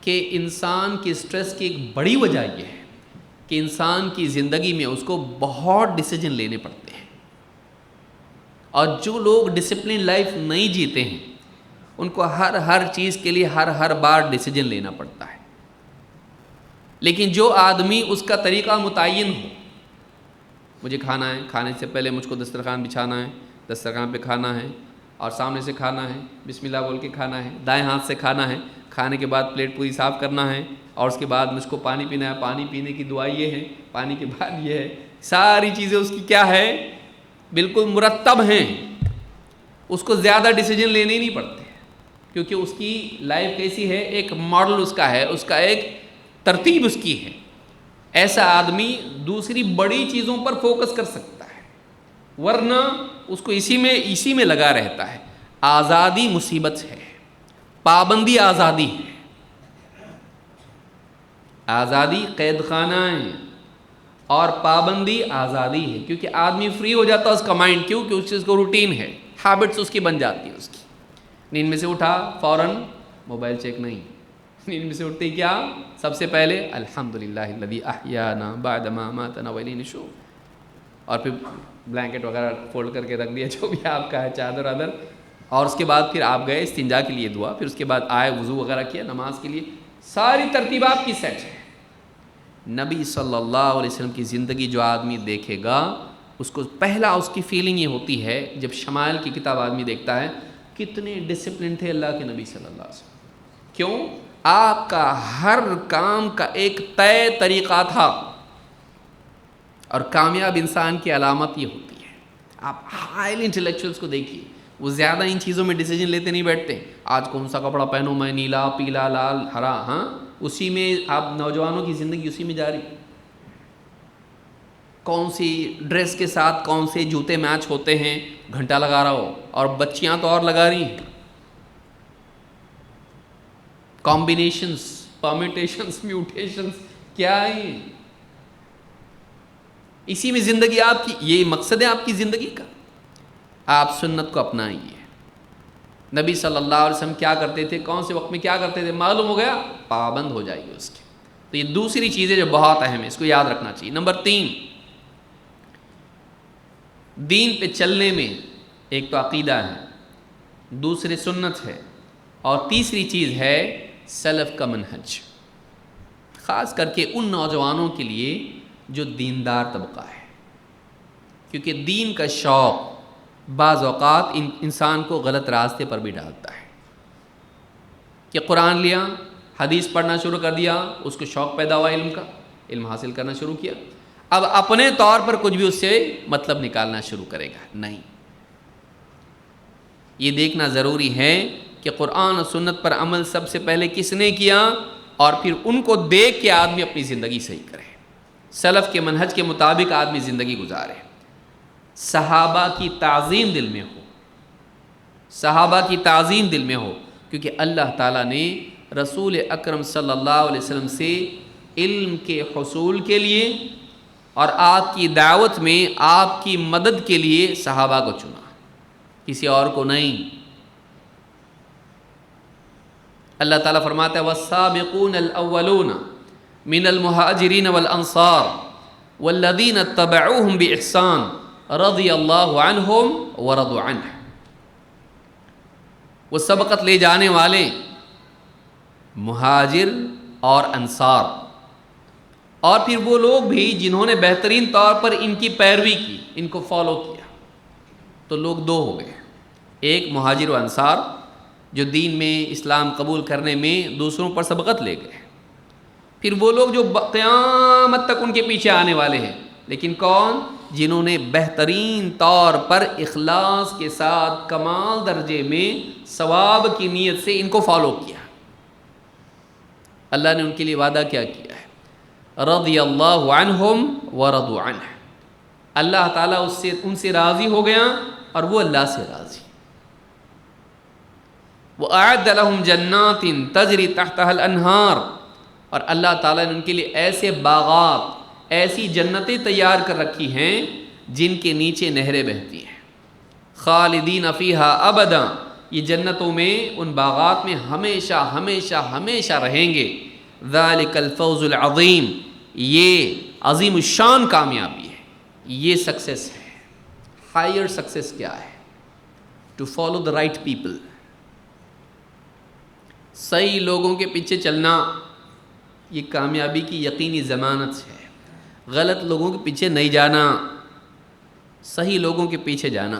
کہ انسان کی سٹریس کی ایک بڑی وجہ یہ ہے کہ انسان کی زندگی میں اس کو بہت ڈیسیجن لینے پڑتے ہیں، اور جو لوگ ڈسپلن لائف نہیں جیتے ہیں ان کو ہر چیز کے لیے ہر بار ڈیسیجن لینا پڑتا ہے، لیکن جو آدمی اس کا طریقہ متعین ہو، مجھے کھانا ہے، کھانے سے پہلے مجھ کو دسترخوان بچھانا ہے، دسترخوان پہ کھانا ہے، اور سامنے سے کھانا ہے، بسم اللہ بول کے کھانا ہے، دائیں ہاتھ سے کھانا ہے، کھانے کے بعد پلیٹ پوری صاف کرنا ہے، اور اس کے بعد مجھ کو پانی پینا ہے، پانی پینے کی دعا یہ ہے، پانی کے بعد یہ ہے، ساری چیزیں اس کی کیا ہے، بالکل مرتب ہیں، اس کو زیادہ ڈیسیجن لینے ہی نہیں پڑتے۔ کیونکہ اس کی لائف کیسی ہے، ایک ماڈل اس کا ہے، اس کا ایک ترتیب اس کی ہے. ایسا آدمی دوسری بڑی چیزوں پر فوکس کر سکتا ہے، ورنہ اس کو اسی میں لگا رہتا ہے. آزادی مصیبت ہے، پابندی آزادی ہے. آزادی قید خانہ ہے اور پابندی آزادی ہے، کیونکہ آدمی فری ہو جاتا ہے اس کا مائنڈ. کیوں؟ کہ اس چیز کو روٹین ہے، ہیبٹس اس کی بن جاتی ہے. اس کی نیند میں سے اٹھا فوراً موبائل چیک نہیں. نیند میں سے اٹھتے ہی کیا؟ سب سے پہلے الحمدللہ الذی احیانا بعد ما اماتنا والیہ النشور، اور پھر بلینکٹ وغیرہ فولڈ کر کے رکھ دیا، جو بھی آپ کا ہے، چادر وادر. اور اس کے بعد پھر آپ گئے استنجا کے لیے دعا، پھر اس کے بعد آئے وضو وغیرہ کیا نماز کے لیے. ساری ترتیب آپ کی سیٹ ہے. نبی صلی اللہ علیہ وسلم کی زندگی جو آدمی دیکھے گا، اس کو پہلا اس کی فیلنگ یہ ہوتی ہے، جب شمائل کی کتاب آدمی دیکھتا ہے، کتنے ڈسپلن تھے اللہ کے نبی صلی اللہ علیہ وسلم. کیوں؟ آپ کا ہر کام کا ایک طے طریقہ تھا. اور کامیاب انسان کی علامت یہ ہوتی ہے. آپ ہائیلی انٹلیکچوئلس کو دیکھیے، وہ زیادہ ان چیزوں میں ڈیسیجن لیتے نہیں بیٹھتے. آج کون سا کپڑا پہنوں میں، نیلا، پیلا، لال، ہرا، ہاں اسی میں آپ نوجوانوں کی زندگی اسی میں جاری. کون سی ڈریس کے ساتھ کون سے جوتے میچ ہوتے ہیں، گھنٹہ لگا رہا ہو. اور بچیاں تو اور لگا رہی ہیں، کمبینیشنز، پرمیٹیشنز، میوٹیشنز کیا ہے. اسی میں زندگی آپ کی، یہ مقصد ہے آپ کی زندگی کا. آپ سنت کو اپنائیے. نبی صلی اللہ علیہ وسلم کیا کرتے تھے، کون سے وقت میں کیا کرتے تھے، معلوم ہو گیا، پابند ہو جائے گی اس کی. تو یہ دوسری چیز ہے جو بہت اہم ہے، اس کو یاد رکھنا چاہیے. نمبر 3، دین پہ چلنے میں ایک تو عقیدہ ہے، دوسری سنت ہے، اور تیسری چیز ہے سلف کا منہج. خاص کر کے ان نوجوانوں کے لیے جو دیندار طبقہ ہے، کیونکہ دین کا شوق بعض اوقات انسان کو غلط راستے پر بھی ڈالتا ہے. کہ قرآن لیا، حدیث پڑھنا شروع کر دیا، اس کو شوق پیدا ہوا علم کا، علم حاصل کرنا شروع کیا، اب اپنے طور پر کچھ بھی اس سے مطلب نکالنا شروع کرے گا. نہیں، یہ دیکھنا ضروری ہے کہ قرآن اور سنت پر عمل سب سے پہلے کس نے کیا، اور پھر ان کو دیکھ کے آدمی اپنی زندگی صحیح کرے، سلف کے منہج کے مطابق آدمی زندگی گزارے. صحابہ کی تعظیم دل میں ہو، صحابہ کی تعظیم دل میں ہو، کیونکہ اللہ تعالیٰ نے رسول اکرم صلی اللہ علیہ وسلم سے علم کے حصول کے لیے اور آپ کی دعوت میں آپ کی مدد کے لیے صحابہ کو چنا، کسی اور کو نہیں. اللہ تعالیٰ فرماتا ہے والسابقون الاولون من المہاجرین والانصار والذین اتبعوہم باحسان رضی اللہ عنہم ورضوا عنہ. وہ سبقت لے جانے والے مہاجر اور انصار، اور پھر وہ لوگ بھی جنہوں نے بہترین طور پر ان کی پیروی کی، ان کو فالو کیا. تو لوگ دو ہو گئے، ایک مہاجر و انصار جو دین میں اسلام قبول کرنے میں دوسروں پر سبقت لے گئے، پھر وہ لوگ جو قیامت تک ان کے پیچھے آنے والے ہیں، لیکن کون؟ جنہوں نے بہترین طور پر اخلاص کے ساتھ کمال درجے میں ثواب کی نیت سے ان کو فالو کیا. اللہ نے ان کے لیے وعدہ کیا کیا ہے، رضی اللہ عنہم ورضوا عنہ. اللہ تعالیٰ ان سے راضی ہو گیا اور وہ اللہ سے راضی. وَأَعَدَّ لَهُمْ جَنَّاتٍ تَجْرِي تَحْتَهَا الْأَنْهَارُ. اور اللہ تعالیٰ نے ان کے لیے ایسے باغات، ایسی جنتیں تیار کر رکھی ہیں جن کے نیچے نہریں بہتی ہیں. خالدین فیہا ابدا، یہ جنتوں میں، ان باغات میں ہمیشہ ہمیشہ ہمیشہ رہیں گے. ذالک الفوز العظیم، یہ عظیم الشان کامیابی ہے، یہ سکسیس ہے. ہائر سکسیس کیا ہے؟ To follow the right people, صحیح لوگوں کے پیچھے چلنا، یہ کامیابی کی یقینی ضمانت ہے. غلط لوگوں کے پیچھے نہیں جانا، صحیح لوگوں کے پیچھے جانا.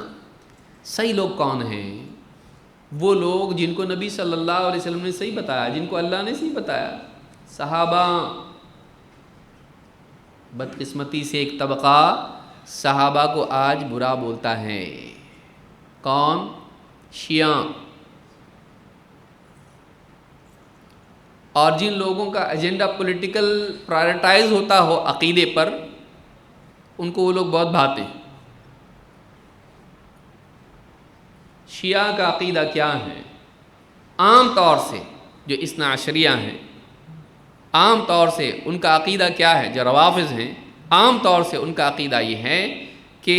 صحیح لوگ کون ہیں؟ وہ لوگ جن کو نبی صلی اللہ علیہ وسلم نے صحیح بتایا، جن کو اللہ نے صحیح بتایا. صحابہ. بدقسمتی سے ایک طبقہ صحابہ کو آج برا بولتا ہے. کون؟ شیعہ. اور جن لوگوں کا ایجنڈا پولیٹیکل پرائرٹائز ہوتا ہو عقیدے پر، ان کو وہ لوگ بہت بھاتے ہیں۔ شیعہ کا عقیدہ کیا ہے؟ عام طور سے جو اثنا عشریہ ہیں، عام طور سے ان کا عقیدہ کیا ہے؟ جو روافض ہیں، عام طور سے ان کا عقیدہ یہ ہے کہ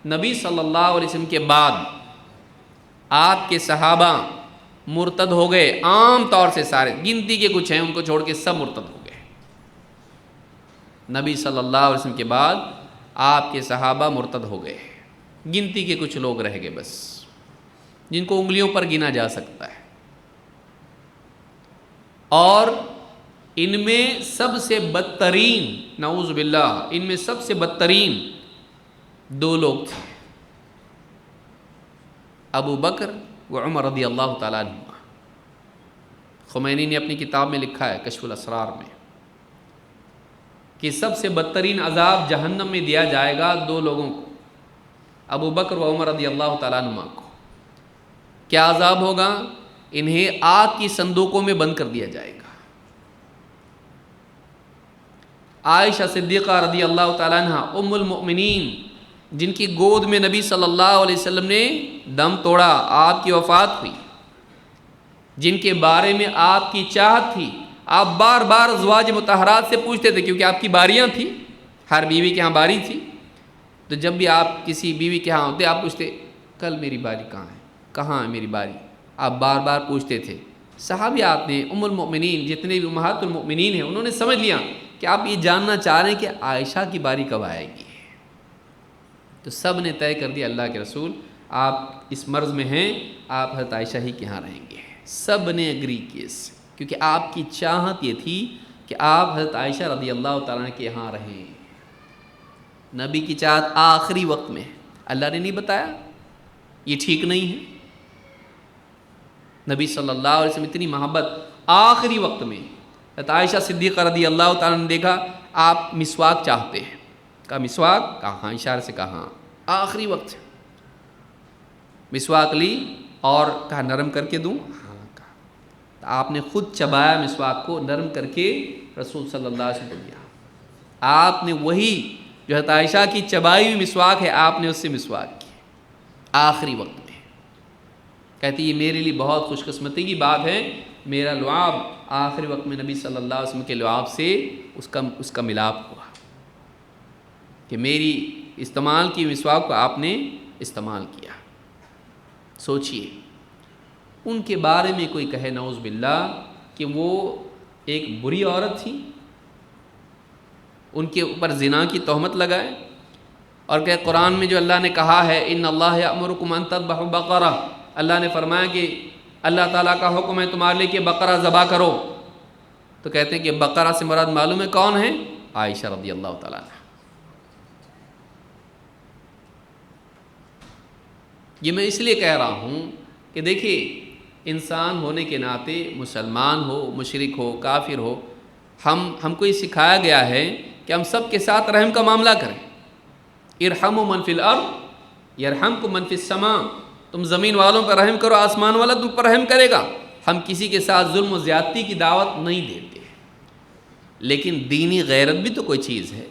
نبی صلی اللہ علیہ وسلم کے بعد آپ کے صحابہ مرتد ہو گئے، عام طور سے سارے، گنتی کے کچھ ہیں، ان کو چھوڑ کے سب مرتد ہو گئے۔ نبی صلی اللہ علیہ وسلم کے بعد آپ کے صحابہ مرتد ہو گئے، گنتی کے کچھ لوگ رہ گئے بس، جن کو انگلیوں پر گنا جا سکتا ہے۔ اور ان میں سب سے بدترین، نعوذ باللہ، ان میں سب سے بدترین دو لوگ تھے، ابو بکر و عمر رضی اللہ تعالیٰ عنہ۔ خمینی نے اپنی کتاب میں لکھا ہے کشف الاسرار میں کہ سب سے بدترین عذاب جہنم میں دیا جائے گا دو لوگوں کو، ابو بکر و عمر رضی اللہ تعالیٰ عنہ کو۔ کیا عذاب ہوگا؟ انہیں آگ کی صندوقوں میں بند کر دیا جائے گا۔ عائشہ صدیقہ رضی اللہ تعالیٰ عنہ ام المؤمنین، جن کی گود میں نبی صلی اللہ علیہ وسلم نے دم توڑا، آپ کی وفات ہوئی، جن کے بارے میں آپ کی چاہت تھی، آپ بار بار ازواج مطہرات سے پوچھتے تھے کیونکہ آپ کی باریاں تھیں، ہر بیوی کے ہاں باری تھی، تو جب بھی آپ کسی بیوی کے ہاں ہوتے آپ پوچھتے کل میری باری کہاں ہے، کہاں ہے میری باری، آپ بار بار پوچھتے تھے۔ صحابیات نے، ام المؤمنین، جتنے بھی امہات المؤمنین ہیں، انہوں نے سمجھ لیا کہ آپ یہ جاننا چاہ رہے ہیں کہ عائشہ کی باری کب آئے گی، تو سب نے طے کر دیا اللہ کے رسول آپ اس مرض میں ہیں، آپ حضرت عائشہ ہی کے ہاں رہیں گے۔ سب نے اگری کیے اس سے، کیونکہ آپ کی چاہت یہ تھی کہ آپ حضرت عائشہ رضی اللہ تعالیٰ کے یہاں رہیں۔ نبی کی چاہت آخری وقت میں، اللہ نے نہیں بتایا یہ ٹھیک نہیں ہے۔ نبی صلی اللہ علیہ وسلم اتنی محبت، آخری وقت میں حضرت عائشہ صدیقہ رضی اللہ تعالیٰ نے دیکھا آپ مسواک چاہتے ہیں، کہا مسواک، کہاں، اشارے سے کہاں، آخری وقت مسواک لی اور کہا نرم کر کے دوں، ہاں کہا، تو آپ نے خود چبایا مسواک کو، نرم کر کے رسول صلی اللہ علیہ وسلم کو دیا۔ آپ نے وہی جو حضرت عائشہ کی چبائی ہوئی مسواک ہے، آپ نے اس سے مسواک کی آخری وقت میں۔ کہتی یہ میرے لیے بہت خوش قسمتی کی بات ہے، میرا لعاب آخری وقت میں نبی صلی اللہ علیہ وسلم کے لعاب سے اس کا ملاپ ہوا، کہ میری استعمال کی مسواک کو آپ نے استعمال کیا۔ سوچئے ان کے بارے میں کوئی کہے نعوذ باللہ کہ وہ ایک بری عورت تھی، ان کے اوپر زنا کی تہمت لگائے، اور کہ قرآن میں جو اللہ نے کہا ہے ان اللہ یأمرکم ان تذبحوا بقرہ، اللہ نے فرمایا کہ اللہ تعالیٰ کا حکم ہے تمہارے لیے کہ بقرہ ذبح کرو، تو کہتے ہیں کہ بقرہ سے مراد معلوم ہے کون ہے؟ عائشہ رضی اللہ تعالیٰ عنہ۔ یہ میں اس لیے کہہ رہا ہوں کہ دیکھیے انسان ہونے کے ناطے، مسلمان ہو، مشرک ہو، کافر ہو، ہم کو یہ سکھایا گیا ہے کہ ہم سب کے ساتھ رحم کا معاملہ کریں۔ ارحموا من فی الارض یرحمکم من فی السماء، تم زمین والوں پر رحم کرو، آسمان والا تم پر رحم کرے گا۔ ہم کسی کے ساتھ ظلم و زیادتی کی دعوت نہیں دیتے، لیکن دینی غیرت بھی تو کوئی چیز ہے۔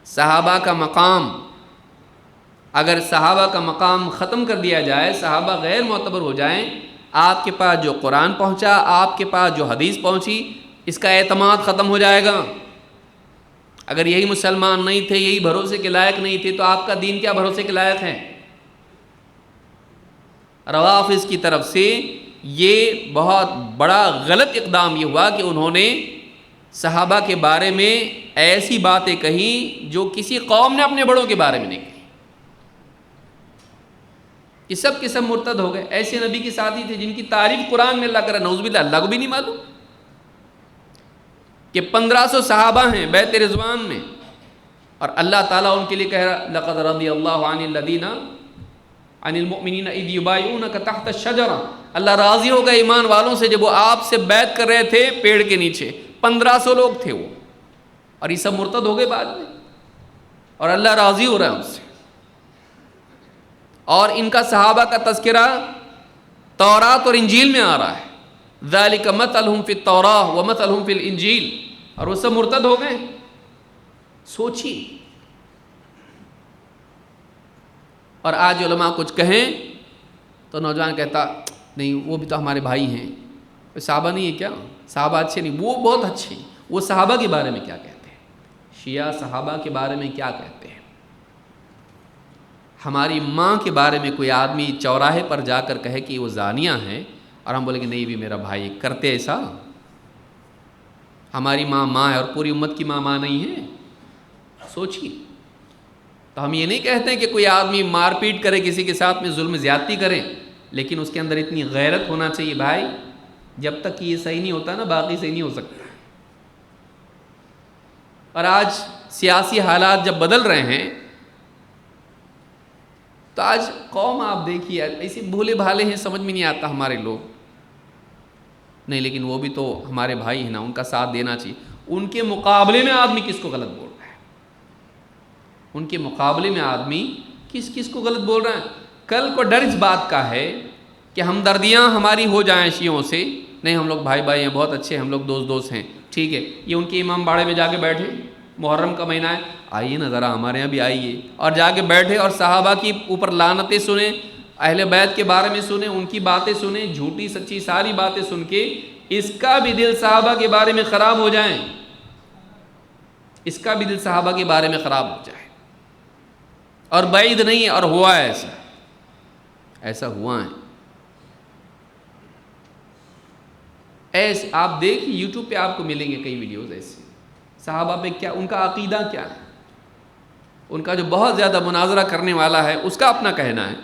صحابہ کا مقام، اگر صحابہ کا مقام ختم کر دیا جائے، صحابہ غیر معتبر ہو جائیں، آپ کے پاس جو قرآن پہنچا، آپ کے پاس جو حدیث پہنچی، اس کا اعتماد ختم ہو جائے گا۔ اگر یہی مسلمان نہیں تھے، یہی بھروسے کے لائق نہیں تھے، تو آپ کا دین کیا بھروسے کے لائق ہے؟ روافض کی طرف سے یہ بہت بڑا غلط اقدام یہ ہوا کہ انہوں نے صحابہ کے بارے میں ایسی باتیں کہیں جو کسی قوم نے اپنے بڑوں کے بارے میں نہیں کہی۔ یہ سب کے سب مرتد ہو گئے۔ ایسے نبی کے ساتھی تھے جن کی تعریف قرآن میں اللہ کرا، نعوذ باللہ اللہ کو بھی نہیں معلوم کہ 1500 صحابہ ہیں بیت رضوان میں، اور اللہ تعالیٰ ان کے لیے کہہ رہا لقد رضی اللہ عن الذین عن المؤمنین اذ یبایعونک تحت الشجرہ، اللہ راضی ہو گئے ایمان والوں سے جب وہ آپ سے بیعت کر رہے تھے پیڑ کے نیچے۔ 1500 لوگ تھے وہ، اور یہ سب مرتد ہو گئے بعد میں، اور اللہ راضی ہو رہا ہے ان سے۔ اور ان کا صحابہ کا تذکرہ تورات اور انجیل میں آ رہا ہے ذالک مثلہم فی التوراۃ ومثلہم فی الانجیل، اور وہ سب مرتد ہو گئے۔ سوچیے، اور آج علماء کچھ کہیں تو نوجوان کہتا نہیں وہ بھی تو ہمارے بھائی ہیں، صحابہ نہیں ہے کیا؟ صحابہ اچھے نہیں؟ وہ بہت اچھے ہیں۔ وہ صحابہ کے بارے میں کیا کہتے ہیں؟ شیعہ صحابہ کے بارے میں کیا کہتے ہیں؟ ہماری ماں کے بارے میں کوئی آدمی چوراہے پر جا کر کہے کہ وہ زانیہ ہیں، اور ہم بولیں گے نہیں بھی میرا بھائی، کرتے ایسا؟ ہماری ماں ماں ہے اور پوری امت کی ماں ماں نہیں ہے؟ سوچیے۔ تو ہم یہ نہیں کہتے ہیں کہ کوئی آدمی مار پیٹ کرے، کسی کے ساتھ میں ظلم زیادتی کرے، لیکن اس کے اندر اتنی غیرت ہونا چاہیے بھائی، جب تک یہ صحیح نہیں ہوتا نا باقی صحیح نہیں ہو سکتا۔ اور آج سیاسی حالات جب بدل رہے ہیں تو آج قوم آپ دیکھیے ایسے بھولے بھالے ہیں، سمجھ میں نہیں آتا ہمارے لوگ، نہیں لیکن وہ بھی تو ہمارے بھائی ہیں نا، ان کا ساتھ دینا چاہیے۔ ان کے مقابلے میں آدمی کس کو غلط بول رہا ہے؟ ان کے مقابلے میں آدمی کس کو غلط بول رہا ہے؟ کل کو ڈر اس بات کا ہے کہ ہمدردیاں ہماری ہو جائیں شیعوں سے، نہیں ہم لوگ بھائی بھائی ہیں، بہت اچھے ہم لوگ دوست ہیں، ٹھیک ہے، یہ ان کے امام باڑے میں جا کے بیٹھے، محرم کا مہینہ ہے، آئیے نا ذرا ہمارے یہاں بھی آئیے، اور جا کے بیٹھے اور صحابہ کی اوپر لعنتیں سنیں، اہل بیت کے بارے میں سنیں، ان کی باتیں سنیں، جھوٹی سچی ساری باتیں سن کے اس کا بھی دل صحابہ کے بارے میں خراب ہو جائیں، اس کا بھی دل صحابہ کے بارے میں خراب ہو جائے۔ اور بعید نہیں ہے، اور ہوا ہے ایسا ہوا ہے۔ ایسے آپ دیکھیں یوٹیوب پہ آپ کو ملیں گے کئی ویڈیوز ایسے، صحابہ پہ کیا ان کا عقیدہ کیا ہے، ان کا جو بہت زیادہ مناظرہ کرنے والا ہے اس کا اپنا کہنا ہے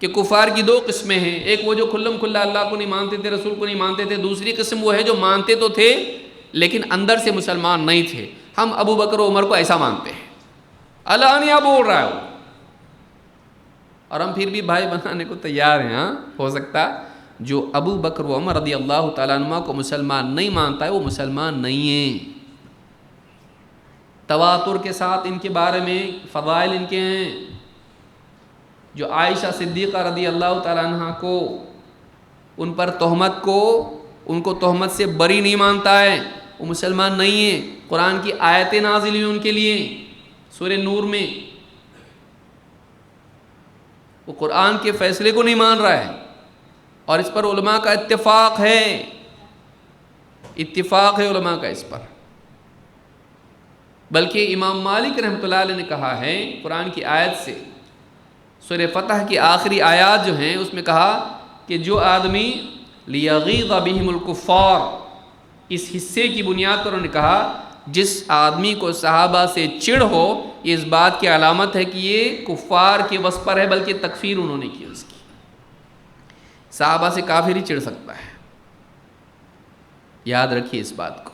کہ کفار کی دو قسمیں ہیں، ایک وہ جو کھلم کھلا اللہ کو نہیں مانتے تھے، رسول کو نہیں مانتے تھے، دوسری قسم وہ ہے جو مانتے تو تھے لیکن اندر سے مسلمان نہیں تھے۔ ہم ابو بکر و عمر کو ایسا مانتے ہیں، علانیہ بول رہا ہے وہ، اور ہم پھر بھی بھائی بنانے کو تیار ہیں۔ ہاں ہو سکتا جو ابو بکر و عمر رضی اللہ تعالیٰ عنہ کو مسلمان نہیں مانتا ہے وہ مسلمان نہیں ہے۔ تواتر کے ساتھ ان کے بارے میں فضائل ان کے ہیں۔ جو عائشہ صدیقہ رضی اللہ تعالیٰ عنہ کو ان پر تہمت کو ان کو تہمت سے بری نہیں مانتا ہے، وہ مسلمان نہیں ہے۔ قرآن کی آیتیں نازل ہوئی ان کے لیے سورہ نور میں، وہ قرآن کے فیصلے کو نہیں مان رہا ہے، اور اس پر علماء کا اتفاق ہے، اتفاق ہے علماء کا اس پر۔ بلکہ امام مالک رحمۃ اللہ علیہ نے کہا ہے قرآن کی آیت سے، سورہ فتح کی آخری آیات جو ہیں اس میں کہا کہ جو آدمی لیغیظ بہم الکفار، اس حصے کی بنیاد پر انہوں نے کہا جس آدمی کو صحابہ سے چڑ ہو، یہ اس بات کی علامت ہے کہ یہ کفار کے وصف پر ہے، بلکہ تکفیر انہوں نے کی اس کی۔ صحابہ سے کافر ہی چڑ سکتا ہے، یاد رکھیے اس بات کو۔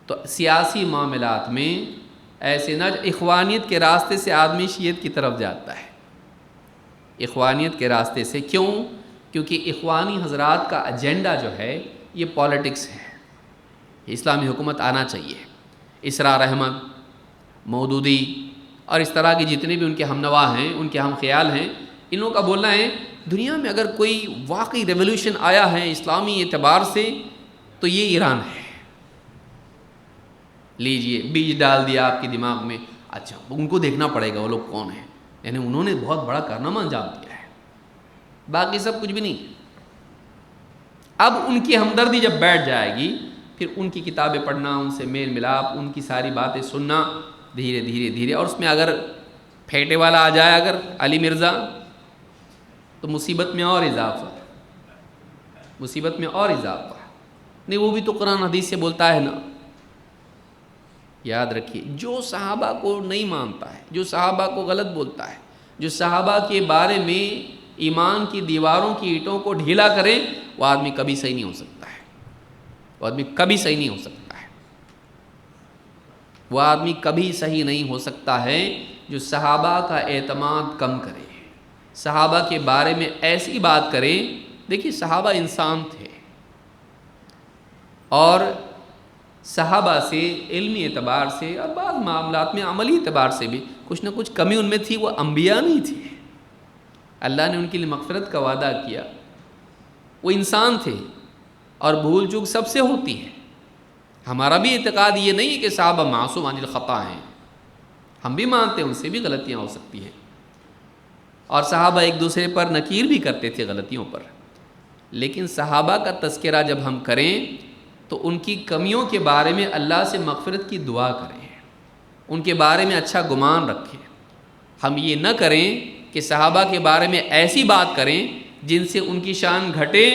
تو سیاسی معاملات میں ایسے نہ اخوانیت کے راستے سے آدمی شیعت کی طرف جاتا ہے، اخوانیت کے راستے سے، کیوں؟ کیونکہ اخوانی حضرات کا ایجنڈا جو ہے یہ پالیٹکس ہے، اسلامی حکومت آنا چاہیے۔ اسرار احمد، مودودی اور اس طرح کے جتنے بھی ان کے ہم نوا ہیں، ان کے ہم خیال ہیں، ان لوگوں کا بولنا ہے دنیا میں اگر کوئی واقعی ریولوشن آیا ہے اسلامی اعتبار سے تو یہ ایران ہے۔ لیجئے بیج ڈال دیا آپ کے دماغ میں، اچھا ان کو دیکھنا پڑے گا وہ لوگ کون ہیں، یعنی انہوں نے بہت بڑا کارنامہ انجام دیا ہے، باقی سب کچھ بھی نہیں۔ اب ان کی ہمدردی جب بیٹھ جائے گی، پھر ان کی کتابیں پڑھنا، ان سے میل ملاپ، ان کی ساری باتیں سننا دھیرے دھیرے دھیرے، اور اس میں اگر پھیٹے والا آ جائے اگر علی مرزا تو مصیبت میں اور اضافہ، مصیبت میں اور اضافہ۔ نہیں وہ بھی تو قرآن حدیث سے بولتا ہے نا۔ یاد رکھیے جو صحابہ کو نہیں مانتا ہے، جو صحابہ کو غلط بولتا ہے، جو صحابہ کے بارے میں ایمان کی دیواروں کی اینٹوں کو ڈھیلا کرے، وہ آدمی کبھی صحیح نہیں ہو سکتا ہے، وہ آدمی کبھی صحیح نہیں ہو سکتا ہے، وہ آدمی کبھی صحیح نہیں ہو سکتا ہے جو صحابہ کا اعتماد کم کرے، صحابہ کے بارے میں ایسی بات کرے۔ دیکھیے صحابہ انسان تھے، اور صحابہ سے علمی اعتبار سے اور بعض معاملات میں عملی اعتبار سے بھی کچھ نہ کچھ کمی ان میں تھی، وہ انبیاء نہیں تھے۔ اللہ نے ان کے لیے مغفرت کا وعدہ کیا، وہ انسان تھے، اور بھول چوک سب سے ہوتی ہے۔ ہمارا بھی اعتقاد یہ نہیں ہے کہ صحابہ معصوم عن الخطا ہیں، ہم بھی مانتے ہیں ان سے بھی غلطیاں ہو سکتی ہیں، اور صحابہ ایک دوسرے پر نکیر بھی کرتے تھے غلطیوں پر، لیکن صحابہ کا تذکرہ جب ہم کریں تو ان کی کمیوں کے بارے میں اللہ سے مغفرت کی دعا کریں، ان کے بارے میں اچھا گمان رکھیں۔ ہم یہ نہ کریں کہ صحابہ کے بارے میں ایسی بات کریں جن سے ان کی شان گھٹے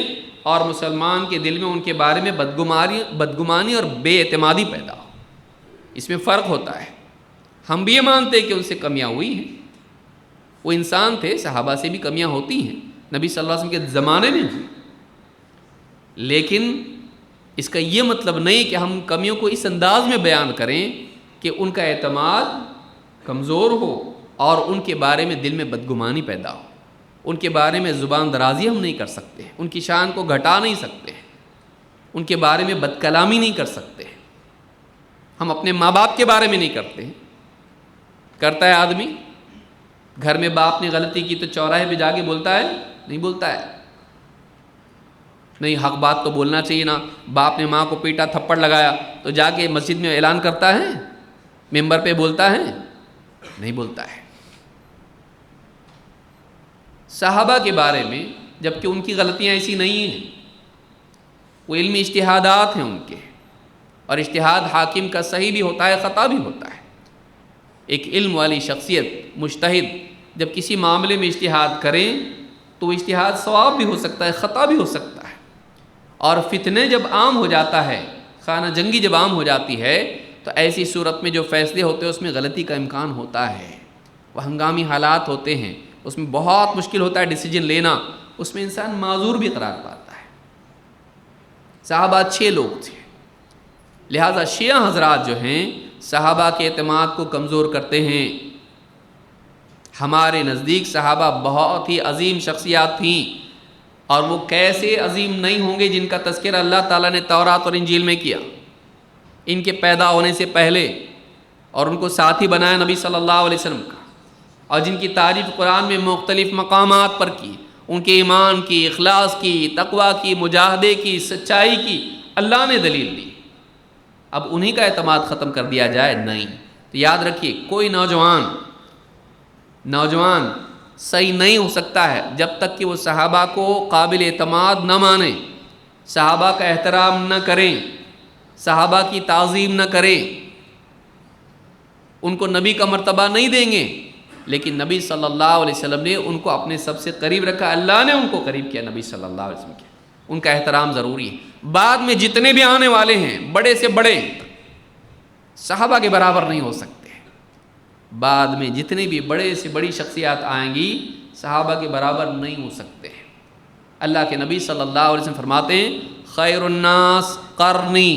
اور مسلمان کے دل میں ان کے بارے میں بدگمانی اور بے اعتمادی پیدا ہو۔ اس میں فرق ہوتا ہے۔ ہم بھی یہ مانتے ہیں کہ ان سے کمیاں ہوئی ہیں، وہ انسان تھے، صحابہ سے بھی کمیاں ہوتی ہیں، نبی صلی اللہ علیہ وسلم کے زمانے میں ہوئی، لیکن اس کا یہ مطلب نہیں کہ ہم کمیوں کو اس انداز میں بیان کریں کہ ان کا اعتماد کمزور ہو اور ان کے بارے میں دل میں بدگمانی پیدا ہو۔ ان کے بارے میں زبان درازی ہم نہیں کر سکتے، ان کی شان کو گھٹا نہیں سکتے، ان کے بارے میں بد کلامی نہیں کر سکتے۔ ہم اپنے ماں باپ کے بارے میں نہیں کرتے، کرتا ہے آدمی؟ گھر میں باپ نے غلطی کی تو چوراہے پہ جا کے بولتا ہے؟ نہیں بولتا ہے۔ نہیں، حق بات تو بولنا چاہیے نا۔ باپ نے ماں کو پیٹا، تھپڑ لگایا تو جا کے مسجد میں اعلان کرتا ہے، ممبر پہ بولتا ہے؟ نہیں بولتا ہے۔ صحابہ کے بارے میں جبکہ ان کی غلطیاں ایسی نہیں ہیں، وہ علمی اجتہادات ہیں ان کے، اور اجتہاد حاکم کا صحیح بھی ہوتا ہے، خطا بھی ہوتا ہے۔ ایک علم والی شخصیت مجتہد جب کسی معاملے میں اجتہاد کریں تو وہ اجتہاد صواب بھی ہو سکتا ہے، خطا بھی ہو سکتا ہے، اور فتنے جب عام ہو جاتا ہے، خانہ جنگی جب عام ہو جاتی ہے تو ایسی صورت میں جو فیصلے ہوتے ہیں اس میں غلطی کا امکان ہوتا ہے، وہ ہنگامی حالات ہوتے ہیں، اس میں بہت مشکل ہوتا ہے ڈیسیجن لینا، اس میں انسان معذور بھی قرار پاتا ہے۔ صحابہ اچھے لوگ تھے، لہٰذا شیعہ حضرات جو ہیں صحابہ کے اعتماد کو کمزور کرتے ہیں۔ ہمارے نزدیک صحابہ بہت ہی عظیم شخصیات تھیں، اور وہ کیسے عظیم نہیں ہوں گے جن کا تذکرہ اللہ تعالیٰ نے تورات اور انجیل میں کیا، ان کے پیدا ہونے سے پہلے، اور ان کو ساتھی بنایا نبی صلی اللہ علیہ وسلم کا، اور جن کی تعریف قرآن میں مختلف مقامات پر کی، ان کے ایمان کی، اخلاص کی، تقوی کی، مجاہدے کی، سچائی کی اللہ نے دلیل دی۔ اب انہی کا اعتماد ختم کر دیا جائے؟ نہیں۔ تو یاد رکھیے، کوئی نوجوان صحیح نہیں ہو سکتا ہے جب تک کہ وہ صحابہ کو قابل اعتماد نہ مانے، صحابہ کا احترام نہ کریں، صحابہ کی تعظیم نہ کریں، ان کو نبی کا مرتبہ نہیں دیں گے۔ لیکن نبی صلی اللہ علیہ وسلم نے ان کو اپنے سب سے قریب رکھا، اللہ نے ان کو قریب کیا، نبی صلی اللہ علیہ وسلم کیا، ان کا احترام ضروری ہے۔ بعد میں جتنے بھی آنے والے ہیں، بڑے سے بڑے، صحابہ کے برابر نہیں ہو سکتے۔ بعد میں جتنے بھی بڑے سے بڑی شخصیات آئیں گی، صحابہ کے برابر نہیں ہو سکتے۔ اللہ کے نبی صلی اللہ علیہ وسلم فرماتے ہیں، خیر الناس قرنی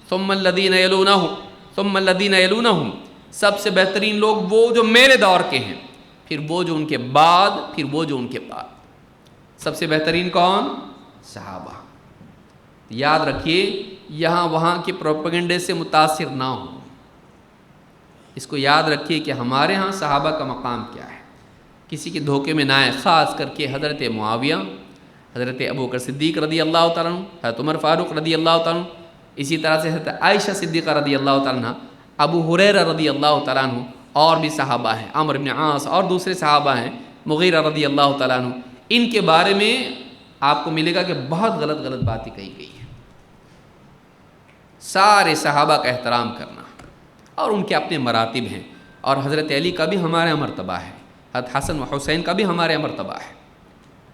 ثم الذین یلونہم ثم الذین یلونہم، سب سے بہترین لوگ وہ جو میرے دور کے ہیں، پھر وہ جو ان کے بعد، پھر وہ جو ان کے بعد۔ سب سے بہترین کون؟ صحابہ۔ یاد رکھیے، یہاں وہاں کے پروپیگنڈے سے متاثر نہ ہو، اس کو یاد رکھیے کہ ہمارے ہاں صحابہ کا مقام کیا ہے، کسی کے دھوکے میں نہ آئے، خاص کر کے حضرت معاویہ، حضرت ابوبکر صدیق رضی اللہ تعالیٰ عنہ، حضرت عمر فاروق رضی اللہ تعالیٰ عنہ، اسی طرح سے حضرت عائشہ صدیقہ رضی اللہ تعالیٰ عنہ، ابو ہریرہ رضی اللہ تعالیٰ عنہ، اور بھی صحابہ ہیں، عمرو بن عاص اور دوسرے صحابہ ہیں، مغیرہ رضی اللہ تعالیٰ عنہ، ان کے بارے میں آپ کو ملے گا کہ بہت غلط باتیں کہی گئی ہیں۔ سارے صحابہ کا احترام کرنا، اور ان کے اپنے مراتب ہیں، اور حضرت علی کا بھی ہمارے یہاں مرتبہ ہے، حضرت حسن و حسین کا بھی ہمارے یہاں مرتبہ ہے،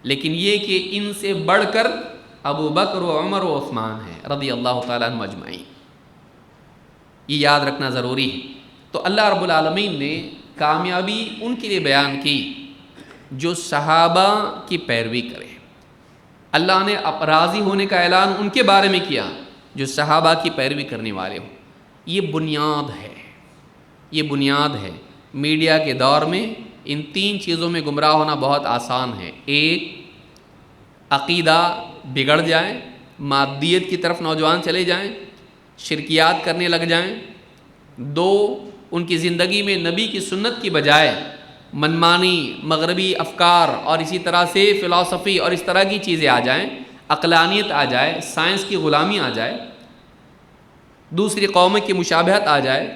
لیکن یہ کہ ان سے بڑھ کر ابو بکر و عمر و عثمان ہیں رضی اللہ تعالیٰ عنہ اجمعین، یہ یاد رکھنا ضروری ہے۔ تو اللہ رب العالمین نے کامیابی ان کے لیے بیان کی جو صحابہ کی پیروی کرے، اللہ نے راضی ہونے کا اعلان ان کے بارے میں کیا جو صحابہ کی پیروی کرنے والے ہوں۔ یہ بنیاد ہے، یہ بنیاد ہے۔ میڈیا کے دور میں ان تین چیزوں میں گمراہ ہونا بہت آسان ہے۔ ایک، عقیدہ بگڑ جائے، مادیت کی طرف نوجوان چلے جائیں، شرکیات کرنے لگ جائیں۔ دو، ان کی زندگی میں نبی کی سنت کی بجائے منمانی مغربی افکار اور اسی طرح سے فلسفی اور اس طرح کی چیزیں آ جائیں۔ عقلانیت آ جائے، سائنس کی غلامی آ جائے، دوسری قوموں کی مشابہت آ جائے،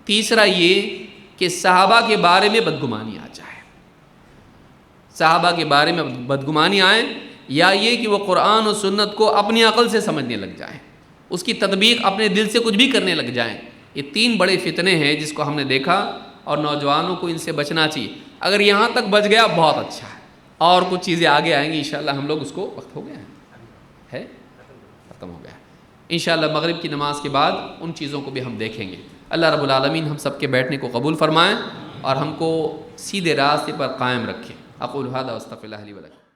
تیسرا یہ کہ صحابہ کے بارے میں بدگمانی آ جائے، صحابہ کے بارے میں بدگمانی آئے، یا یہ کہ وہ قرآن و سنت کو اپنی عقل سے سمجھنے لگ جائیں، اس کی تطبیق اپنے دل سے کچھ بھی کرنے لگ جائیں۔ یہ تین بڑے فتنے ہیں جس کو ہم نے دیکھا، اور نوجوانوں کو ان سے بچنا چاہیے۔ اگر یہاں تک بچ گیا بہت اچھا ہے، اور کچھ چیزیں آگے آئیں گی انشاءاللہ، ہم لوگ اس کو وقت ہو گیا ہے ختم ہو گیا انشاءاللہ مغرب کی نماز کے بعد ان چیزوں کو بھی ہم دیکھیں گے۔ اللہ رب العالمین ہم سب کے بیٹھنے کو قبول فرمائیں اور ہم کو سیدھے راستے پر قائم رکھیں۔ اقول ھذا واستغفر اللہ لی ولکم۔